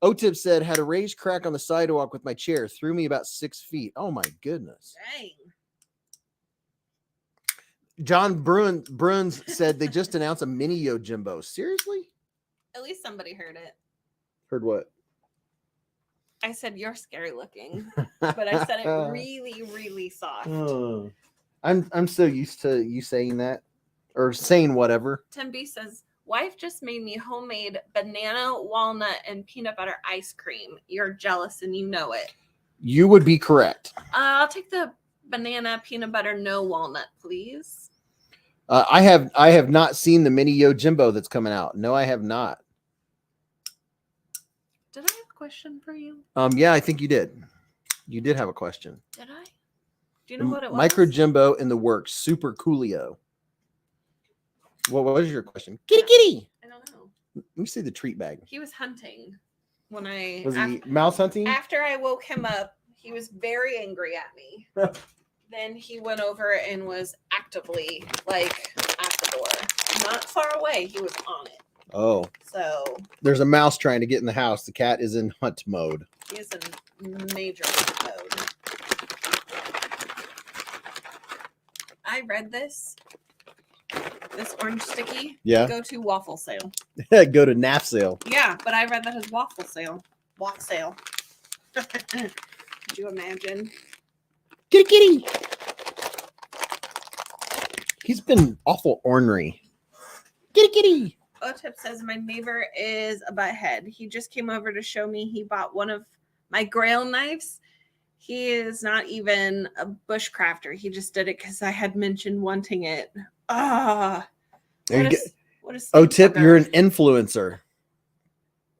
Speaker 1: O-Tip said, had a raised crack on the sidewalk with my chair. Threw me about 6 feet. Oh, my goodness.
Speaker 2: Dang.
Speaker 1: John Bruns said they just announced a mini Yo Jimbo. Seriously?
Speaker 2: At least somebody heard it.
Speaker 1: Heard what?
Speaker 2: I said, you're scary looking. But I said it really, really soft.
Speaker 1: I'm so used to you saying that. or saying whatever.
Speaker 2: Tempest says, wife just made me homemade banana, walnut, and peanut butter ice cream. You're jealous and you know it.
Speaker 1: You would be correct.
Speaker 2: I'll take the banana, peanut butter, no walnut, please.
Speaker 1: I have not seen the mini Yojimbo that's coming out. No, I have not.
Speaker 2: Did I have a question for you?
Speaker 1: Yeah, I think you did. You did have a question.
Speaker 2: Did I? Do you know what it was?
Speaker 1: Micro Jimbo in the works. Super coolio. What was your question? Kitty, kitty.
Speaker 2: I don't know.
Speaker 1: Let me see the treat bag.
Speaker 2: He was hunting when I
Speaker 1: Was he mouse hunting?
Speaker 2: After I woke him up, he was very angry at me. Then he went over and was actively like at the door, not far away. He was on it.
Speaker 1: Oh,
Speaker 2: so
Speaker 1: there's a mouse trying to get in the house. The cat is in hunt mode.
Speaker 2: He is in major hunt mode. I read this orange sticky.
Speaker 1: Yeah.
Speaker 2: Go to waffle sale.
Speaker 1: Go to NAF sale.
Speaker 2: Yeah, but I read that as waffle sale. Walk sale. Could you imagine?
Speaker 1: Kitty, kitty. He's been awful ornery. Kitty, kitty.
Speaker 2: Otip says my neighbor is a butthead. He just came over to show me he bought one of my grail knives. He is not even a bushcrafter. He just did it because I had mentioned wanting it. Ah, what a
Speaker 1: Otip, you're an influencer.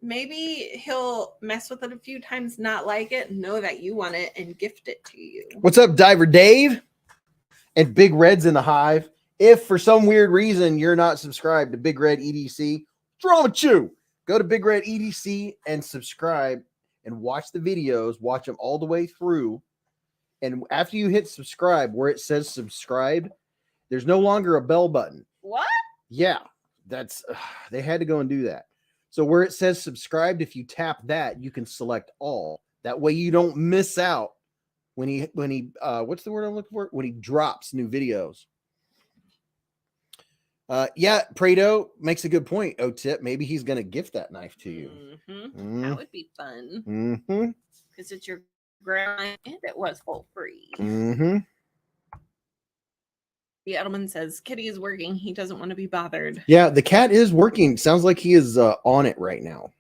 Speaker 2: Maybe he'll mess with it a few times, not like it, know that you want it, and gift it to you.
Speaker 1: What's up, Diver Dave? And Big Red's in the Hive. If for some weird reason you're not subscribed to Big Red EDC, what's wrong with you? Go to Big Red EDC and subscribe and watch the videos. Watch them all the way through. And after you hit subscribe, where it says subscribe, there's no longer a bell button.
Speaker 2: What?
Speaker 1: Yeah, that's they had to go and do that. So where it says subscribed, if you tap that, you can select all. That way you don't miss out when he what's the word I'm looking for? When he drops new videos. Yeah, Prado makes a good point. Otip, maybe he's gonna gift that knife to you.
Speaker 2: Mm-hmm. That would be fun.
Speaker 1: Mm-hmm.
Speaker 2: Because it's your grandma and it was full free.
Speaker 1: Mm-hmm.
Speaker 2: The Edelman says Kitty is working. He doesn't want to be bothered.
Speaker 1: Yeah, the cat is working. Sounds like he is on it right now.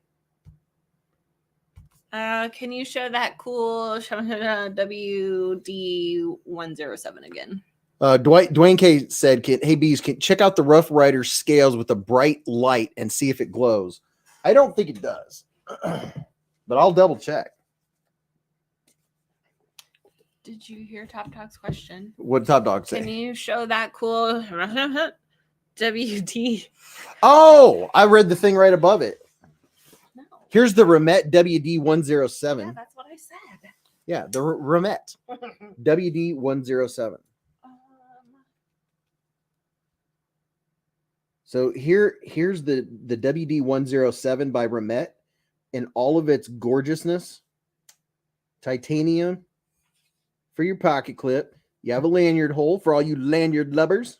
Speaker 2: Can you show that cool WD107 again?
Speaker 1: Dwayne K said, "Hey Beez, check out the Rough Rider scales with a bright light and see if it glows." I don't think it does, but I'll double check.
Speaker 2: Did you hear Top Dog's question?
Speaker 1: What did Top Dog say?
Speaker 2: Can you show that cool WD?
Speaker 1: Oh, I read the thing right above it.
Speaker 2: No.
Speaker 1: Here's the Remet WD107.
Speaker 2: Yeah, that's what I said.
Speaker 1: Yeah, the Remet WD107. So here's the WD107 by Remet in all of its gorgeousness. Titanium for your pocket clip. You have a lanyard hole for all you lanyard lovers.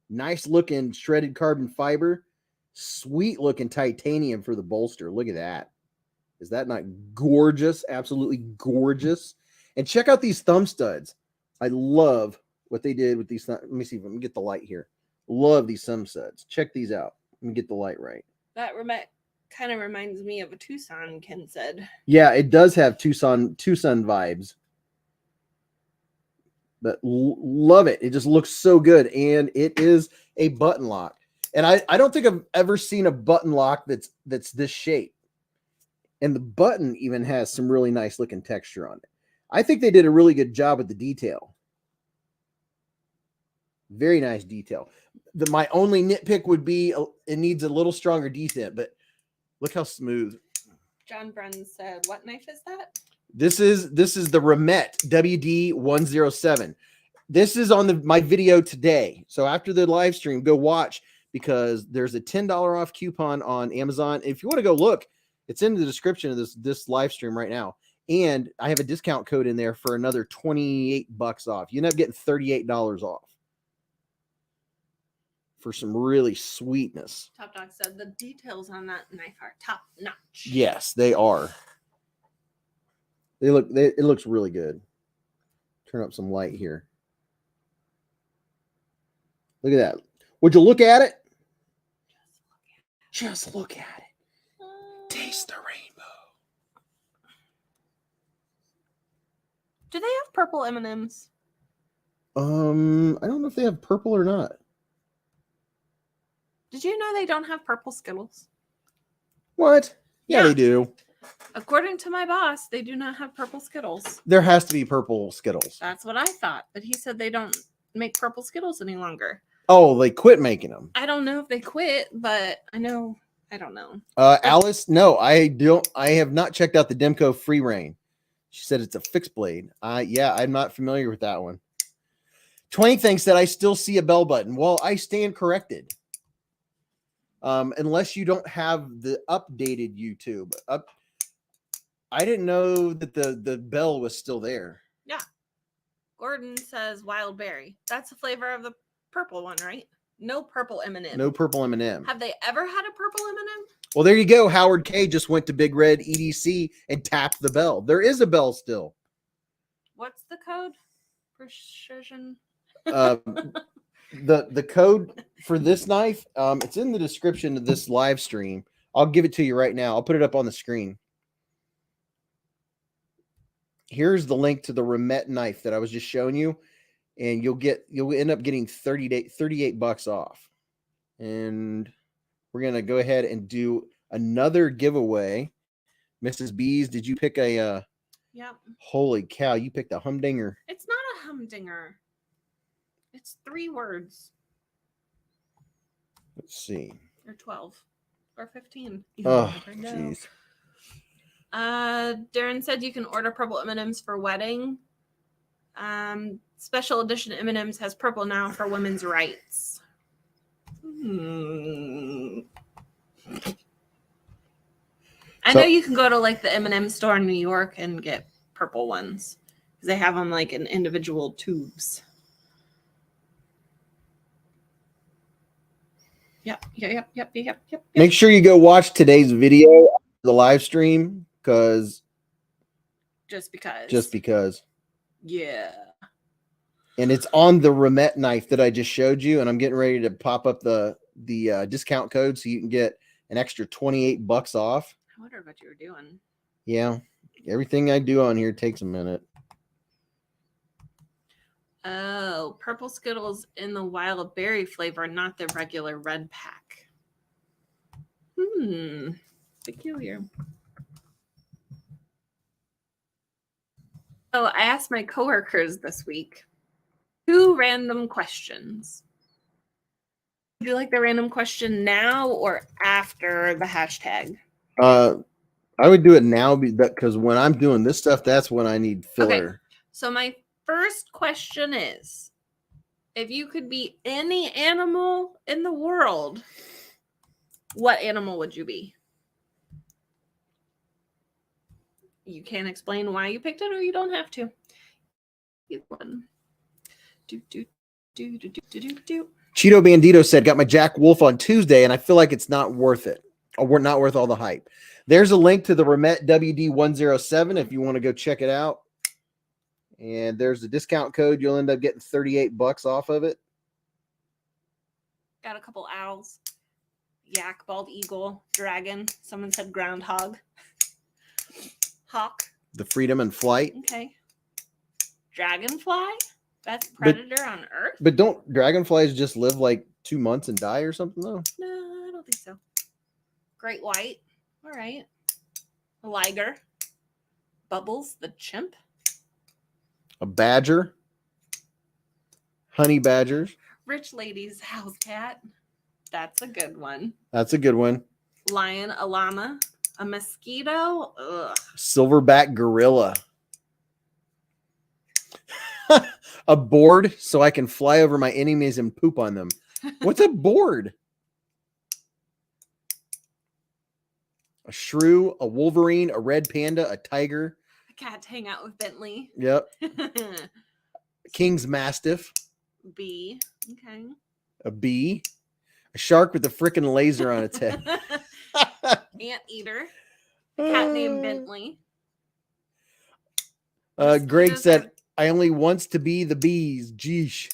Speaker 1: Nice looking shredded carbon fiber. Sweet looking titanium for the bolster. Look at that. Is that not gorgeous? Absolutely gorgeous. And check out these thumb studs. I love what they did with these. Let me see if I can get the light here. Love these thumb studs. Check these out. Let me get the light right.
Speaker 2: That Remet kind of reminds me of a Tucson, Ken said.
Speaker 1: Yeah, it does have Tucson vibes. But love it. It just looks so good. And it is a button lock. And I don't think I've ever seen a button lock that's this shape. And the button even has some really nice looking texture on it. I think they did a really good job with the detail. Very nice detail. My only nitpick would be it needs a little stronger detail, but look how smooth.
Speaker 2: John Brunn said, what knife is that?
Speaker 1: This is the Remet WD107. This is on my video today. So after the live stream, go watch because there's a $10 off coupon on Amazon. If you want to go look, it's in the description of this live stream right now. And I have a discount code in there for another $28 off. You end up getting $38 off for some really sweetness.
Speaker 2: Top Dog said the details on that knife are top notch.
Speaker 1: Yes, they are. It looks really good. Turn up some light here. Look at that. Would you look at it? Just look at it. Taste the rainbow.
Speaker 2: Do they have purple M&Ms?
Speaker 1: I don't know if they have purple or not.
Speaker 2: Did you know they don't have purple Skittles?
Speaker 1: What? Yeah,
Speaker 2: Yeah.
Speaker 1: they do.
Speaker 2: According to my boss, they do not have purple Skittles.
Speaker 1: There has to be purple Skittles.
Speaker 2: That's what I thought, but he said they don't make purple Skittles any longer.
Speaker 1: Oh, they quit making them.
Speaker 2: I don't know if they quit, but I don't know.
Speaker 1: Alice, no, I don't. I have not checked out the Demco Free Reign. She said it's a fixed blade. Yeah, I'm not familiar with that one. Twain thinks that I still see a bell button. Well, I stand corrected. Unless you don't have the updated YouTube. I didn't know that the bell was still there.
Speaker 2: Yeah. Gordon says wild berry. That's the flavor of the purple one, right? No purple M&M.
Speaker 1: No purple M&M.
Speaker 2: Have they ever had a purple M&M?
Speaker 1: Well, there you go. Howard K just went to Big Red EDC and tapped the bell. There is a bell still.
Speaker 2: What's the code? Precision.
Speaker 1: The code for this knife, it's in the description of this live stream. I'll give it to you right now. I'll put it up on the screen. Here's the link to the Remet knife that I was just showing you, and you'll end up getting $38 off. And we're gonna go ahead and do another giveaway. Mrs. Beez, did you pick a
Speaker 2: Yep.
Speaker 1: Holy cow, you picked a humdinger.
Speaker 2: It's not a humdinger. It's 3 words.
Speaker 1: Let's see.
Speaker 2: Or 12. Or 15.
Speaker 1: Oh, jeez.
Speaker 2: Darren said you can order purple M&Ms for wedding. Special edition M&Ms has purple now for women's rights. I know you can go to like the M&M store in New York and get purple ones because they have them like in individual tubes. Yep.
Speaker 1: Make sure you go watch today's video, the live stream, because
Speaker 2: just
Speaker 1: because.
Speaker 2: Yeah.
Speaker 1: And it's on the Remet knife that I just showed you, and I'm getting ready to pop up the discount code so you can get an extra $28 off.
Speaker 2: I wondered what you were doing.
Speaker 1: Yeah, everything I do on here takes a minute.
Speaker 2: Oh, purple Skittles in the wild berry flavor, not the regular red pack. Peculiar. Oh, I asked my coworkers this week 2 random questions. Would you like the random question now or after the hashtag?
Speaker 1: I would do it now because when I'm doing this stuff, that's when I need filler.
Speaker 2: Okay. So my first question is, if you could be any animal in the world, what animal would you be? You can explain why you picked it, or you don't have to.
Speaker 1: Cheeto Bandito said, got my Jack Wolf on Tuesday, and I feel like it's not worth it. Or we're not worth all the hype. There's a link to the Remet WD107 if you want to go check it out. And there's the discount code. You'll end up getting $38 off of it.
Speaker 2: Got a couple owls. Yak, bald eagle, dragon. Someone said groundhog. Hawk.
Speaker 1: The freedom and flight.
Speaker 2: Okay. Dragonfly? Best predator on Earth?
Speaker 1: But don't dragonflies just live like 2 months and die or something though?
Speaker 2: No, I don't think so. Great white. All right. A liger. Bubbles, the chimp.
Speaker 1: A badger. Honey badgers.
Speaker 2: Rich lady's house cat. That's a good one.
Speaker 1: That's a good one.
Speaker 2: Lion, a llama. A mosquito. Ugh.
Speaker 1: Silverback gorilla. A board so I can fly over my enemies and poop on them. What's a board? A shrew, a wolverine, a red panda, a tiger.
Speaker 2: A cat to hang out with Bentley.
Speaker 1: Yep. King's mastiff.
Speaker 2: Bee. Okay.
Speaker 1: A bee. A shark with a freaking laser on its head.
Speaker 2: Anteater. A cat named Bentley.
Speaker 1: Greg said, I only wants to be the bees. Geesh.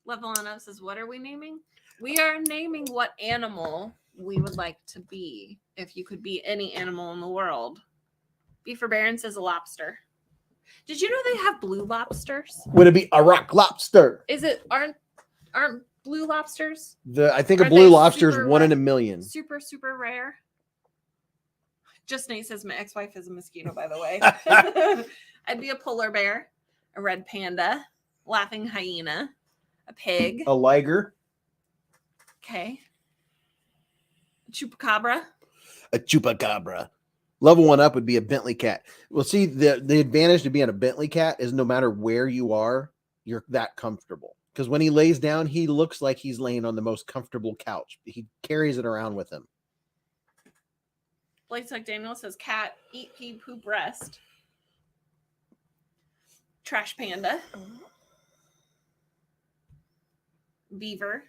Speaker 2: Level on Up says, what are we naming? We are naming what animal we would like to be if you could be any animal in the world. Beaver Baron says a lobster. Did you know they have blue lobsters?
Speaker 1: Would it be a rock lobster?
Speaker 2: Aren't blue lobsters?
Speaker 1: I think a blue lobster is 1 in a million.
Speaker 2: Super, super rare. Just Nate says my ex-wife is a mosquito, by the way. I'd be a polar bear, a red panda, laughing hyena, a pig.
Speaker 1: A liger.
Speaker 2: Okay. A chupacabra.
Speaker 1: A chupacabra. Level 1 up would be a Bentley cat. Well, see, the advantage to being a Bentley cat is no matter where you are, you're that comfortable. Because when he lays down, he looks like he's laying on the most comfortable couch. He carries it around with him.
Speaker 2: Blake's like Daniel says, cat, eat, pee, poop, rest. Trash panda. Beaver.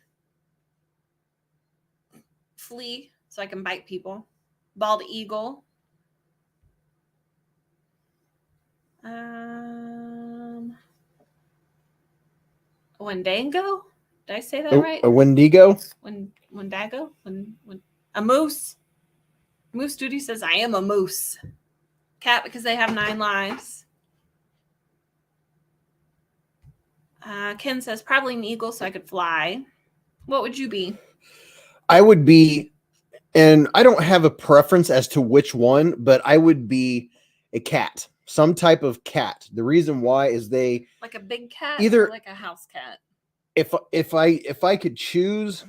Speaker 2: Flea, so I can bite people. Bald eagle. Wendigo? Did I say that right?
Speaker 1: A Wendigo?
Speaker 2: Wendigo? A moose. Moose Duty says, I am a moose. Cat, because they have 9 lives. Ken says, probably an eagle so I could fly. What would you be?
Speaker 1: I would be, and I don't have a preference as to which one, but I would be a cat. Some type of cat. The reason why is they
Speaker 2: like a big cat
Speaker 1: either
Speaker 2: or like a house cat.
Speaker 1: If I could choose,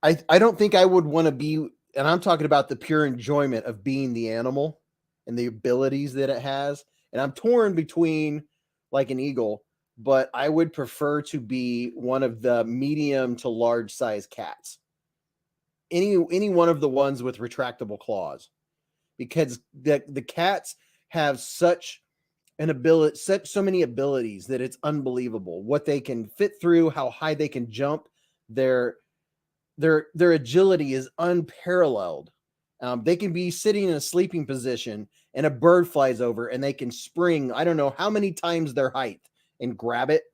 Speaker 1: I don't think I would want to be, and I'm talking about the pure enjoyment of being the animal and the abilities that it has. And I'm torn between like an eagle, but I would prefer to be one of the medium to large size cats. Any one of the ones with retractable claws. Because the cats have such an ability, so many abilities that it's unbelievable what they can fit through, how high they can jump. Their agility is unparalleled. They can be sitting in a sleeping position and a bird flies over and they can spring, I don't know how many times their height and grab it.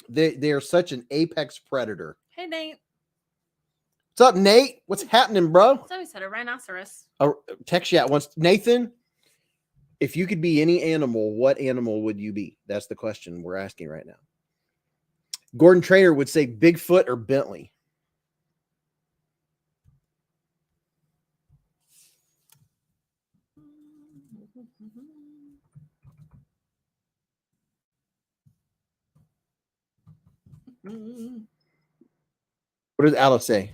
Speaker 1: They are such an apex predator.
Speaker 2: Hey, Nate.
Speaker 1: What's up, Nate? What's happening, bro?
Speaker 2: So he said a rhinoceros.
Speaker 1: Text you out once. Nathan, if you could be any animal, what animal would you be? That's the question we're asking right now. Gordon Trainer would say Bigfoot or Bentley. What does Alice say?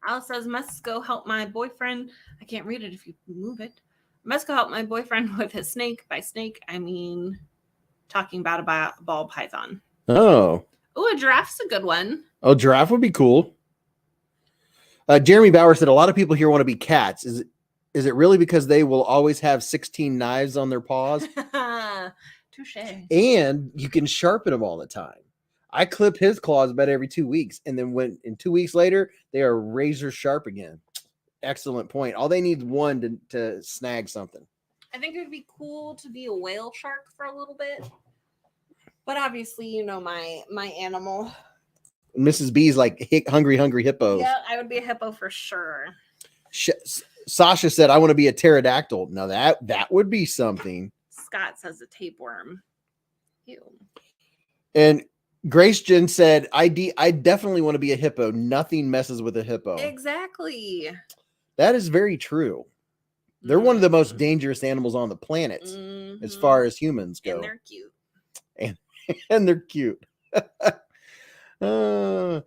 Speaker 2: Alice says, must go help my boyfriend. I can't read it if you move it. Must go help my boyfriend with his snake. By snake, I mean talking about a ball python.
Speaker 1: Oh.
Speaker 2: Oh, a giraffe's a good one.
Speaker 1: Oh, giraffe would be cool. Jeremy Bauer said a lot of people here want to be cats. Is it really because they will always have 16 knives on their paws?
Speaker 2: Touche.
Speaker 1: And you can sharpen them all the time. I clip his claws about every 2 weeks. And then 2 weeks later, they are razor sharp again. Excellent point. All they need is one to snag something.
Speaker 2: I think it would be cool to be a whale shark for a little bit. But obviously, you know, my animal.
Speaker 1: Mrs. B's like hungry hippos.
Speaker 2: Yeah, I would be a hippo for sure.
Speaker 1: Sasha said, I want to be a pterodactyl. Now that would be something.
Speaker 2: Scott says a tapeworm. Ew.
Speaker 1: And Grace Jen said, I definitely want to be a hippo. Nothing messes with a hippo.
Speaker 2: Exactly.
Speaker 1: That is very true. They're one of the most dangerous animals on the planet as far as humans go.
Speaker 2: And they're cute.
Speaker 1: And they're cute.
Speaker 2: I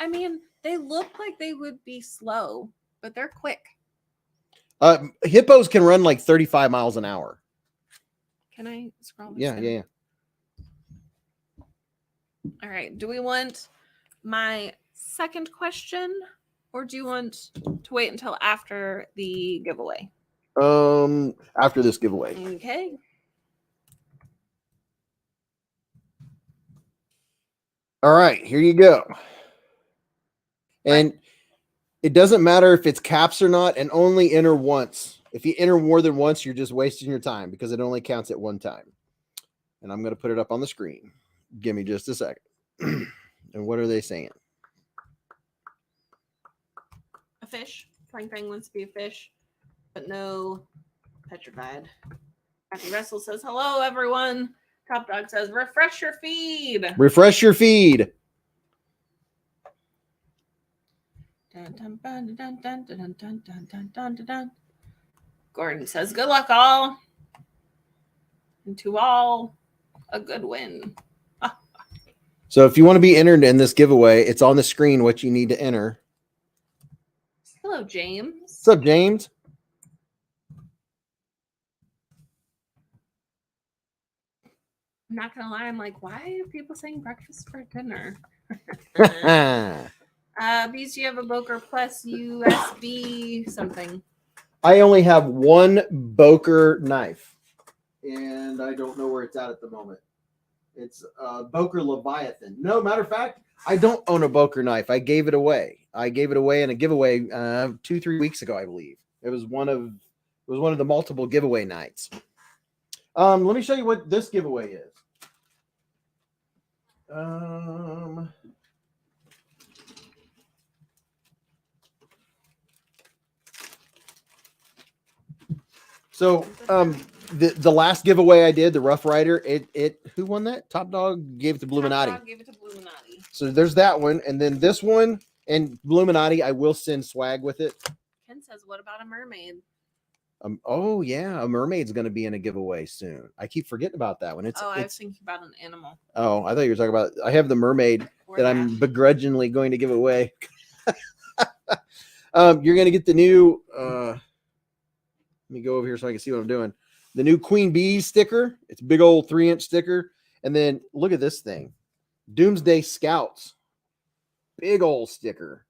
Speaker 2: mean, they look like they would be slow, but they're quick.
Speaker 1: Hippos can run like 35 miles an hour.
Speaker 2: Can I scroll this
Speaker 1: Yeah.
Speaker 2: All right. Do we want my second question or do you want to wait until after the giveaway?
Speaker 1: After this giveaway.
Speaker 2: Okay.
Speaker 1: All right, here you go. And it doesn't matter if it's caps or not, and only enter once. If you enter more than once, you're just wasting your time because it only counts at one time. And I'm going to put it up on the screen. Give me just a second. And what are they saying?
Speaker 2: A fish. Flying Fang wants to be a fish, but no petrified. Happy Russell says, hello, everyone. Top Dog says, refresh your feed.
Speaker 1: Refresh your feed.
Speaker 2: Dun, dun, dun, dun, dun, dun, dun, dun, dun, dun, dun, dun. Gordon says, good luck, all. And to all, a good win.
Speaker 1: So if you want to be entered in this giveaway, it's on the screen what you need to enter.
Speaker 2: Hello, James.
Speaker 1: What's up, James?
Speaker 2: I'm not gonna lie, I'm like, why are people saying breakfast for dinner? Beez, you have a Boker Plus USB something.
Speaker 1: I only have one Boker knife, and I don't know where it's at the moment. It's Boker Leviathan. No, matter of fact, I don't own a Boker knife. I gave it away. I gave it away in a giveaway 2-3 weeks ago, I believe. It was one of the multiple giveaway nights. Let me show you what this giveaway is. So the last giveaway I did, the Rough Rider, who won that? Top Dog gave it to Bluminati.
Speaker 2: Top Dog gave it to Bluminati.
Speaker 1: So there's that one, and then this one and Bluminati, I will send swag with it.
Speaker 2: Ken says, what about a mermaid?
Speaker 1: Oh yeah, a mermaid's going to be in a giveaway soon. I keep forgetting about that one.
Speaker 2: I was thinking about an animal.
Speaker 1: Oh, I thought you were talking about. I have the mermaid that I'm begrudgingly going to give away. You're going to get the new. Let me go over here so I can see what I'm doing. The new Queen Bees sticker. It's a big old 3-inch sticker, and then look at this thing, Doomsday Scouts. Big old sticker.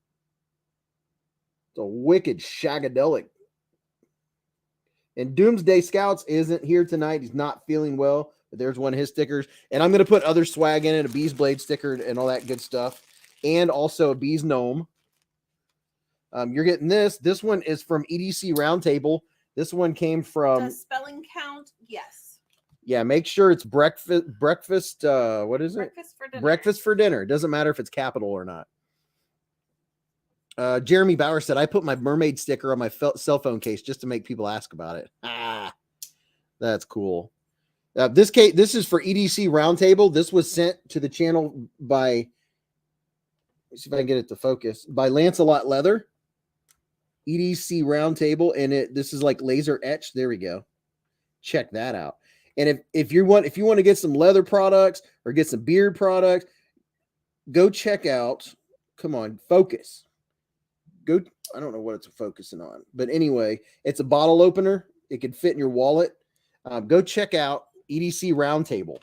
Speaker 1: It's a wicked shagadelic. And Doomsday Scouts isn't here tonight. He's not feeling well. But there's one of his stickers. And I'm going to put other swag in it, a Beez Blade sticker and all that good stuff. And also a Beez Gnome. You're getting this. This one is from EDC Roundtable. This one came from...
Speaker 2: Does spelling count? Yes.
Speaker 1: Yeah, make sure it's breakfast. What is it?
Speaker 2: Breakfast for dinner.
Speaker 1: Breakfast for dinner. It doesn't matter if it's capital or not. Jeremy Bauer said, I put my mermaid sticker on my cell phone case just to make people ask about it. That's cool. This is for EDC Roundtable. This was sent to the channel by, let's see if I can get it to focus, by Lancelot Leather. EDC Roundtable, and this is like laser etched. There we go. Check that out. And if you want to get some leather products or get some beard products, go check out. Come on, focus. Go. I don't know what it's focusing on, but anyway, it's a bottle opener. It could fit in your wallet. Go check out EDC Roundtable.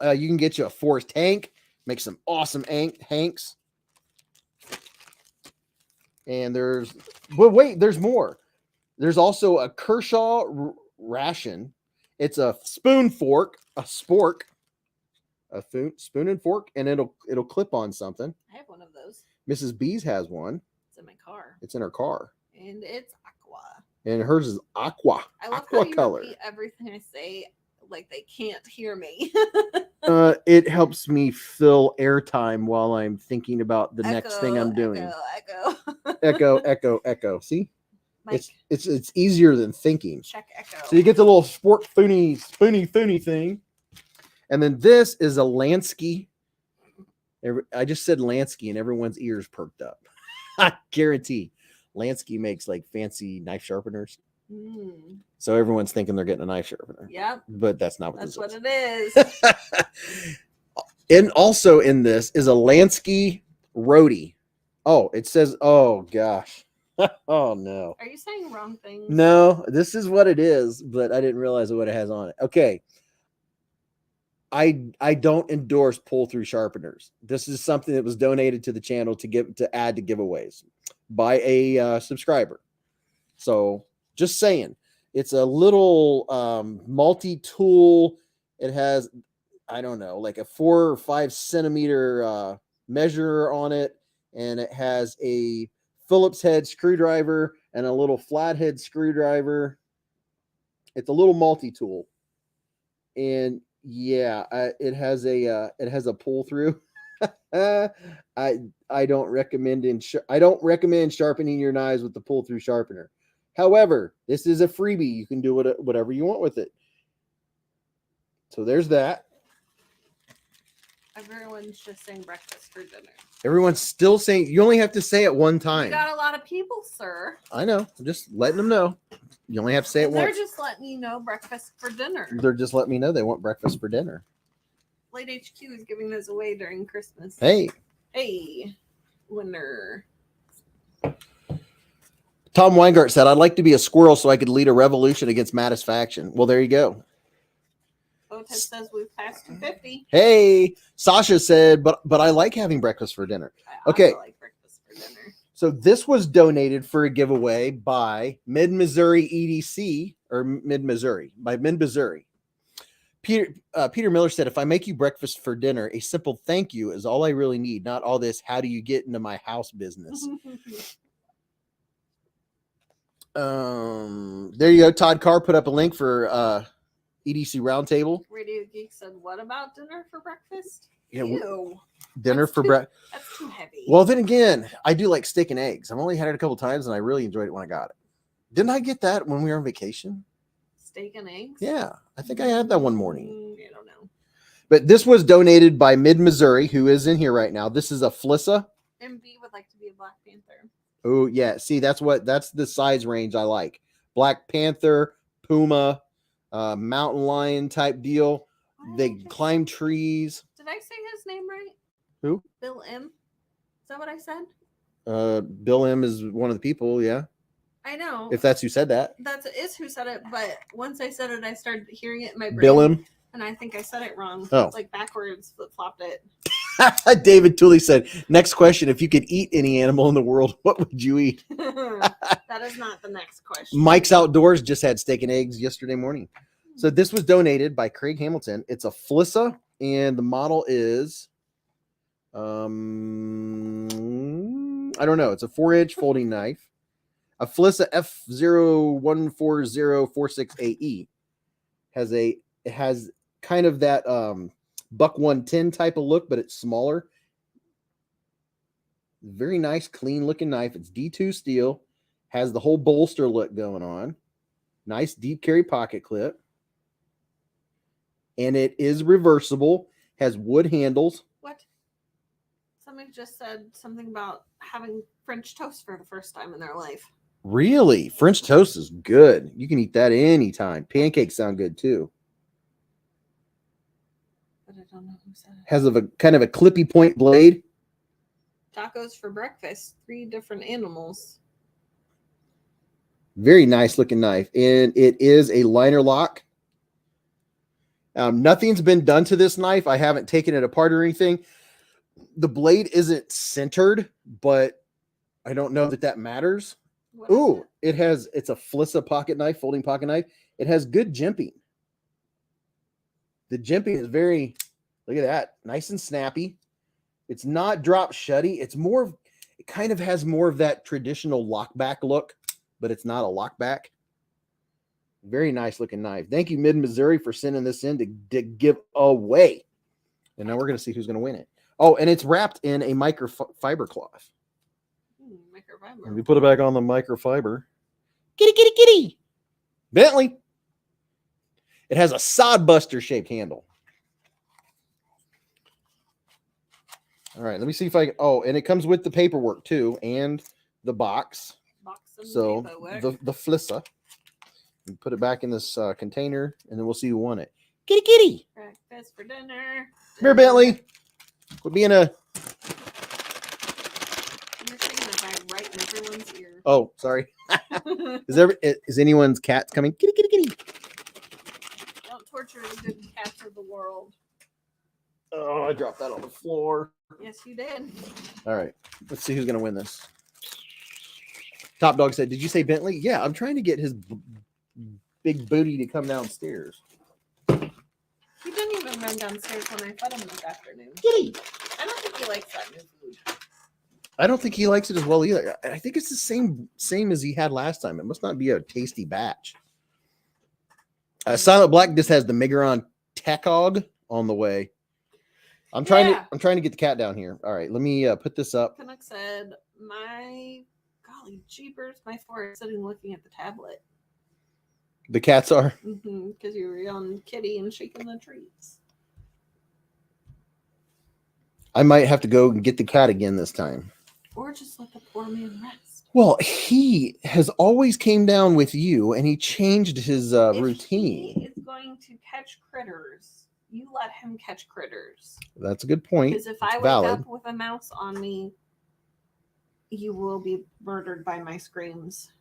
Speaker 1: You can get you a forest hank, make some awesome hanks. And there's more. There's also a Kershaw ration. It's a spoon fork, a spork, a spoon and fork, and it'll clip on something.
Speaker 2: I have one of those.
Speaker 1: Mrs. Beez has one.
Speaker 2: It's in my car.
Speaker 1: It's in her car.
Speaker 2: And it's aqua.
Speaker 1: And hers is aqua.
Speaker 2: I love
Speaker 1: aqua
Speaker 2: how you
Speaker 1: color.
Speaker 2: repeat everything I say like they can't hear me.
Speaker 1: It helps me fill airtime while I'm thinking about the next thing I'm doing. Echo. See? Mike. It's easier than thinking.
Speaker 2: Check echo.
Speaker 1: So you get the little sport spoony thing. And then this is a Lansky. I just said Lansky and everyone's ears perked up. I guarantee Lansky makes like fancy knife sharpeners. So everyone's thinking they're getting a knife sharpener.
Speaker 2: Yep.
Speaker 1: But that's not what
Speaker 2: that's
Speaker 1: this
Speaker 2: what
Speaker 1: is.
Speaker 2: It is.
Speaker 1: And also in this is a Lansky Roadie. Oh, it says, oh gosh. Oh no.
Speaker 2: Are you saying wrong things?
Speaker 1: No, this is what it is, but I didn't realize what it has on it. Okay. I don't endorse pull-through sharpeners. This is something that was donated to the channel to add to giveaways by a subscriber. So just saying, it's a little multi-tool. It has, I don't know, like a 4 or 5 centimeter measure on it, and it has a Phillips head screwdriver and a little flathead screwdriver. It's a little multi-tool, and yeah, it has a pull through. I don't recommend I don't recommend sharpening your knives with the pull through sharpener. However, this is a freebie. You can do whatever you want with it. So there's that.
Speaker 2: Everyone's just saying breakfast for dinner.
Speaker 1: Everyone's still saying, you only have to say it one time.
Speaker 2: You got a lot of people, sir.
Speaker 1: I know. I'm just letting them know. You only have to say it once.
Speaker 2: They're just letting you know breakfast for dinner.
Speaker 1: They're just letting me know they want breakfast for dinner.
Speaker 2: Blade HQ is giving those away during Christmas.
Speaker 1: Hey.
Speaker 2: Hey. Winner.
Speaker 1: Tom Weingart said, I'd like to be a squirrel so I could lead a revolution against Mattisfaction. Well, there you go.
Speaker 2: Otis says we've passed 250.
Speaker 1: Hey, Sasha said, but I like having breakfast for dinner.
Speaker 2: I
Speaker 1: Okay.
Speaker 2: also like breakfast for dinner.
Speaker 1: So this was donated for a giveaway by Mid-Missouri EDC, or Mid-Missouri, by Mid-Missouri. Peter Miller said, if I make you breakfast for dinner, a simple thank you is all I really need, not all this, how do you get into my house business? There you go. Todd Carr put up a link for EDC Roundtable.
Speaker 2: Radio Geek said, what about dinner for breakfast?
Speaker 1: Yeah,
Speaker 2: Ew.
Speaker 1: Dinner for breakfast.
Speaker 2: That's too heavy.
Speaker 1: Well, then again, I do like steak and eggs. I've only had it a couple times, and I really enjoyed it when I got it. Didn't I get that when we were on vacation?
Speaker 2: Steak and eggs?
Speaker 1: Yeah, I think I had that one morning.
Speaker 2: I don't know.
Speaker 1: But this was donated by Mid-Missouri, who is in here right now. This is a Flissa.
Speaker 2: MB would like to be a Black Panther.
Speaker 1: Oh, yeah. See, that's the size range I like. Black Panther, Puma, mountain lion type deal. They climb trees.
Speaker 2: Did I say his name right?
Speaker 1: Who?
Speaker 2: Bill M. Is that what I said?
Speaker 1: Bill M is one of the people, yeah.
Speaker 2: I know.
Speaker 1: If that's who said that.
Speaker 2: That is who said it, but once I said it, I started hearing it in my brain.
Speaker 1: Bill M.
Speaker 2: And I think I said it wrong.
Speaker 1: Oh.
Speaker 2: Like backwards, flip-flopped it.
Speaker 1: David Tooley said, next question, if you could eat any animal in the world, what would you eat?
Speaker 2: That is not the next question.
Speaker 1: Mike's Outdoors just had steak and eggs yesterday morning. So this was donated by Craig Hamilton. It's a Flissa, and the model is, I don't know. It's a 4-inch folding knife. A Flissa F014046AE it has kind of that Buck 110 type of look, but it's smaller. Very nice, clean looking knife. It's D2 steel, has the whole bolster look going on. Nice deep carry pocket clip. And it is reversible, has wood handles.
Speaker 2: What? Somebody just said something about having French toast for the first time in their life.
Speaker 1: Really? French toast is good. You can eat that anytime. Pancakes sound good too.
Speaker 2: But I don't know who said it.
Speaker 1: Has a kind of a clippy point blade.
Speaker 2: Tacos for breakfast. 3 different animals.
Speaker 1: Very nice looking knife. And it is a liner lock. Nothing's been done to this knife. I haven't taken it apart or anything. The blade isn't centered, but I don't know that matters. Ooh, it's a Flissa pocket knife, folding pocket knife. It has good jimping. The jimping is very, look at that, nice and snappy. It's not drop shutty. It's more, it kind of has more of that traditional lockback look, but it's not a lockback. Very nice looking knife. Thank you, Mid-Missouri, for sending this in to give away. And now we're going to see who's going to win it. Oh, and it's wrapped in a microfiber cloth.
Speaker 2: Microfiber.
Speaker 1: And we put it back on the microfiber. Kitty, kitty, kitty. Bentley. It has a sod buster shaped handle. All right, let me see if I can. Oh, and it comes with the paperwork too, and the box. So the Flissa. You put it back in this container, and then we'll see who won it. Kitty, kitty.
Speaker 2: Breakfast for dinner.
Speaker 1: Come here, Bentley. Quit being a.
Speaker 2: You're singing a guy right in everyone's ear.
Speaker 1: Oh, sorry. Is anyone's cat coming? Kitty, kitty, kitty.
Speaker 2: Don't torture the good cats of the world.
Speaker 1: Oh, I dropped that on the floor.
Speaker 2: Yes, you did.
Speaker 1: All right. Let's see who's going to win this. Top Dog said, did you say Bentley? Yeah, I'm trying to get his big booty to come downstairs.
Speaker 2: He didn't even run downstairs when I fed him this afternoon.
Speaker 1: Kitty.
Speaker 2: I don't think he likes that new food.
Speaker 1: I don't think he likes it as well either. I think it's the same as he had last time. It must not be a tasty batch. Silent Black just has the Migron Techog on the way. I'm trying to get the cat down here. All right, let me put this up.
Speaker 2: Canuck said, "My golly jeepers, my four is sitting looking at the tablet."
Speaker 1: The cats are.
Speaker 2: Because you were yelling kitty and shaking the trees.
Speaker 1: I might have to go and get the cat again this time.
Speaker 2: Or just let the poor man rest.
Speaker 1: Well, he has always came down with you, and he changed his routine.
Speaker 2: He is going to catch critters. You let him catch critters.
Speaker 1: That's a good point.
Speaker 2: Because if I wake up with a mouse on me, you will be murdered by my screams.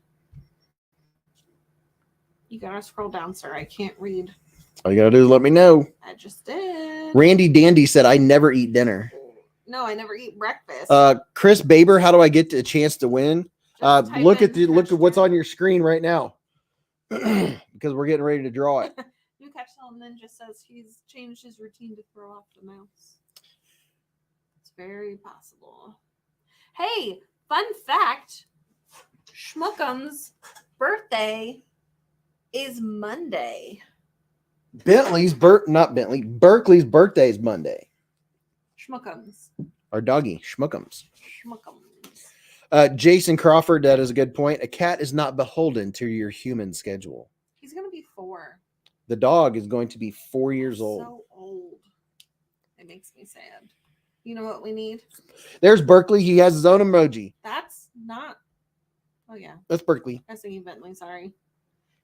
Speaker 2: You gotta scroll down, sir. I can't read.
Speaker 1: All you gotta do is let me know.
Speaker 2: I just did.
Speaker 1: Randy Dandy said, I never eat dinner.
Speaker 2: No, I never eat breakfast.
Speaker 1: Chris Baber, how do I get a chance to win? Look at what's on your screen right now. Because we're getting ready to draw it.
Speaker 2: New Catch then just says he's changed his routine to throw off the mouse. It's very possible. Hey, fun fact. Schmuckum's birthday is Monday.
Speaker 1: Berkeley's birthday is Monday.
Speaker 2: Schmuckums.
Speaker 1: Our doggy, Schmuckums.
Speaker 2: Schmuckums.
Speaker 1: Jason Crawford, that is a good point. A cat is not beholden to your human schedule.
Speaker 2: He's going to be 4.
Speaker 1: The dog is going to be 4 years old.
Speaker 2: So old. It makes me sad. You know what we need?
Speaker 1: There's Berkeley. He has his own emoji.
Speaker 2: That's not. Oh, yeah.
Speaker 1: That's Berkeley.
Speaker 2: I was thinking Bentley. Sorry.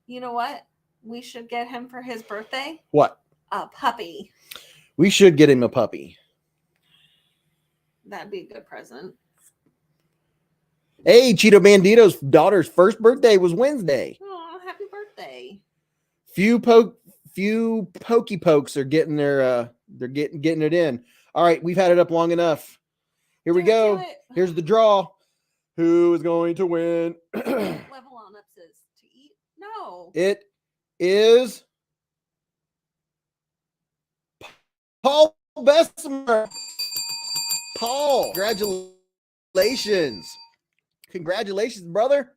Speaker 2: You know what? We should get him for his birthday.
Speaker 1: What?
Speaker 2: A puppy.
Speaker 1: We should get him a puppy.
Speaker 2: That'd be a good present.
Speaker 1: Hey, Cheeto Bandito's daughter's first birthday was Wednesday.
Speaker 2: Oh, happy birthday.
Speaker 1: Few pokey pokes are getting their they're getting it in. All right, we've had it up long enough. Here we go. Here's the draw. Who is going to win?
Speaker 2: Level on up says to eat. No.
Speaker 1: It is Paul Bessemer. Paul, congratulations. Congratulations, brother.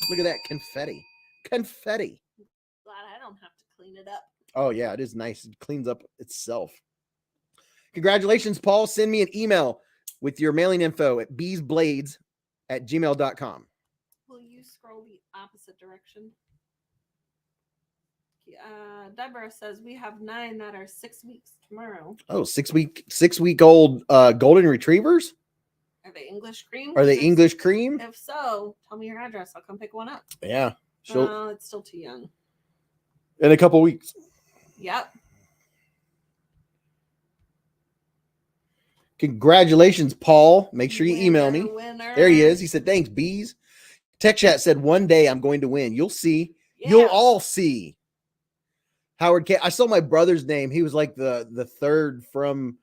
Speaker 1: Look at that confetti. Confetti.
Speaker 2: Glad I don't have to clean it up.
Speaker 1: Oh, yeah, it is nice. It cleans up itself. Congratulations, Paul. Send me an email with your mailing info at beezblades@gmail.com.
Speaker 2: Will you scroll the opposite direction? Deborah says we have 9 that are 6 weeks tomorrow.
Speaker 1: Oh, 6-week old golden retrievers?
Speaker 2: Are they English cream?
Speaker 1: Are they English cream?
Speaker 2: If so, tell me your address. I'll come pick one up.
Speaker 1: Yeah.
Speaker 2: It's still too young.
Speaker 1: In a couple weeks.
Speaker 2: Yep.
Speaker 1: Congratulations, Paul. Make sure you email me.
Speaker 2: Winner.
Speaker 1: There he is. He said, thanks, Beez. Tech Chat said, one day I'm going to win. You'll see.
Speaker 2: Yeah.
Speaker 1: You'll all see. Howard K. I saw my brother's name. He was like the third from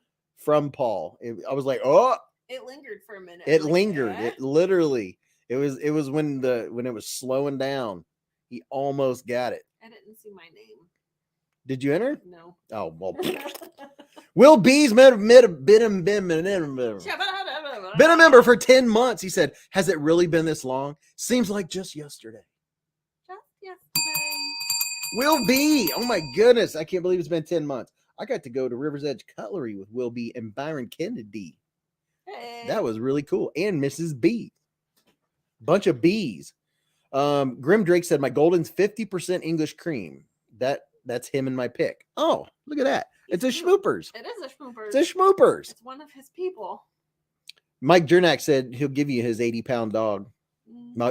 Speaker 1: Paul. I was like, oh.
Speaker 2: It lingered for a minute.
Speaker 1: It lingered. Yeah. It literally. It was when it was slowing down. He almost got it.
Speaker 2: I didn't see my name.
Speaker 1: Did you enter?
Speaker 2: No.
Speaker 1: Oh well. Will Beez been a member for 10 months. He said, has it really been this long? Seems like just yesterday.
Speaker 2: Just yesterday.
Speaker 1: Will B. Oh my goodness. I can't believe it's been 10 months. I got to go to River's Edge Cutlery with Will B and Byron Kennedy.
Speaker 2: Hey.
Speaker 1: That was really cool. And Mrs. B. Bunch of B's. Grim Drake said, my golden's 50% English cream. That's him in my pick. Oh, look at that. It's a Schmoopers.
Speaker 2: It is a Schmoopers.
Speaker 1: It's a Schmoopers.
Speaker 2: It's one of his people.
Speaker 1: Mike Jernak said he'll give you his 80-pound dog.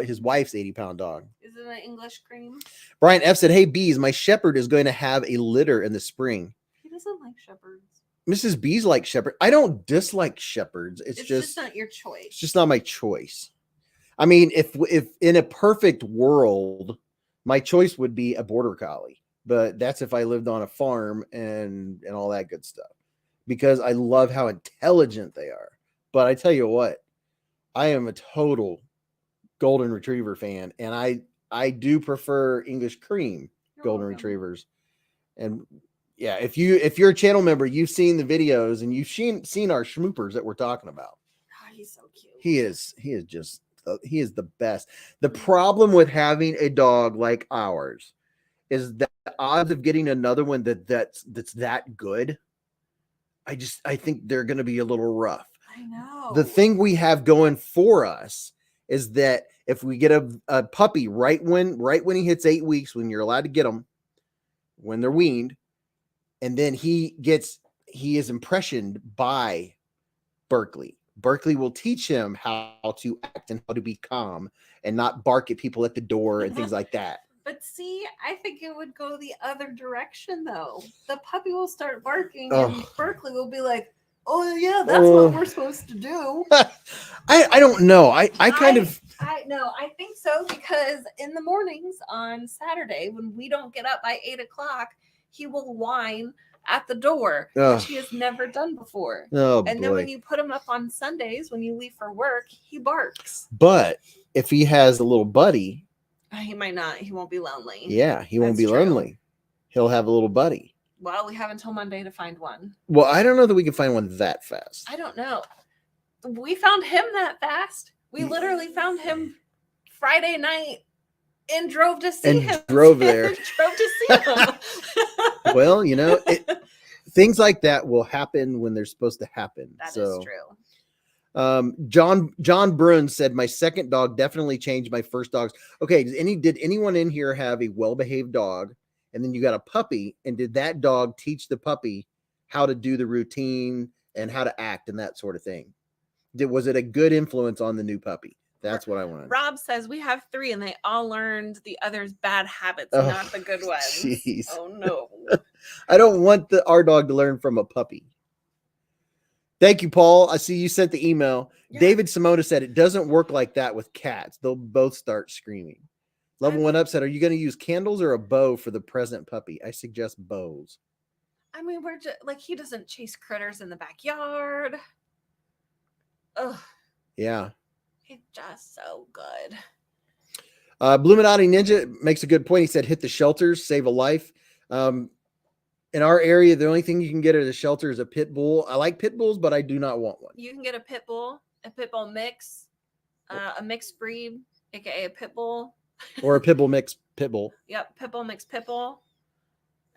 Speaker 1: His wife's 80-pound dog.
Speaker 2: Is it an English cream?
Speaker 1: Brian F said, hey, Beez, my shepherd is going to have a litter in the spring.
Speaker 2: He doesn't like shepherds.
Speaker 1: Mrs. Beez likes shepherd. I don't dislike shepherds. It's just
Speaker 2: not your choice.
Speaker 1: It's just not my choice. I mean, if in a perfect world, my choice would be a border collie. But that's if I lived on a farm and all that good stuff. Because I love how intelligent they are. But I tell you what, I am a total golden retriever fan. And I do prefer English cream golden retrievers. And yeah, if you're a channel member, you've seen the videos and you've seen our schmoopers that we're talking about.
Speaker 2: Oh, he's so cute.
Speaker 1: He is the best. The problem with having a dog like ours is that the odds of getting another one that's that good I think they're going to be a little rough.
Speaker 2: I know.
Speaker 1: The thing we have going for us is that if we get a puppy right when he hits 8 weeks, when you're allowed to get them, when they're weaned, and then he is impressioned by Berkeley. Berkeley will teach him how to act and how to be calm and not bark at people at the door and things like that.
Speaker 2: But see, I think it would go the other direction, though. The puppy will start barking, and Berkeley will be like, "Oh yeah, that's what we're supposed to do."
Speaker 1: I don't know. I
Speaker 2: think so, because in the mornings on Saturday, when we don't get up by 8 o'clock, he will whine at the door, which he has never done before. And then when you put him up on Sundays, when you leave for work, he barks.
Speaker 1: But if he has a little buddy,
Speaker 2: he might not. He won't be lonely.
Speaker 1: Yeah, he won't be lonely. He'll have a little buddy.
Speaker 2: Well, we have until Monday to find one.
Speaker 1: Well, I don't know that we can find one that fast.
Speaker 2: I don't know. We found him that fast. We literally found him Friday night and drove to see him.
Speaker 1: Drove there.
Speaker 2: Drove to see him.
Speaker 1: Well, things like that will happen when they're supposed to happen.
Speaker 2: That is true.
Speaker 1: John Brun said, my second dog definitely changed my first dog's. Okay, did anyone in here have a well-behaved dog, and then you got a puppy, and did that dog teach the puppy how to do the routine and how to act and that sort of thing? Was it a good influence on the new puppy? That's what I want.
Speaker 2: Rob says we have 3 and they all learned the other's bad habits, not the good ones.
Speaker 1: Geez.
Speaker 2: Oh no.
Speaker 1: I don't want our dog to learn from a puppy. Thank you, Paul. I see you sent the email. Yeah. David Simona said it doesn't work like that with cats. They'll both start screaming. Level 1 Up said, are you going to use candles or a bow for the present puppy? I suggest bows.
Speaker 2: I mean, we're just like, he doesn't chase critters in the backyard. Ugh.
Speaker 1: Yeah.
Speaker 2: He's just so good.
Speaker 1: Bluminati Ninja makes a good point. He said, hit the shelters, save a life. In our area, the only thing you can get at a shelter is a pit bull. I like pit bulls, but I do not want one.
Speaker 2: You can get a pit bull mix, a mixed breed, aka a pit bull.
Speaker 1: Or a pit bull mix pit bull.
Speaker 2: Yep, pit bull mix pit bull.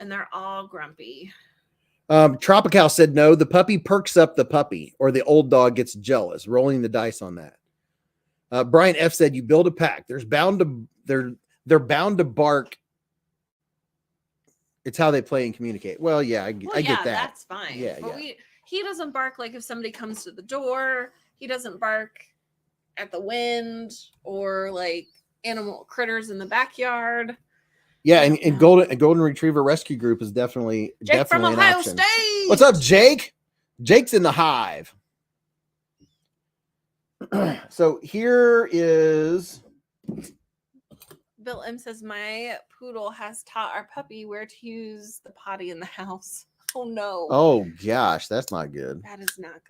Speaker 2: And they're all grumpy.
Speaker 1: Tropical said no, the puppy perks up the puppy, or the old dog gets jealous, rolling the dice on that. Brian F said, you build a pack. They're bound to bark. It's how they play and communicate. Well, yeah, I get that.
Speaker 2: That's fine.
Speaker 1: Yeah,
Speaker 2: but he doesn't bark like if somebody comes to the door. He doesn't bark at the wind or like animal critters in the backyard.
Speaker 1: Yeah, and Golden Retriever Rescue Group is definitely
Speaker 2: from
Speaker 1: an
Speaker 2: Ohio
Speaker 1: option.
Speaker 2: State.
Speaker 1: What's up, Jake? Jake's in the hive. So here is
Speaker 2: Bill M says, my poodle has taught our puppy where to use the potty in the house. Oh no.
Speaker 1: Oh gosh, that's not good.
Speaker 2: That is not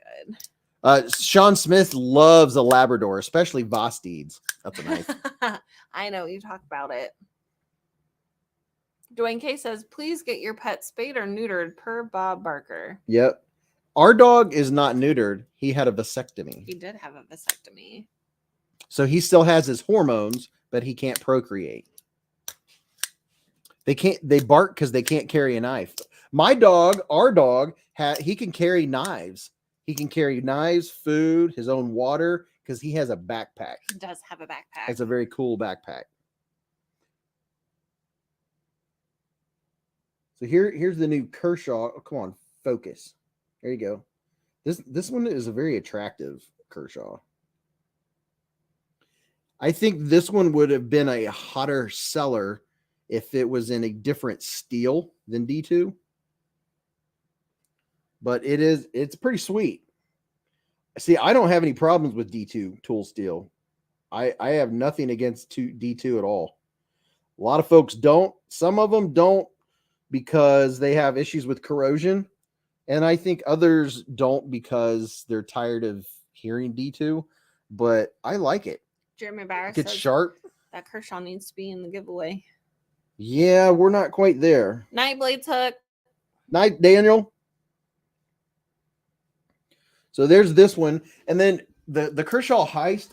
Speaker 2: good.
Speaker 1: Sean Smith loves a Labrador, especially Vostieds. That's a nice.
Speaker 2: I know, you talk about it. Dwayne K says, please get your pet spayed or neutered per Bob Barker.
Speaker 1: Yep. Our dog is not neutered. He had a vasectomy.
Speaker 2: He did have a vasectomy.
Speaker 1: So he still has his hormones, but he can't procreate. They bark because they can't carry a knife. Our dog, he can carry knives. He can carry knives, food, his own water, because he has a backpack.
Speaker 2: He does have a backpack.
Speaker 1: It's a very cool backpack. So here's the new Kershaw. Oh, come on, focus. There you go. This one is a very attractive Kershaw. I think this one would have been a hotter seller if it was in a different steel than D2. But it's pretty sweet. See, I don't have any problems with D2 tool steel. I have nothing against D2 at all. A lot of folks don't. Some of them don't because they have issues with corrosion. And I think others don't because they're tired of hearing D2. But I like it.
Speaker 2: Jeremy Barris
Speaker 1: gets sharp.
Speaker 2: That Kershaw needs to be in the giveaway.
Speaker 1: Yeah, we're not quite there.
Speaker 2: Night Blades Hook.
Speaker 1: Night, Daniel. So there's this one. And then the Kershaw Heist,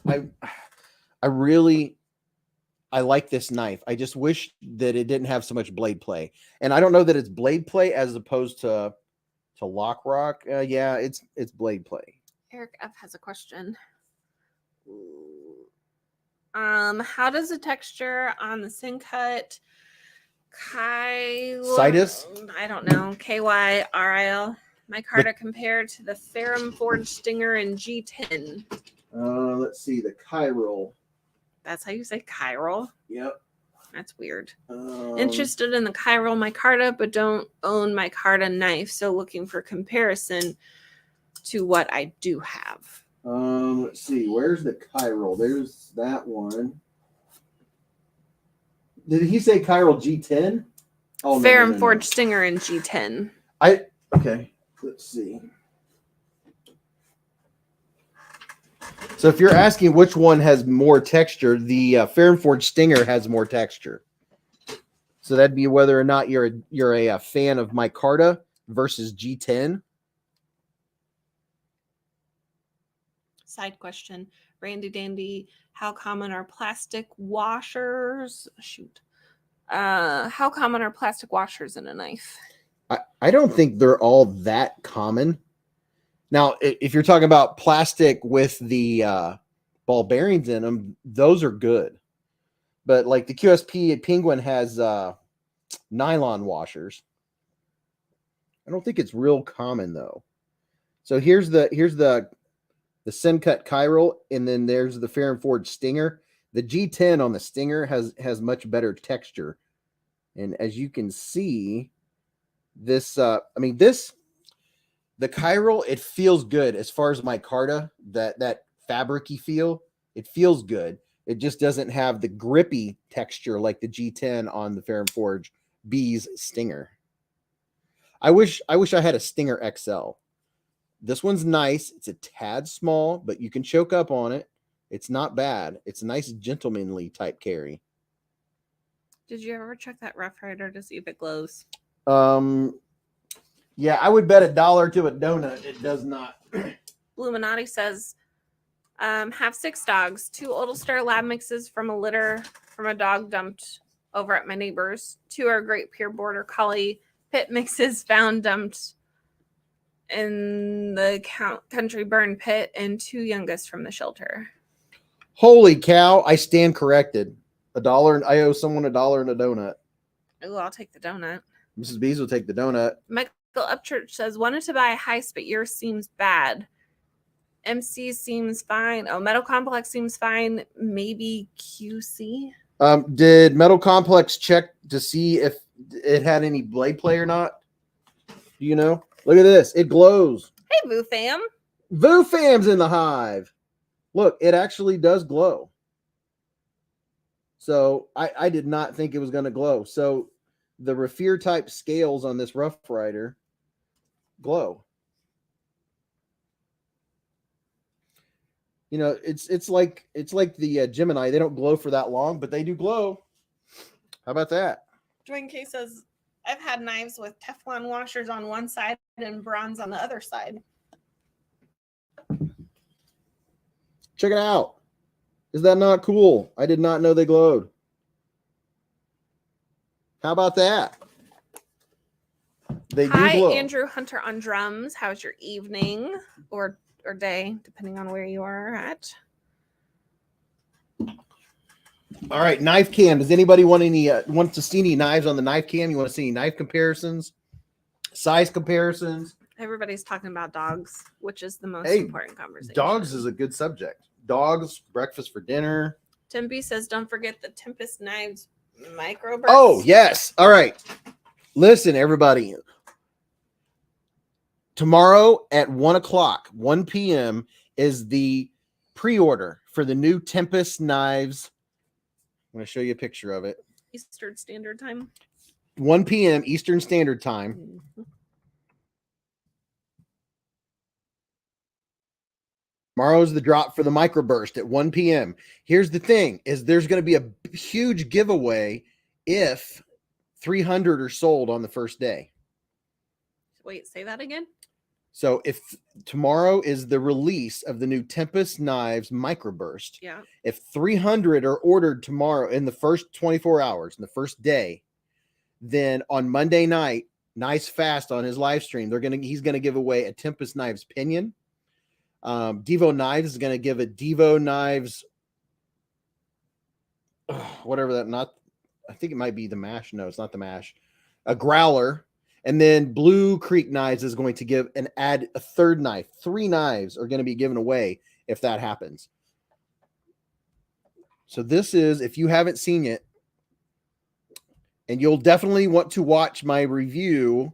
Speaker 1: I like this knife. I just wish that it didn't have so much blade play. And I don't know that it's blade play as opposed to to Lock Rock. Yeah, it's blade play.
Speaker 2: Eric F has a question. How does the texture on the Syncut
Speaker 1: Citus?
Speaker 2: I don't know, KYRIL micarta compared to the Ferrum Forge Stinger and G10?
Speaker 1: Let's see, the chiral.
Speaker 2: That's how you say chiral?
Speaker 1: Yep.
Speaker 2: That's weird. Interested in the chiral micarta, but don't own micarta knife, so looking for comparison to what I do have.
Speaker 1: Let's see, where's the chiral? There's that one. Did he say chiral G10? Oh,
Speaker 2: Ferrum Forge Stinger and G10.
Speaker 1: Okay, let's see. So if you're asking which one has more texture, the Ferrum Forge Stinger has more texture. So that'd be whether or not you're a fan of micarta versus G10.
Speaker 2: Side question, Randy Dandy, how common are plastic washers? How common are plastic washers in a knife?
Speaker 1: I don't think they're all that common. Now, if you're talking about plastic with the ball bearings in them, those are good. But like the QSP Penguin has nylon washers. I don't think it's real common though. So here's the Syncut chiral, and then there's the Ferrum Forge Stinger. The G10 on the Stinger has much better texture, and as you can see, this the chiral, it feels good as far as micarta, that fabricy feel. It feels good. It just doesn't have the grippy texture like the G10 on the Ferrum Forge Beez Stinger. I wish I had a Stinger XL. This one's nice. It's a tad small, but you can choke up on it. It's not bad. It's a nice gentlemanly type carry.
Speaker 2: Did you ever check that Rough Rider to see if it glows?
Speaker 1: Yeah, I would bet $1 to a donut. It does not.
Speaker 2: Bluminati says, have 6 dogs, 2 Oldster lab mixes from a litter from a dog dumped over at my neighbor's. 2 are Great Pure Border Collie pit mixes found dumped in the country burn pit, and 2 youngest from the shelter.
Speaker 1: Holy cow! I stand corrected. $1. I owe someone $1 and a donut.
Speaker 2: Oh, I'll take the donut.
Speaker 1: Mrs. Beez will take the donut.
Speaker 2: Michael Upchurch says, wanted to buy a heist, but yours seems bad. MC seems fine. Oh, Metal Complex seems fine. Maybe QC.
Speaker 1: Did Metal Complex check to see if it had any blade play or not? Do you know? Look at this. It glows.
Speaker 2: Hey, Voo Fam.
Speaker 1: Voo Fam's in the hive. Look, it actually does glow. So I did not think it was going to glow. So the Raffir type scales on this Rough Rider glow. You know, it's like the Gemini. They don't glow for that long, but they do glow. How about that?
Speaker 2: Dwayne K says, I've had knives with Teflon washers on one side and bronze on the other side.
Speaker 1: Check it out. Is that not cool? I did not know they glowed. How about that? They do glow.
Speaker 2: Hi, Andrew Hunter on drums. How's your evening or day, depending on where you are at?
Speaker 1: All right, knife cam. Does anybody want to see any knives on the knife cam? You want to see any knife comparisons, size comparisons?
Speaker 2: Everybody's talking about dogs, which is the most important conversation.
Speaker 1: Dogs is a good subject. Dogs, breakfast for dinner.
Speaker 2: Tempy says, don't forget the Tempest knives micro burst.
Speaker 1: Oh, yes. All right. Listen, everybody. Tomorrow at 1 p.m. is the pre-order for the new Tempest knives. I'm going to show you a picture of it.
Speaker 2: Eastern Standard Time.
Speaker 1: 1 p.m. Eastern Standard Time.
Speaker 2: Mm-hmm.
Speaker 1: Tomorrow's the drop for the microburst at 1 p.m. Here's the thing, is there's going to be a huge giveaway if 300 are sold on the first day.
Speaker 2: Wait, say that again?
Speaker 1: So if tomorrow is the release of the new Tempest knives microburst,
Speaker 2: yeah.
Speaker 1: If 300 are ordered tomorrow in the first 24 hours, in the first day, then on Monday night, nice fast on his live stream. He's gonna give away a Tempest Knives pinion. Devo Knives is gonna give a Devo Knives, whatever that, not, I think it might be the mash. No, it's not the mash. A growler. And then Blue Creek Knives is going to give add a third knife. 3 knives are going to be given away if that happens. So this is, if you haven't seen it, and you'll definitely want to watch my review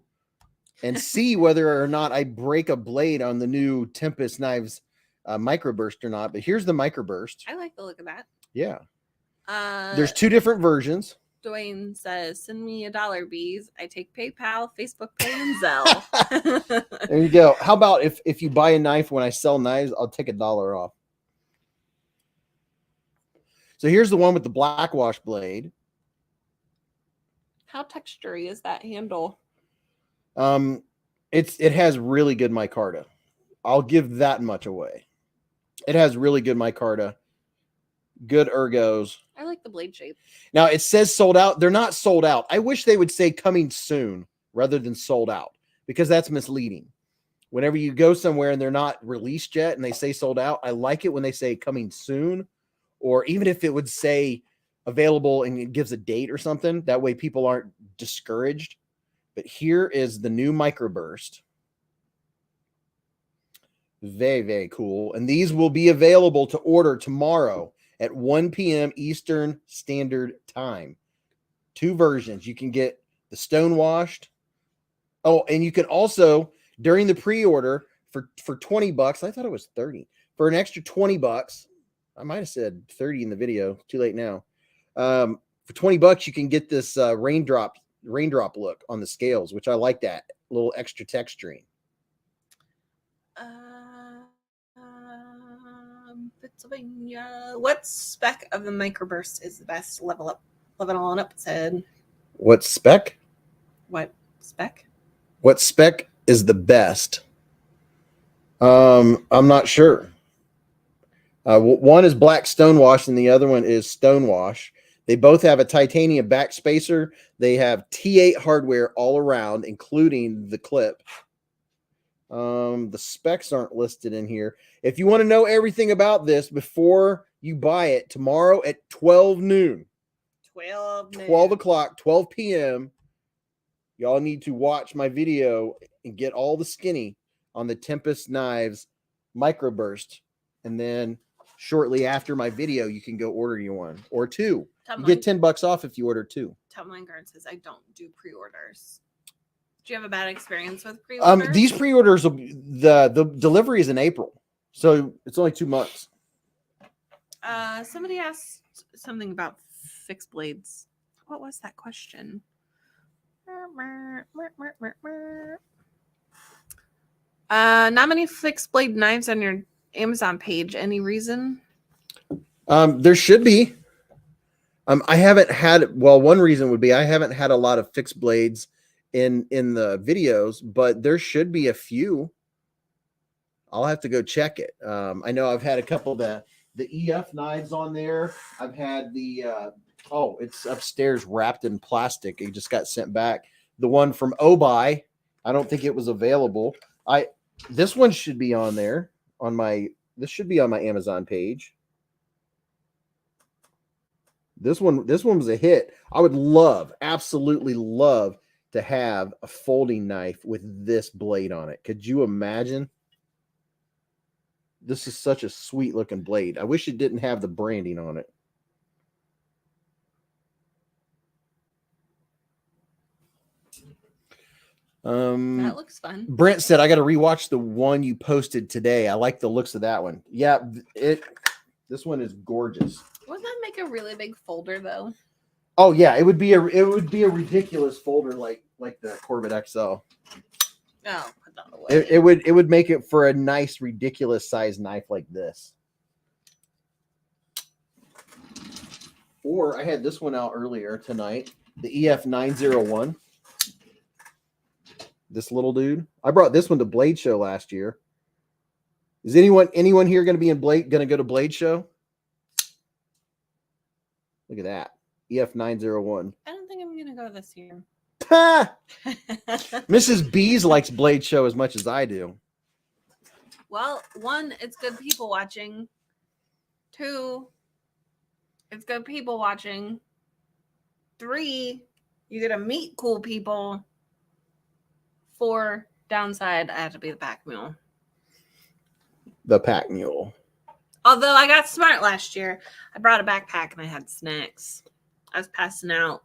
Speaker 1: and see whether or not I break a blade on the new Tempest Knives microburst or not. But here's the microburst.
Speaker 2: I like the look of that.
Speaker 1: Yeah. There's 2 different versions.
Speaker 2: Dwayne says, send me $1, Beez. I take PayPal, Facebook Pay, and Zelle.
Speaker 1: There you go. How about if you buy a knife when I sell knives, I'll take $1 off. So here's the one with the black wash blade.
Speaker 2: How textury is that handle?
Speaker 1: It has really good micarta. I'll give that much away. It has really good micarta. Good ergos.
Speaker 2: I like the blade shape.
Speaker 1: Now it says sold out. They're not sold out. I wish they would say coming soon rather than sold out, because that's misleading. Whenever you go somewhere and they're not released yet and they say sold out, I like it when they say coming soon, or even if it would say available and it gives a date or something. That way people aren't discouraged. But here is the new microburst. Very, very cool. And these will be available to order tomorrow at 1 p.m. Eastern Standard Time. 2 versions. You can get the stone washed. Oh, and you can also, during the pre-order, for $20, I thought it was 30. For an extra $20, I might have said 30 in the video. Too late now. For $20, you can get this raindrop look on the scales, which I like that. A little extra texturing.
Speaker 2: Pennsylvania. What spec of the microburst is the best? Level on up said.
Speaker 1: What spec?
Speaker 2: What spec?
Speaker 1: What spec is the best? I'm not sure. One is black stonewash and the other one is stonewash. They both have a titanium back spacer. They have T8 hardware all around, including the clip. The specs aren't listed in here. If you want to know everything about this before you buy it, tomorrow at 12 noon. 12 o'clock, 12 p.m., y'all need to watch my video and get all the skinny on the Tempest Knives microburst. And then shortly after my video, you can go order you one or 2. You get $10 off if you order 2.
Speaker 2: Tom Langard says, I don't do pre-orders. Do you have a bad experience with pre-orders?
Speaker 1: These pre-orders, the delivery is in April. So it's only 2 months.
Speaker 2: Somebody asked something about fixed blades. What was that question? Not many fixed blade knives on your Amazon page. Any reason?
Speaker 1: There should be. I haven't had, well, one reason would be I haven't had a lot of fixed blades in the videos, but there should be a few. I'll have to go check it. I know I've had a couple of the EF knives on there. I've had the oh, it's upstairs wrapped in plastic. It just got sent back. The one from Obi, I don't think it was available. This one should be on there this should be on my Amazon page. This one was a hit. I would absolutely love to have a folding knife with this blade on it. Could you imagine? This is such a sweet looking blade. I wish it didn't have the branding on it.
Speaker 2: That looks fun.
Speaker 1: Brent said, I got to rewatch the one you posted today. I like the looks of that one. Yeah, this one is gorgeous.
Speaker 2: Wouldn't that make a really big folder though?
Speaker 1: Oh yeah, it would be a ridiculous folder like the Corvette XL.
Speaker 2: Oh, put that away.
Speaker 1: It would make it for a nice ridiculous size knife like this. Or I had this one out earlier tonight, the EF 901. This little dude. I brought this one to Blade Show last year. Is anyone here going to go to Blade Show? Look at that. EF 901.
Speaker 2: I don't think I'm going to go this year.
Speaker 1: Ha! Mrs. Beez likes Blade Show as much as I do.
Speaker 2: Well, one, it's good people watching. Two, it's good people watching. Three, you get to meet cool people. Four, downside, I have to be the pack mule.
Speaker 1: The pack mule.
Speaker 2: Although I got smart last year. I brought a backpack and I had snacks. I was passing out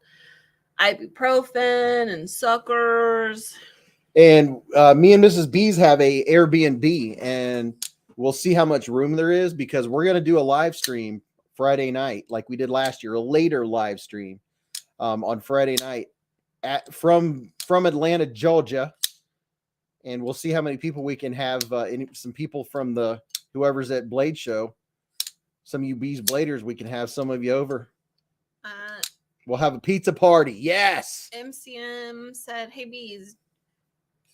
Speaker 2: ibuprofen and suckers.
Speaker 1: And me and Mrs. Beez have a Airbnb, and we'll see how much room there is because we're going to do a live stream Friday night like we did last year, a later live stream on Friday night from Atlanta, Georgia. And we'll see how many people we can have. Some people from the whoever's at Blade Show. Some of you Beez Bladers, we can have some of you over. We'll have a pizza party. Yes.
Speaker 2: MCM said, "Hey Beez,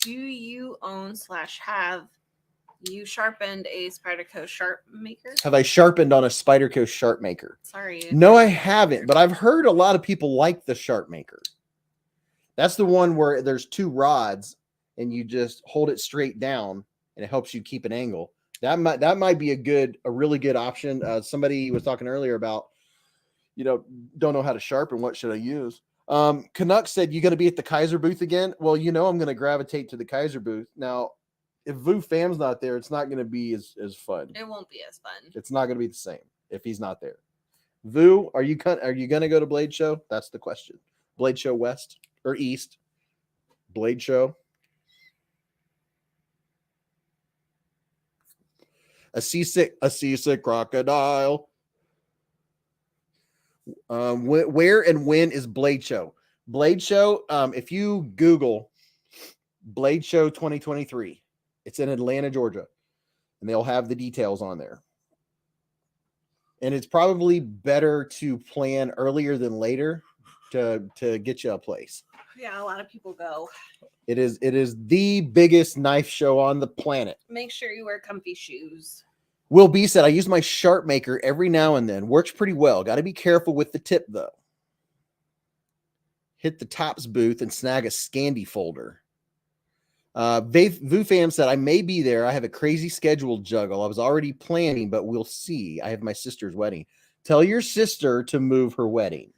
Speaker 2: do you own / have you sharpened a Spyderco sharp maker?"
Speaker 1: Have I sharpened on a Spyderco sharp maker?
Speaker 2: Sorry.
Speaker 1: No, I haven't, but I've heard a lot of people like the sharp maker. That's the one where there's two rods and you just hold it straight down and it helps you keep an angle. That might be a really good option. Somebody was talking earlier about, don't know how to sharpen. What should I use? Canuck said, "You going to be at the Kaiser booth again?" Well, I'm going to gravitate to the Kaiser booth. Now, if Vu Fam's not there, it's not going to be as fun.
Speaker 2: It won't be as fun.
Speaker 1: It's not going to be the same if he's not there. Vu, are you going to go to Blade Show? That's the question. Blade Show West or East? Blade Show. A seasick crocodile. Where and when is Blade Show? Blade Show, if you Google Blade Show 2023, it's in Atlanta, Georgia, and they'll have the details on there. And it's probably better to plan earlier than later to get you a place.
Speaker 2: Yeah, a lot of people go.
Speaker 1: It is the biggest knife show on the planet.
Speaker 2: Make sure you wear comfy shoes.
Speaker 1: Will B said, "I use my sharp maker every now and then. Works pretty well. Got to be careful with the tip, though. Hit the Tops booth and snag a Scandi folder." Vu Fam said, "I may be there. I have a crazy schedule juggle. I was already planning, but we'll see. I have my sister's wedding." Tell your sister to move her wedding.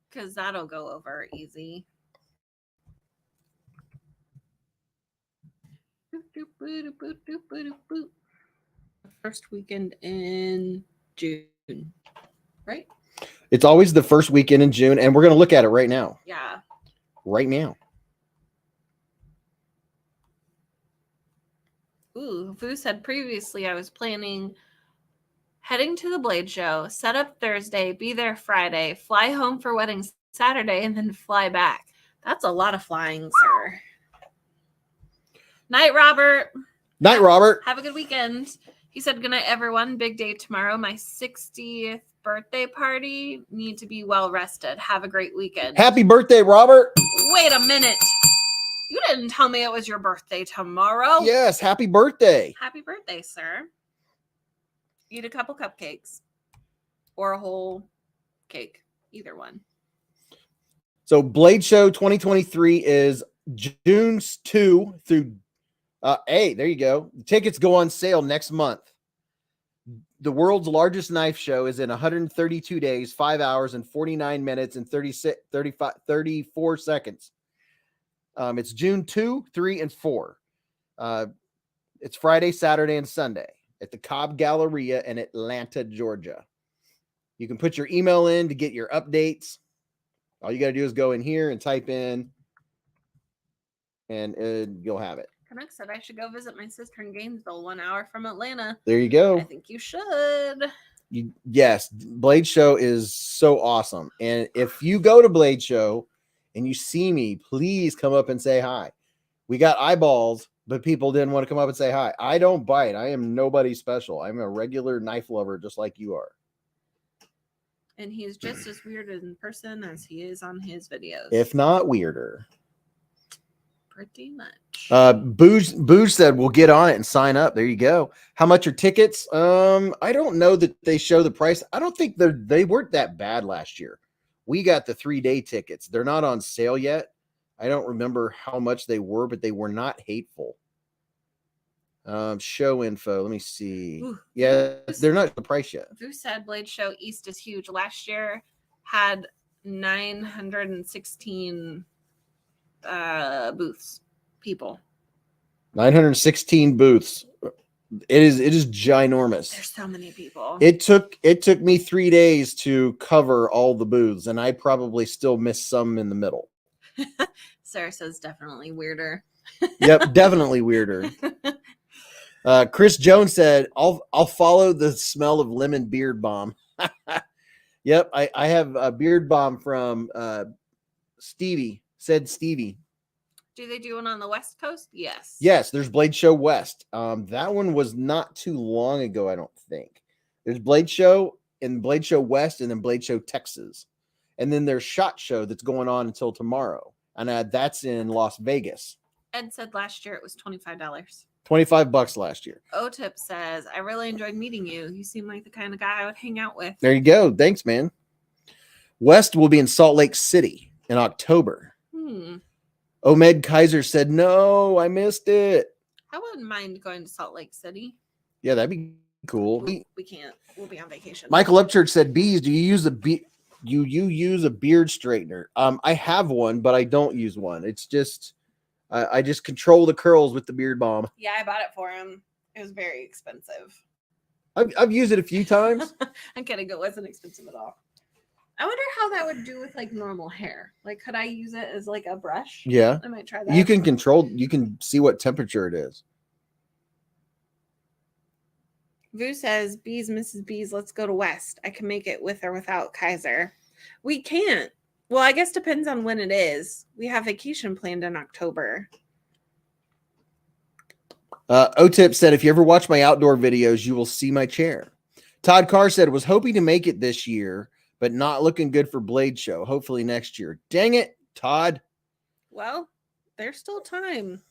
Speaker 2: Because that'll go over easy. First weekend in June, right?
Speaker 1: It's always the first weekend in June, and we're going to look at it right now.
Speaker 2: Yeah.
Speaker 1: Right now.
Speaker 2: Ooh, Vu said previously I was planning heading to the Blade Show, set up Thursday, be there Friday, fly home for wedding Saturday, and then fly back. That's a lot of flying, sir. Night, Robert.
Speaker 1: Night, Robert.
Speaker 2: Have a good weekend. He said, "Good night, everyone. Big day tomorrow. My 60th birthday party. Need to be well rested. Have a great weekend."
Speaker 1: Happy birthday, Robert.
Speaker 2: Wait a minute. You didn't tell me it was your birthday tomorrow.
Speaker 1: Yes, happy birthday.
Speaker 2: Happy birthday, sir. Eat a couple cupcakes or a whole cake. Either one.
Speaker 1: So Blade Show 2023 is June 2 through hey, there you go. The tickets go on sale next month. The world's largest knife show is in 132 days, 5 hours and 49 minutes and 34 seconds. It's June 2, 3, and 4. It's Friday, Saturday, and Sunday at the Cobb Galleria in Atlanta, Georgia. You can put your email in to get your updates. All you got to do is go in here and type in, and you'll have it.
Speaker 2: Canuck said I should go visit my sister in Gainesville, 1 hour from Atlanta.
Speaker 1: There you go.
Speaker 2: I think you should.
Speaker 1: Yes, Blade Show is so awesome. And if you go to Blade Show and you see me, please come up and say hi. We got eyeballs, but people didn't want to come up and say hi. I don't bite. I am nobody special. I'm a regular knife lover just like you are.
Speaker 2: And he's just as weird in person as he is on his videos.
Speaker 1: If not weirder.
Speaker 2: Pretty much.
Speaker 1: Booge said we'll get on it and sign up. There you go. How much are tickets? I don't know that they show the price. I don't think they weren't that bad last year. We got the 3-day tickets. They're not on sale yet. I don't remember how much they were, but they were not hateful. Show info. Let me see.
Speaker 2: Ooh,
Speaker 1: yeah, they're not the price yet.
Speaker 2: Vu said Blade Show East is huge. Last year had 916 booths. People.
Speaker 1: 916 booths. It is ginormous.
Speaker 2: There's so many people.
Speaker 1: It took me 3 days to cover all the booths, and I probably still missed some in the middle.
Speaker 2: Sarah says definitely weirder.
Speaker 1: Yep, definitely weirder. Chris Jones said, I'll follow the smell of lemon beard balm. Yep, I have a beard balm from Stevie.
Speaker 2: Do they do one on the West Coast? Yes.
Speaker 1: Yes, there's Blade Show West. That one was not too long ago, I don't think. There's Blade Show and Blade Show West, and then Blade Show Texas. And then there's SHOT Show that's going on until tomorrow. And that's in Las Vegas.
Speaker 2: Ed said last year it was $25.
Speaker 1: $25 last year.
Speaker 2: O-Tip says, I really enjoyed meeting you. You seem like the kind of guy I would hang out with.
Speaker 1: There you go. Thanks, man. West will be in Salt Lake City in October. Omed Kaiser said, no, I missed it.
Speaker 2: I wouldn't mind going to Salt Lake City.
Speaker 1: Yeah, that'd be cool.
Speaker 2: We can't. We'll be on vacation.
Speaker 1: Michael Upchurch said, Beez, do you use you use a beard straightener? I have one, but I don't use one. It's just I just control the curls with the beard balm.
Speaker 2: Yeah, I bought it for him. It was very expensive.
Speaker 1: I've used it a few times.
Speaker 2: I'm kidding. It wasn't expensive at all. I wonder how that would do with like normal hair. Like, could I use it as like a brush?
Speaker 1: Yeah.
Speaker 2: I might try that.
Speaker 1: You can see what temperature it is.
Speaker 2: Vu says, Beez, Mrs. Beez, let's go to West. I can make it with or without Kaiser. We can't. Well, I guess depends on when it is. We have vacation planned in October.
Speaker 1: O-Tip said, if you ever watch my outdoor videos, you will see my chair. Todd Carr said, was hoping to make it this year, but not looking good for Blade Show. Hopefully next year. Dang it, Todd.
Speaker 2: Well, there's still time.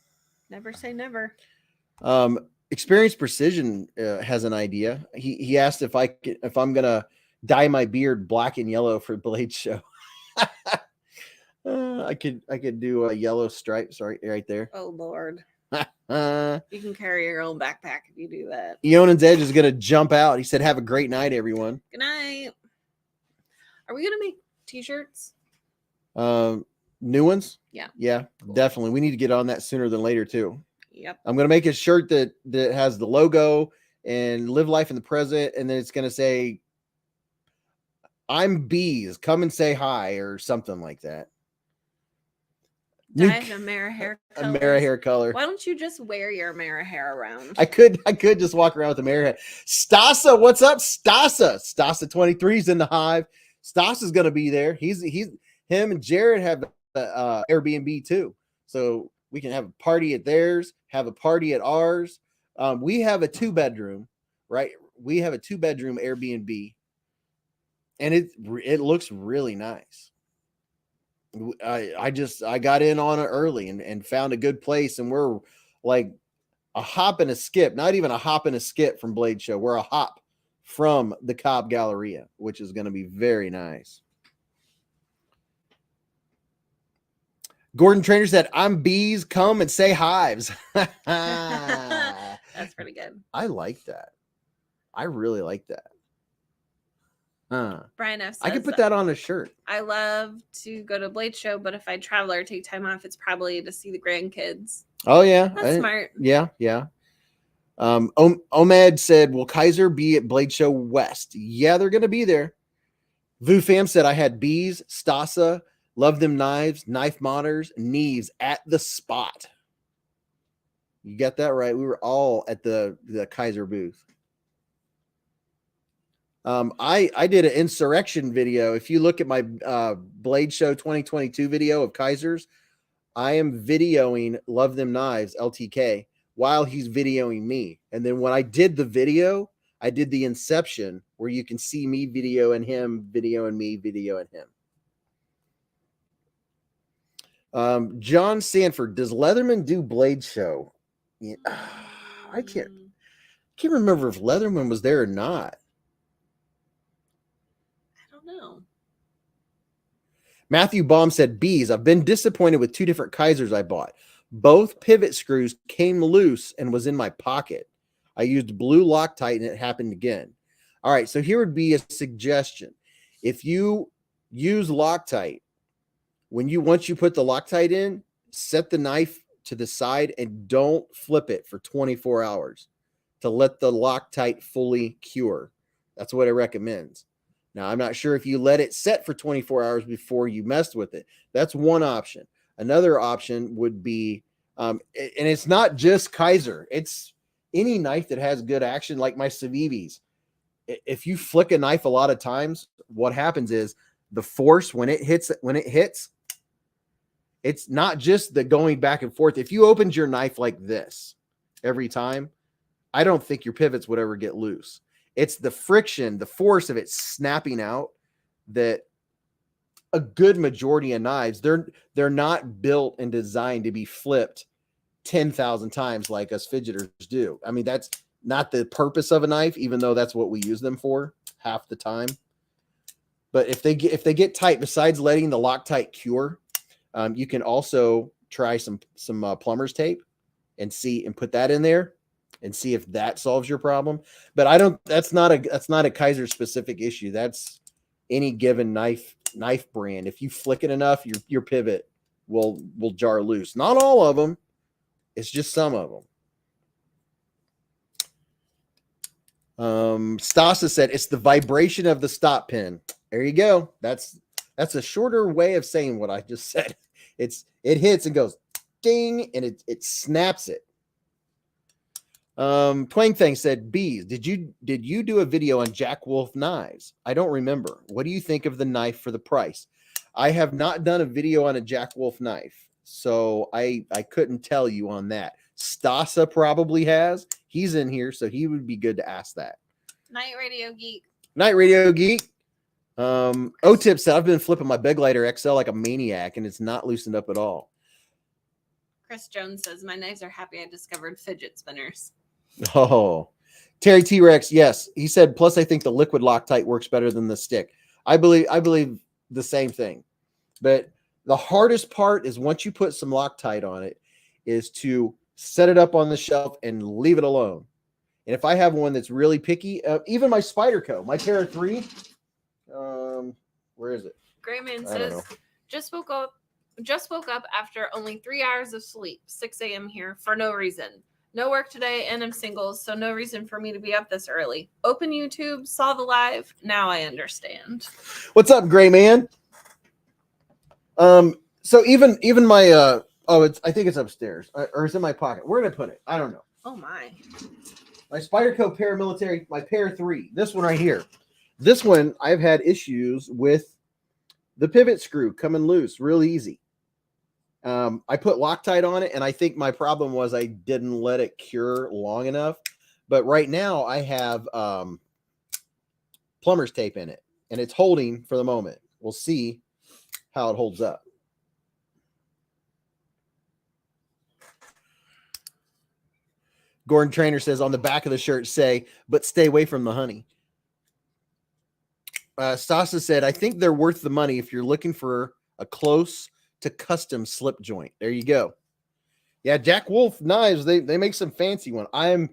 Speaker 2: Never say never.
Speaker 1: Experienced Precision has an idea. He asked if I'm gonna dye my beard black and yellow for Blade Show. I could do a yellow stripes right there.
Speaker 2: Oh Lord. You can carry your own backpack if you do that.
Speaker 1: Eonan's Edge is gonna jump out. He said, have a great night, everyone.
Speaker 2: Good night. Are we gonna make t-shirts?
Speaker 1: New ones?
Speaker 2: Yeah.
Speaker 1: Cool. Definitely. We need to get on that sooner than later too.
Speaker 2: Yep.
Speaker 1: I'm gonna make a shirt that has the logo and live life in the present, and then it's gonna say, I'm Beez, come and say hi, or something like that.
Speaker 2: Dye the Amara hair color.
Speaker 1: Amara hair color.
Speaker 2: Why don't you just wear your Amara hair around?
Speaker 1: I could just walk around with Amara hair. Stasa, what's up? Stasa 23 is in the hive. Stasa's gonna be there. Him and Jared have Airbnb too, so we can have a party at theirs, have a party at ours. We have a 2-bedroom, right? We have a 2-bedroom Airbnb, and it looks really nice. I got in on it early and found a good place, and we're like a hop and a skip, not even a hop and a skip from Blade Show. We're a hop from the Cobb Galleria, which is going to be very nice. Gordon Trainer said, I'm Beez, come and say hives.
Speaker 2: That's pretty good.
Speaker 1: I like that. I really like that.
Speaker 2: Brian F. says,
Speaker 1: I could put that on a shirt.
Speaker 2: I love to go to Blade Show, but if I travel or take time off, it's probably to see the grandkids.
Speaker 1: Oh, yeah.
Speaker 2: That's smart.
Speaker 1: Yeah. Omed said, will Kaiser be at Blade Show West? Yeah, they're going to be there. Vu Fam said, I had Beez, Stasa, Love Them Knives, Knife Modders, Knees at the spot. You got that right. We were all at the Kaiser booth. I did an insurrection video. If you look at my Blade Show 2022 video of Kaiser's, I am videoing Love Them Knives, LTK, while he's videoing me. And then when I did the video, I did the inception where you can see me videoing him, videoing me, videoing him. John Sanford, does Leatherman do Blade Show? Yeah, I can't remember if Leatherman was there or not.
Speaker 2: I don't know.
Speaker 1: Matthew Baum said, Beez, I've been disappointed with 2 different Kaisers I bought. Both pivot screws came loose and was in my pocket. I used blue Loctite and it happened again. All right, so here would be a suggestion. If you use Loctite, once you put the Loctite in, set the knife to the side and don't flip it for 24 hours to let the Loctite fully cure. That's what it recommends. Now, I'm not sure if you let it set for 24 hours before you messed with it. That's one option. Another option would be, and it's not just Kaiser. It's any knife that has good action, like my Civivis. If you flick a knife a lot of times, what happens is the force when it hits, it's not just the going back and forth. If you opened your knife like this every time, I don't think your pivots would ever get loose. It's the friction, the force of it snapping out that a good majority of knives, they're not built and designed to be flipped 10,000 times like us fidgeters do. I mean, that's not the purpose of a knife, even though that's what we use them for half the time. But if they get tight, besides letting the Loctite cure, you can also try some plumber's tape and put that in there and see if that solves your problem. But that's not a Kaiser specific issue. That's any given knife brand. If you flick it enough, your pivot will jar loose. Not all of them. It's just some of them. Stasa said it's the vibration of the stop pin. There you go. That's a shorter way of saying what I just said. It hits and goes ding, and it snaps it. Twang Thang said, Beez, did you do a video on Jack Wolf knives? I don't remember. What do you think of the knife for the price? I have not done a video on a Jack Wolf knife, so I couldn't tell you on that. Stasa probably has. He's in here, so he would be good to ask that.
Speaker 2: Night Radio Geek.
Speaker 1: Night Radio Geek. O-Tip said, I've been flipping my Big Lighter XL like a maniac, and it's not loosened up at all.
Speaker 2: Chris Jones says, my knives are happy I discovered fidget spinners.
Speaker 1: Oh, Terry T-Rex, yes. He said, plus I think the liquid Loctite works better than the stick. I believe the same thing. But the hardest part is once you put some Loctite on it is to set it up on the shelf and leave it alone. And if I have one that's really picky, even my Spyderco, my pair of 3, where is it?
Speaker 2: Grayman says, just woke up after only 3 hours of sleep, 6 a.m. here, for no reason. No work today, and I'm single, so no reason for me to be up this early. Open YouTube, saw the live. Now I understand.
Speaker 1: What's up, Gray Man? So even my I think it's upstairs, or it's in my pocket. Where did I put it? I don't know.
Speaker 2: Oh my
Speaker 1: Spyderco paramilitary, my pair 3. This one right here. This one I've had issues with the pivot screw coming loose real easy. I put Loctite on it, and I think my problem was I didn't let it cure long enough. But right now I have plumber's tape in it, and it's holding for the moment. We'll see how it holds up. Gordon Trainer says on the back of the shirt, say, but stay away from the honey. Stasa said, I think they're worth the money if you're looking for a close to custom slip joint. There you go. Yeah, Jack Wolf knives, they make some fancy one. I'm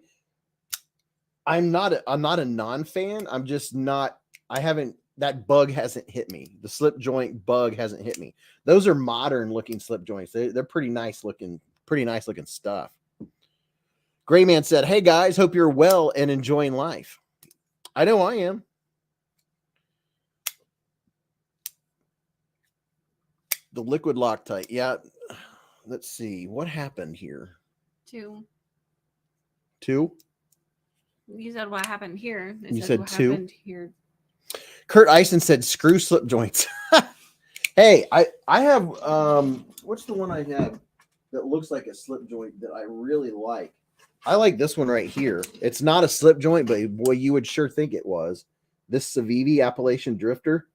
Speaker 1: not a non-fan. I'm just not, that bug hasn't hit me. The slip joint bug hasn't hit me. Those are modern looking slip joints. They're pretty nice looking stuff. Gray Man said, hey guys, hope you're well and enjoying life. I know I am. The liquid Loctite. Yeah. Let's see. What happened here?
Speaker 2: 2.
Speaker 1: 2?
Speaker 2: You said what happened here.
Speaker 1: You said 2?
Speaker 2: Happened here.
Speaker 1: Kurt Eisen said screw slip joints. Hey, I have, what's the one I have that looks like a slip joint that I really like? I like this one right here. It's not a slip joint, but boy, you would sure think it was. This Civivi Appalachian Drifter.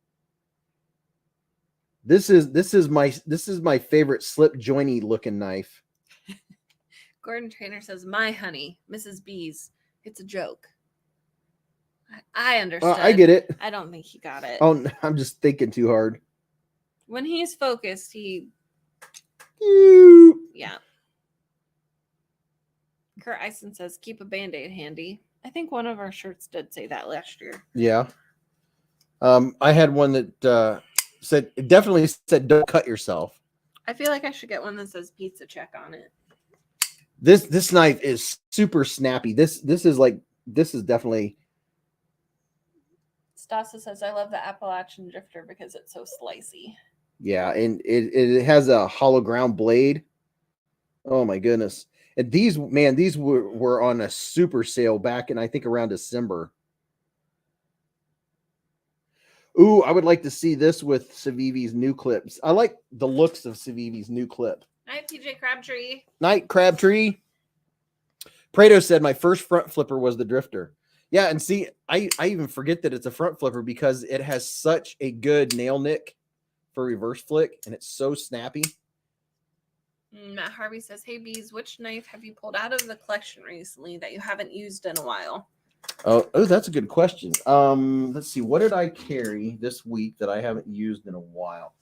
Speaker 1: This is my favorite slip jointy looking knife.
Speaker 2: Gordon Trainer says, my honey, Mrs. Beez. It's a joke. I understand.
Speaker 1: I get it.
Speaker 2: I don't think he got it.
Speaker 1: Oh, I'm just thinking too hard.
Speaker 2: When he's focused, he... Yeah. Kurt Eisen says, keep a Band-Aid handy. I think one of our shirts did say that last year.
Speaker 1: Yeah. I had one that it definitely said, don't cut yourself.
Speaker 2: I feel like I should get one that says pizza check on it.
Speaker 1: This knife is super snappy. This is definitely...
Speaker 2: Stasa says, I love the Appalachian Drifter because it's so slicey.
Speaker 1: Yeah, and it has a hollow ground blade. Oh my goodness. And these were on a super sale back in, I think, around December. Ooh, I would like to see this with Civivi's new clips. I like the looks of Civivi's new clip.
Speaker 2: Night, TJ Crabtree.
Speaker 1: Night, Crabtree. Prado said my first front flipper was the Drifter. Yeah, and see, I even forget that it's a front flipper because it has such a good nail nick for reverse flick, and it's so snappy.
Speaker 2: Matt Harvey says, hey, Beez, which knife have you pulled out of the collection recently that you haven't used in a while?
Speaker 1: Oh, that's a good question. Let's see. What did I carry this week that I haven't used in a while?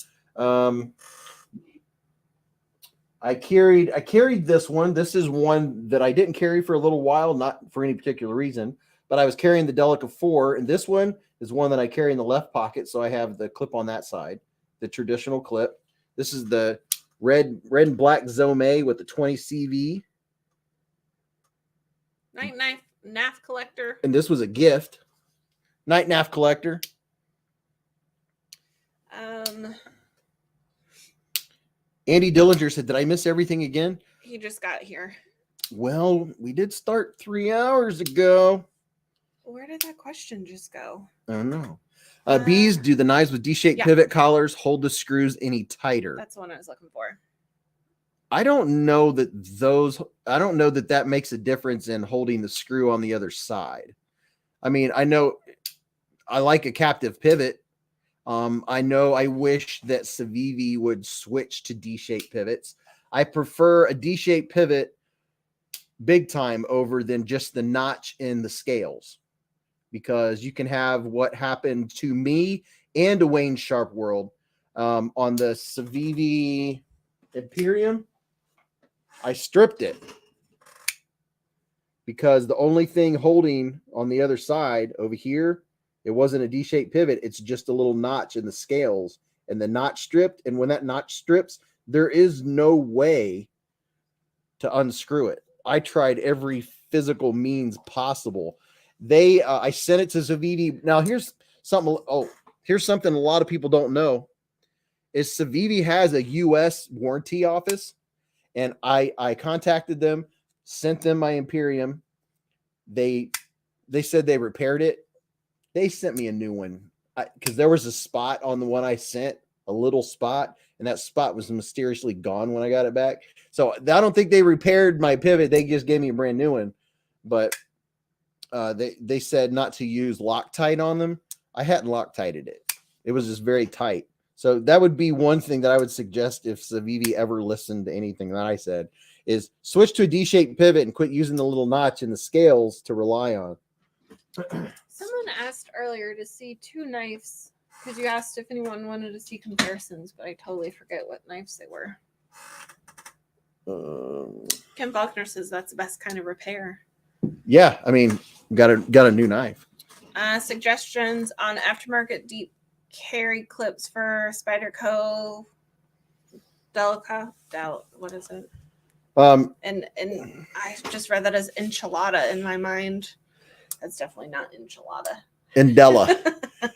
Speaker 1: I carried this one. This is one that I didn't carry for a little while, not for any particular reason, but I was carrying the Delica 4, and this one is one that I carry in the left pocket, so I have the clip on that side, the traditional clip. This is the red and black Zome with the 20 CV.
Speaker 2: Night knife. NAF collector.
Speaker 1: And this was a gift. Night NAF collector. Andy Dillinger said, did I miss everything again?
Speaker 2: He just got here.
Speaker 1: Well, we did start 3 hours ago.
Speaker 2: Where did that question just go?
Speaker 1: I don't know. Beez, do the knives with D-shaped pivot collars hold the screws any tighter?
Speaker 2: That's the one I was looking for.
Speaker 1: I don't know that that makes a difference in holding the screw on the other side. I mean, I know I like a captive pivot. I wish that Civivi would switch to D-shaped pivots. I prefer a D-shaped pivot big time over than just the notch in the scales, because you can have what happened to me and to Wayne Sharp World on the Civivi Imperium. I stripped it because the only thing holding on the other side over here, it wasn't a D-shaped pivot. It's just a little notch in the scales, and the notch stripped. And when that notch strips, there is no way to unscrew it. I tried every physical means possible. I sent it to Civivi. Now here's something. Oh, here's something a lot of people don't know is Civivi has a U.S. warranty office. And I contacted them, sent them my Imperium. They said they repaired it. They sent me a new one because there was a spot on the one I sent, a little spot, and that spot was mysteriously gone when I got it back. So I don't think they repaired my pivot. They just gave me a brand new one. But they said not to use Loctite on them. I hadn't Loctited it. It was just very tight. So that would be one thing that I would suggest if Civivi ever listened to anything that I said, is switch to a D-shaped pivot and quit using the little notch in the scales to rely on.
Speaker 2: Someone asked earlier to see two knives because you asked if anyone wanted to see comparisons, but I totally forget what knives they were. Ken Faulkner says that's the best kind of repair.
Speaker 1: Yeah, I mean, got a new knife.
Speaker 2: Suggestions on aftermarket deep carry clips for Spyderco, Delica, what is it? And I just read that as enchilada in my mind. That's definitely not enchilada.
Speaker 1: Indela.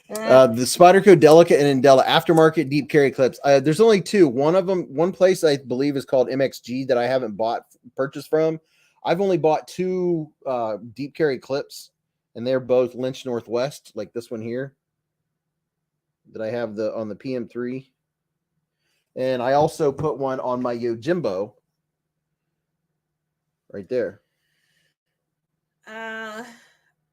Speaker 1: The Spyderco Delica and Indela aftermarket deep carry clips. There's only two. One place I believe is called MXG that I haven't purchased from. I've only bought two deep carry clips, and they're both Lynch Northwest, like this one here that I have on the PM3. And I also put one on my Yojimbo right there.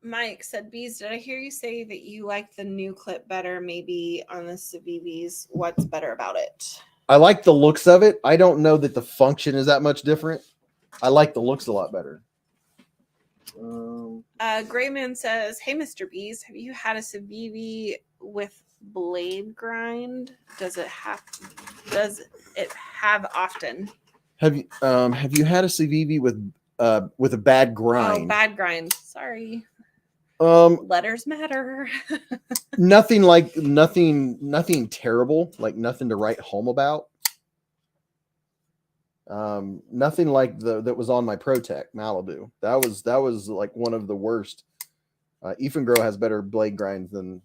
Speaker 2: Mike said, Beez, did I hear you say that you like the new clip better, maybe on the Civivis? What's better about it?
Speaker 1: I like the looks of it. I don't know that the function is that much different. I like the looks a lot better.
Speaker 2: Grayman says, hey, Mr. Beez, have you had a Civivi with blade grind does it have often?
Speaker 1: Have you had a CVV with a bad grind?
Speaker 2: Oh, bad grind. Sorry. Letters matter.
Speaker 1: nothing terrible, like nothing to write home about. Nothing like that was on my ProTech Malibu. That was like one of the worst. Ethan has better blade grinds than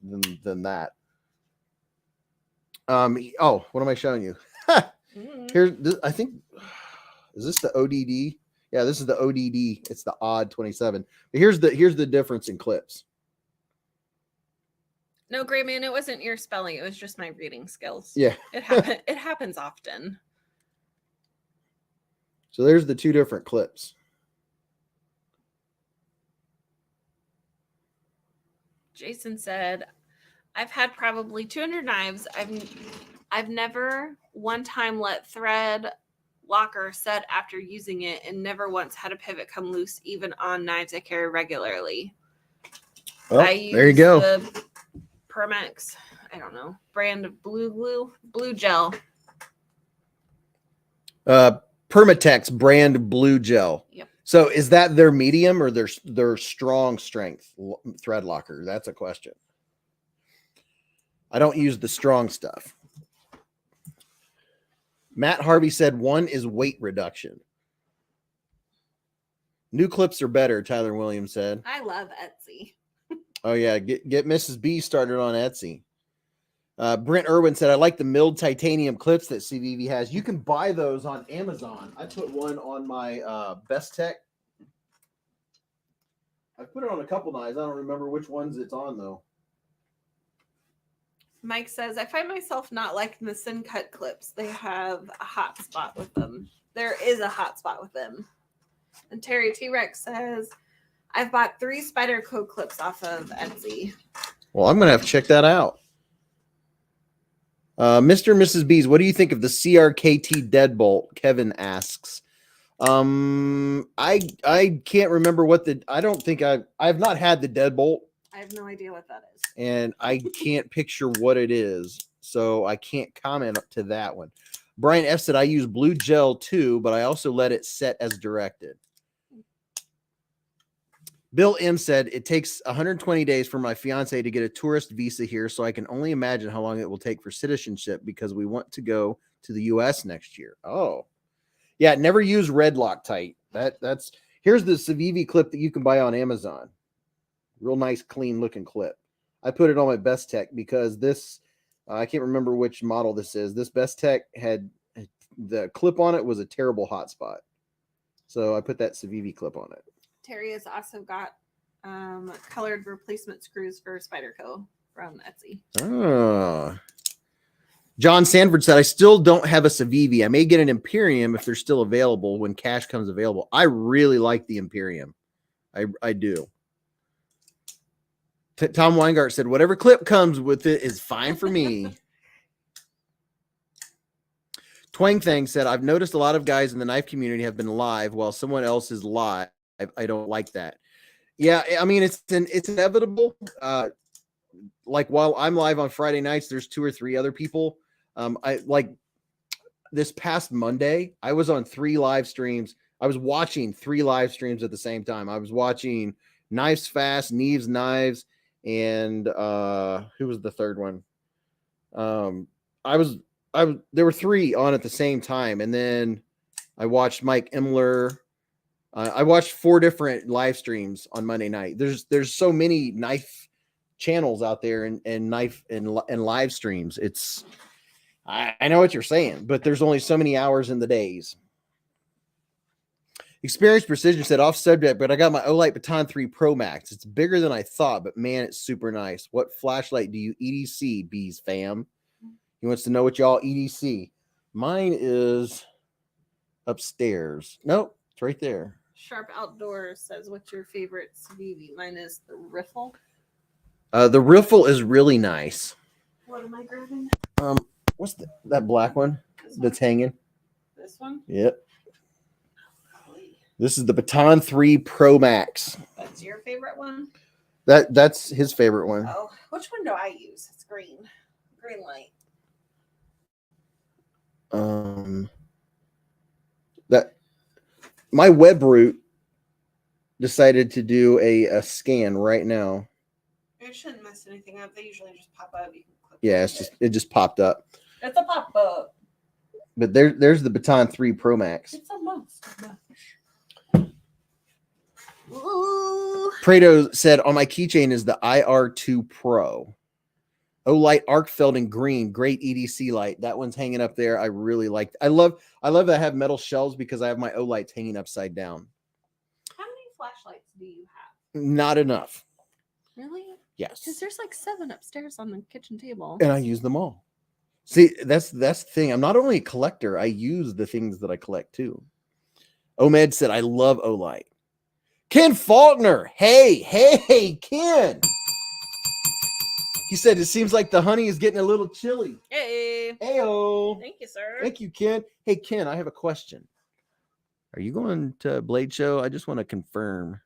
Speaker 1: that. Oh, what am I showing you? Here's I think, is this the ODD? Yeah, this is the ODD. It's the odd 27. But here's the difference in clips.
Speaker 2: No, Gray Man, it wasn't your spelling. It was just my reading skills.
Speaker 1: Yeah.
Speaker 2: It happens often.
Speaker 1: So there's the two different clips.
Speaker 2: Jason said, I've had probably 200 knives. I've never one time let thread locker set after using it, and never once had a pivot come loose, even on knives I carry regularly.
Speaker 1: Well, there you go.
Speaker 2: The Permax, I don't know, brand of blue gel.
Speaker 1: Permatex brand blue gel.
Speaker 2: Yep.
Speaker 1: So is that their medium or their strong strength thread locker? That's a question. I don't use the strong stuff. Matt Harvey said one is weight reduction. New clips are better, Tyler Williams said.
Speaker 2: I love Etsy.
Speaker 1: Oh, yeah. Get Mrs. B started on Etsy. Brent Irwin said, I like the milled titanium clips that CVV has. You can buy those on Amazon. I put one on my Best Tech. I put it on a couple knives. I don't remember which ones it's on, though.
Speaker 2: Mike says, I find myself not liking the Sin Cut clips. They have a hot spot with them. There is a hot spot with them. And Terry T-Rex says, I've bought 3 Spyderco clips off of Etsy.
Speaker 1: Well, I'm going to have to check that out. Mr. and Mrs. Beez, what do you think of the CRKT deadbolt? Kevin asks. I can't remember I've not had the deadbolt.
Speaker 2: I have no idea what that is.
Speaker 1: And I can't picture what it is, so I can't comment to that one. Brian F said, I use blue gel too, but I also let it set as directed. Bill M said, it takes 120 days for my fiance to get a tourist visa here, so I can only imagine how long it will take for citizenship because we want to go to the U.S. next year. Oh. Yeah, never use red Loctite. That's here's the Civivi clip that you can buy on Amazon. Real nice, clean looking clip. I put it on my Best Tech because this, I can't remember which model this is. This Best Tech had the clip on it was a terrible hotspot. So I put that Civivi clip on it.
Speaker 2: Terry has also got colored replacement screws for Spyderco from Etsy.
Speaker 1: Oh. John Sanford said, I still don't have a Civivi. I may get an Imperium if they're still available when cash comes available. I really like the Imperium. I do. Tom Weingart said, whatever clip comes with it is fine for me. Twang Thang said, I've noticed a lot of guys in the knife community have been live while someone else is live. I don't like that. Yeah, I mean, it's inevitable. Like while I'm live on Friday nights, there's 2 or 3 other people. I like this past Monday, I was on 3 live streams. I was watching 3 live streams at the same time. I was watching Knives Fast, Neves Knives, and who was the third one? There were 3 on at the same time, and then I watched Mike Imler. I watched 4 different live streams on Monday night. There's so many knife channels out there and knife and live streams. It's I know what you're saying, but there's only so many hours in the days. Experience Precision said, off subject, but I got my Olight Baton 3 Pro Max. It's bigger than I thought, but man, it's super nice. What flashlight do you EDC, Beez fam? He wants to know what y'all EDC. Mine is upstairs. Nope, it's right there.
Speaker 2: Sharp Outdoors says, what's your favorite Civivi? Mine is the Riffle.
Speaker 1: The Riffle is really nice.
Speaker 2: What am I grabbing?
Speaker 1: What's that black one that's hanging?
Speaker 2: This one?
Speaker 1: Yep. This is the Baton 3 Pro Max.
Speaker 2: That's your favorite one?
Speaker 1: That's his favorite one.
Speaker 2: Oh, which one do I use? It's green. green light.
Speaker 1: That my web root decided to do a scan right now.
Speaker 2: It shouldn't mess anything up. They usually just pop up. You can click
Speaker 1: Yeah, it just popped up.
Speaker 2: It's a pop up.
Speaker 1: But there's the Baton 3 Pro Max.
Speaker 2: It's a monster mash. Ooh.
Speaker 1: Prado said on my keychain is the IR2 Pro. Olight arc felt in green, great EDC light. That one's hanging up there. I really like. I love that I have metal shelves because I have my Olights hanging upside down.
Speaker 2: How many flashlights do you have?
Speaker 1: Not enough.
Speaker 2: Really?
Speaker 1: Yes.
Speaker 2: Because there's like 7 upstairs on the kitchen table.
Speaker 1: And I use them all. See, that's the thing. I'm not only a collector, I use the things that I collect too. Omed said, I love Olight. Ken Faulkner. Hey, Ken. He said, it seems like the honey is getting a little chilly.
Speaker 2: Hey.
Speaker 1: Heyo.
Speaker 2: Thank you, sir.
Speaker 1: Thank you, Ken. Hey, Ken, I have a question. Are you going to Blade Show? I just want to confirm.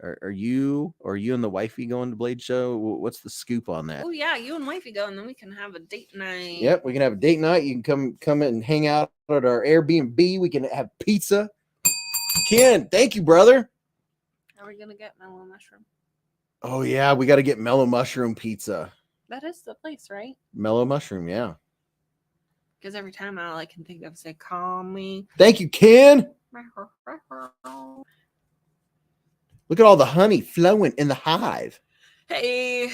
Speaker 1: Are you and the wifey going to Blade Show? What's the scoop on that?
Speaker 2: Oh, yeah. You and wifey go, and then we can have a date night.
Speaker 1: Yep, we can have a date night. You can come in and hang out at our Airbnb. We can have pizza. Ken, thank you, brother.
Speaker 2: Are we going to get mellow mushroom?
Speaker 1: Oh, yeah, we got to get mellow mushroom pizza.
Speaker 2: That is the place, right?
Speaker 1: Mellow mushroom, yeah.
Speaker 2: Because every time all I can think of is say, call me.
Speaker 1: Thank you, Ken. Look at all the honey flowing in the hive.
Speaker 2: Hey.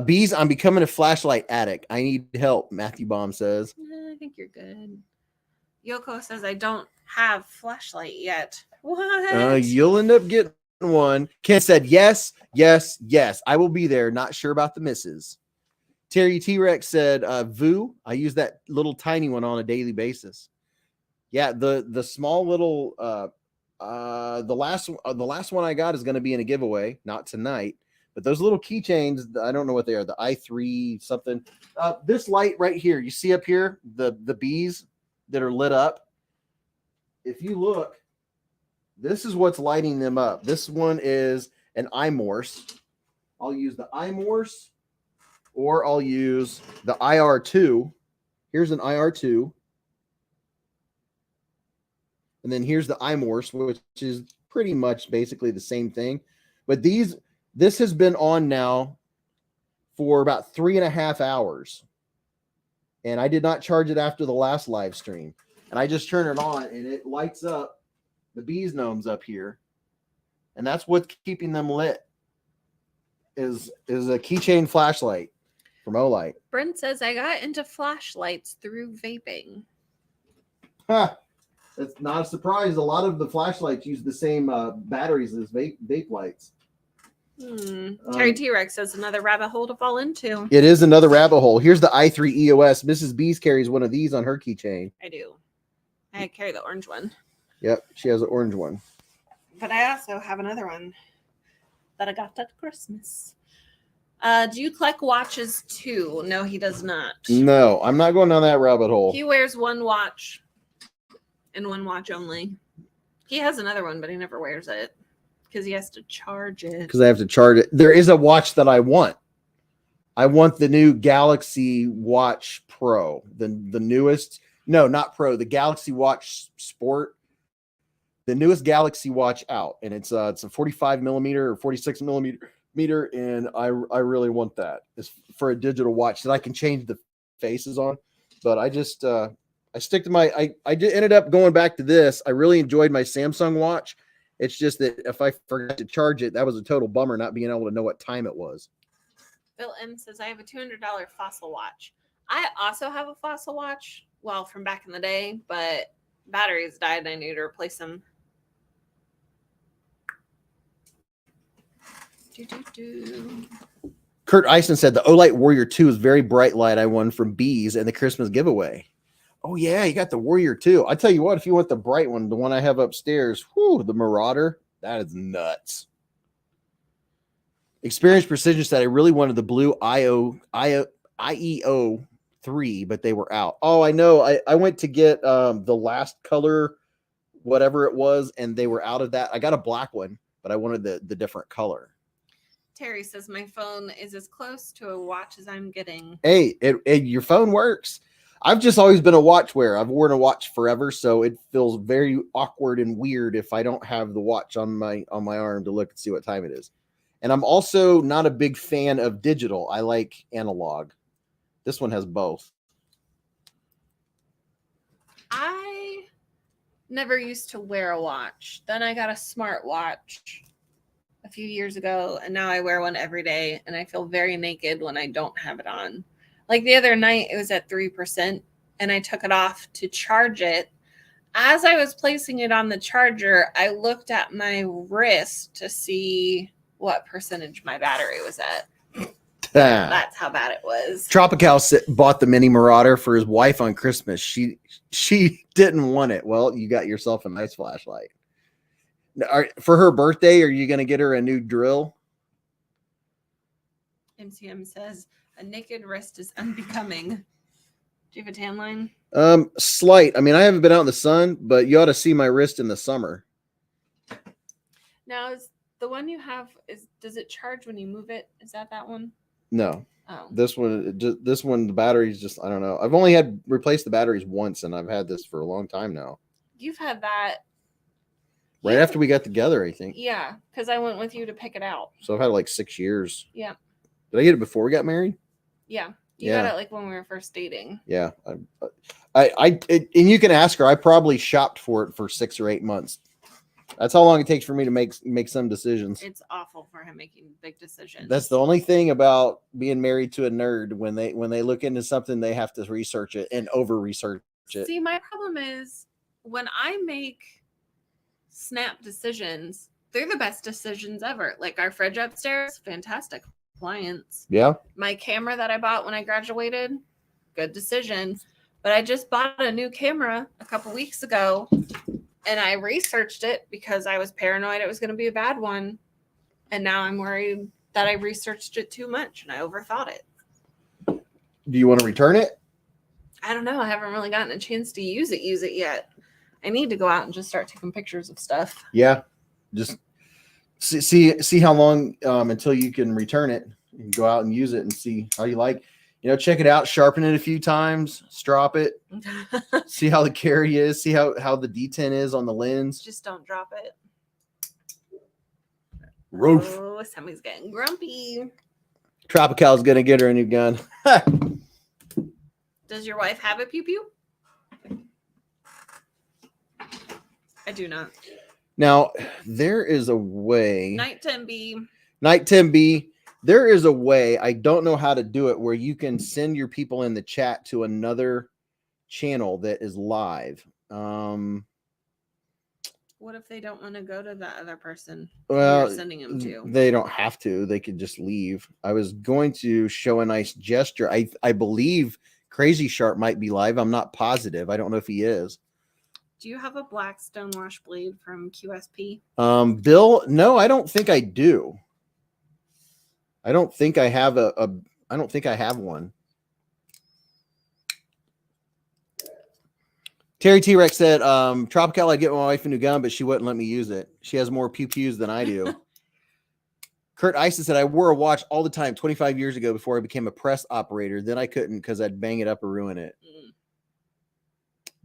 Speaker 1: Bees, I'm becoming a flashlight addict. I need help, Matthew Baum says.
Speaker 2: I think you're good. Yoko says, I don't have flashlight yet. What?
Speaker 1: You'll end up getting one. Ken said, yes. I will be there. Not sure about the misses. Terry T-Rex said, Vu, I use that little tiny one on a daily basis. Yeah, the small little the last one I got is going to be in a giveaway, not tonight. But those little keychains, I don't know what they are, the i3 something. This light right here, you see up here, the bees that are lit up. If you look, this is what's lighting them up. This one is an iMorse. I'll use the iMorse, or I'll use the IR2. Here's an IR2. And then here's the iMorse, which is pretty much basically the same thing. But this has been on now for about 3.5 hours. And I did not charge it after the last live stream. And I just turn it on and it lights up the bees gnomes up here. And that's what's keeping them lit is a keychain flashlight from Olight.
Speaker 2: Brent says, I got into flashlights through vaping.
Speaker 1: Ha! That's not a surprise. A lot of the flashlights use the same batteries as vape lights.
Speaker 2: Terry T-Rex says another rabbit hole to fall into.
Speaker 1: It is another rabbit hole. Here's the i3 EOS. Mrs. Bees carries one of these on her keychain.
Speaker 2: I do. I carry the orange one.
Speaker 1: Yep, she has an orange one.
Speaker 2: But I also have another one that I got at Christmas. Do you collect watches too? No, he does not.
Speaker 1: No, I'm not going down that rabbit hole.
Speaker 2: He wears one watch and one watch only. He has another one, but he never wears it because he has to charge it.
Speaker 1: Because I have to charge it. There is a watch that I want. I want the new Galaxy Watch Pro. The newest. No, not Pro. The Galaxy Watch Sport. The newest Galaxy Watch out. And it's a 45 millimeter or 46 millimeter. And I really want that. It's for a digital watch that I can change the faces on. But I just I stick to my I ended up going back to this. I really enjoyed my Samsung watch. It's just that if I forgot to charge it, that was a total bummer not being able to know what time it was.
Speaker 2: Bill M says, I have a $200 Fossil watch. I also have a Fossil watch, well, from back in the day, but batteries died and I need to replace them.
Speaker 1: Kurt Eisen said the Olight Warrior 2 is very bright light I won from Bees and the Christmas giveaway. Oh, yeah, you got the Warrior 2. I tell you what, if you want the bright one, the one I have upstairs, whew, the Marauder, that is nuts. Experienced Precision said I really wanted the blue IEO 3, but they were out. Oh, I know. I went to get the last color, whatever it was, and they were out of that. I got a black one, but I wanted the different color.
Speaker 2: Terry says my phone is as close to a watch as I'm getting.
Speaker 1: Hey, your phone works. I've just always been a watch wearer. I've worn a watch forever, so it feels very awkward and weird if I don't have the watch on my arm to look and see what time it is. And I'm also not a big fan of digital. I like analog. This one has both.
Speaker 2: I never used to wear a watch. Then I got a smart watch a few years ago, and now I wear one every day, and I feel very naked when I don't have it on. Like the other night, it was at 3%, and I took it off to charge it. As I was placing it on the charger, I looked at my wrist to see what percentage my battery was at. That's how bad it was.
Speaker 1: Tropical bought the Mini Marauder for his wife on Christmas. She didn't want it. Well, you got yourself a nice flashlight. For her birthday, are you going to get her a new drill?
Speaker 2: MCM says, a naked wrist is unbecoming. Do you have a tan line?
Speaker 1: Slight. I mean, I haven't been out in the sun, but you ought to see my wrist in the summer.
Speaker 2: Now, is the one you have, does it charge when you move it? Is that one?
Speaker 1: No.
Speaker 2: Oh.
Speaker 1: This one, the battery's just, I don't know. I've only had replaced the batteries once, and I've had this for a long time now.
Speaker 2: You've had that
Speaker 1: right after we got together, I think.
Speaker 2: Yeah, because I went with you to pick it out.
Speaker 1: So I've had it like 6 years.
Speaker 2: Yeah.
Speaker 1: Did I get it before we got married?
Speaker 2: Yeah. You got it like when we were first dating.
Speaker 1: Yeah. And you can ask her. I probably shopped for it for 6 or 8 months. That's how long it takes for me to make some decisions.
Speaker 2: It's awful for him making big decisions.
Speaker 1: That's the only thing about being married to a nerd. When they look into something, they have to research it and over research it.
Speaker 2: See, my problem is when I make snap decisions, they're the best decisions ever. Like our fridge upstairs, fantastic appliance.
Speaker 1: Yeah.
Speaker 2: My camera that I bought when I graduated, good decision. But I just bought a new camera a couple weeks ago. And I researched it because I was paranoid it was going to be a bad one. And now I'm worried that I researched it too much and I overthought it.
Speaker 1: Do you want to return it?
Speaker 2: I don't know. I haven't really gotten a chance to use it yet. I need to go out and just start taking pictures of stuff.
Speaker 1: Yeah. Just see how long until you can return it. You can go out and use it and see how you like. Check it out, sharpen it a few times, strop it, see how the carry is, see how the D10 is on the lens.
Speaker 2: Just don't drop it.
Speaker 1: Roof.
Speaker 2: Oh, somebody's getting grumpy.
Speaker 1: Tropical's going to get her a new gun.
Speaker 2: Does your wife have a pew-pew? I do not.
Speaker 1: Now, there is a way.
Speaker 2: Night 10B.
Speaker 1: Night 10B. There is a way, I don't know how to do it, where you can send your people in the chat to another channel that is live.
Speaker 2: What if they don't want to go to that other person
Speaker 1: Well,
Speaker 2: you're sending them to?
Speaker 1: They don't have to. They could just leave. I was going to show a nice gesture. I believe Crazy Sharp might be live. I'm not positive. I don't know if he is.
Speaker 2: Do you have a black stonewash blade from QSP?
Speaker 1: Bill, no, I don't think I do. I don't think I have I don't think I have one. Terry T-Rex said, Tropical, I'd get my wife a new gun, but she wouldn't let me use it. She has more pew-pews than I do. Kurt Ison said, I wore a watch all the time 25 years ago before I became a press operator. Then I couldn't because I'd bang it up or ruin it.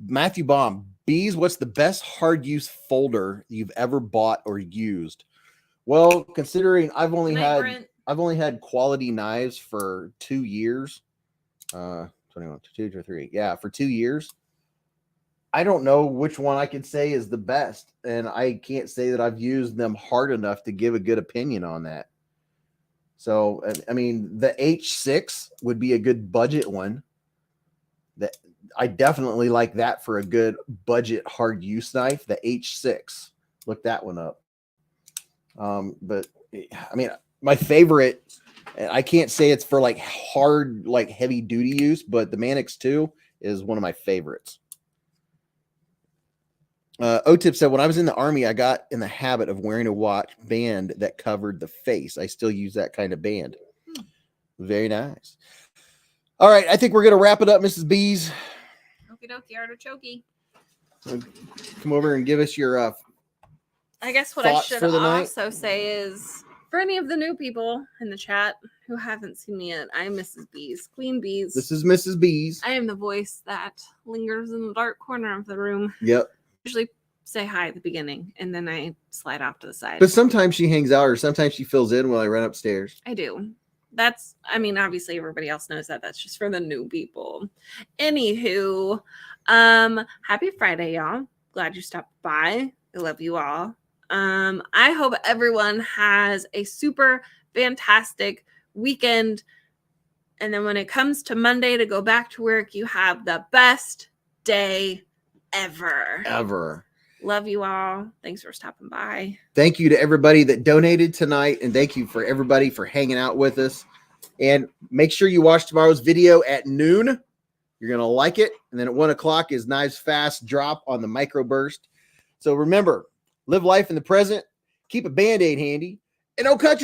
Speaker 1: Matthew Baum, Beez, what's the best hard use folder you've ever bought or used? Well, considering I've only had quality knives for 2 years. 21, 2, 2, 3. Yeah, for 2 years. I don't know which one I could say is the best. And I can't say that I've used them hard enough to give a good opinion on that. So, I mean, the H6 would be a good budget one. That I definitely like that for a good budget hard use knife. The H6. Look that one up. But I mean, my favorite, I can't say it's for like hard, like heavy duty use, but the Manix 2 is one of my favorites. O-Tip said, when I was in the Army, I got in the habit of wearing a watch band that covered the face. I still use that kind of band. Very nice. All right, I think we're going to wrap it up, Mrs. Beez.
Speaker 2: Okie dokie, artichokey.
Speaker 1: Come over and give us your
Speaker 2: I guess what I should also say is For any of the new people in the chat who haven't seen me yet, I'm Mrs. Beez, Queen Beez.
Speaker 1: This is Mrs. Beez.
Speaker 2: I am the voice that lingers in the dark corner of the room.
Speaker 1: Yep.
Speaker 2: Usually say hi at the beginning, and then I slide off to the side.
Speaker 1: But sometimes she hangs out, or sometimes she fills in while I run upstairs.
Speaker 2: I do. That's, I mean, obviously everybody else knows that. That's just for the new people. Anywho, happy Friday, y'all. Glad you stopped by. I love you all. I hope everyone has a super fantastic weekend. And then when it comes to Monday to go back to work, you have the best day ever.
Speaker 1: Ever.
Speaker 2: Love you all. Thanks for stopping by.
Speaker 1: Thank you to everybody that donated tonight. And thank you for everybody for hanging out with us. And make sure you watch tomorrow's video at noon. You're going to like it. And then at 1 o'clock is Knives Fast drop on the microburst. So remember, live life in the present. Keep a Band-Aid handy. And don't cut your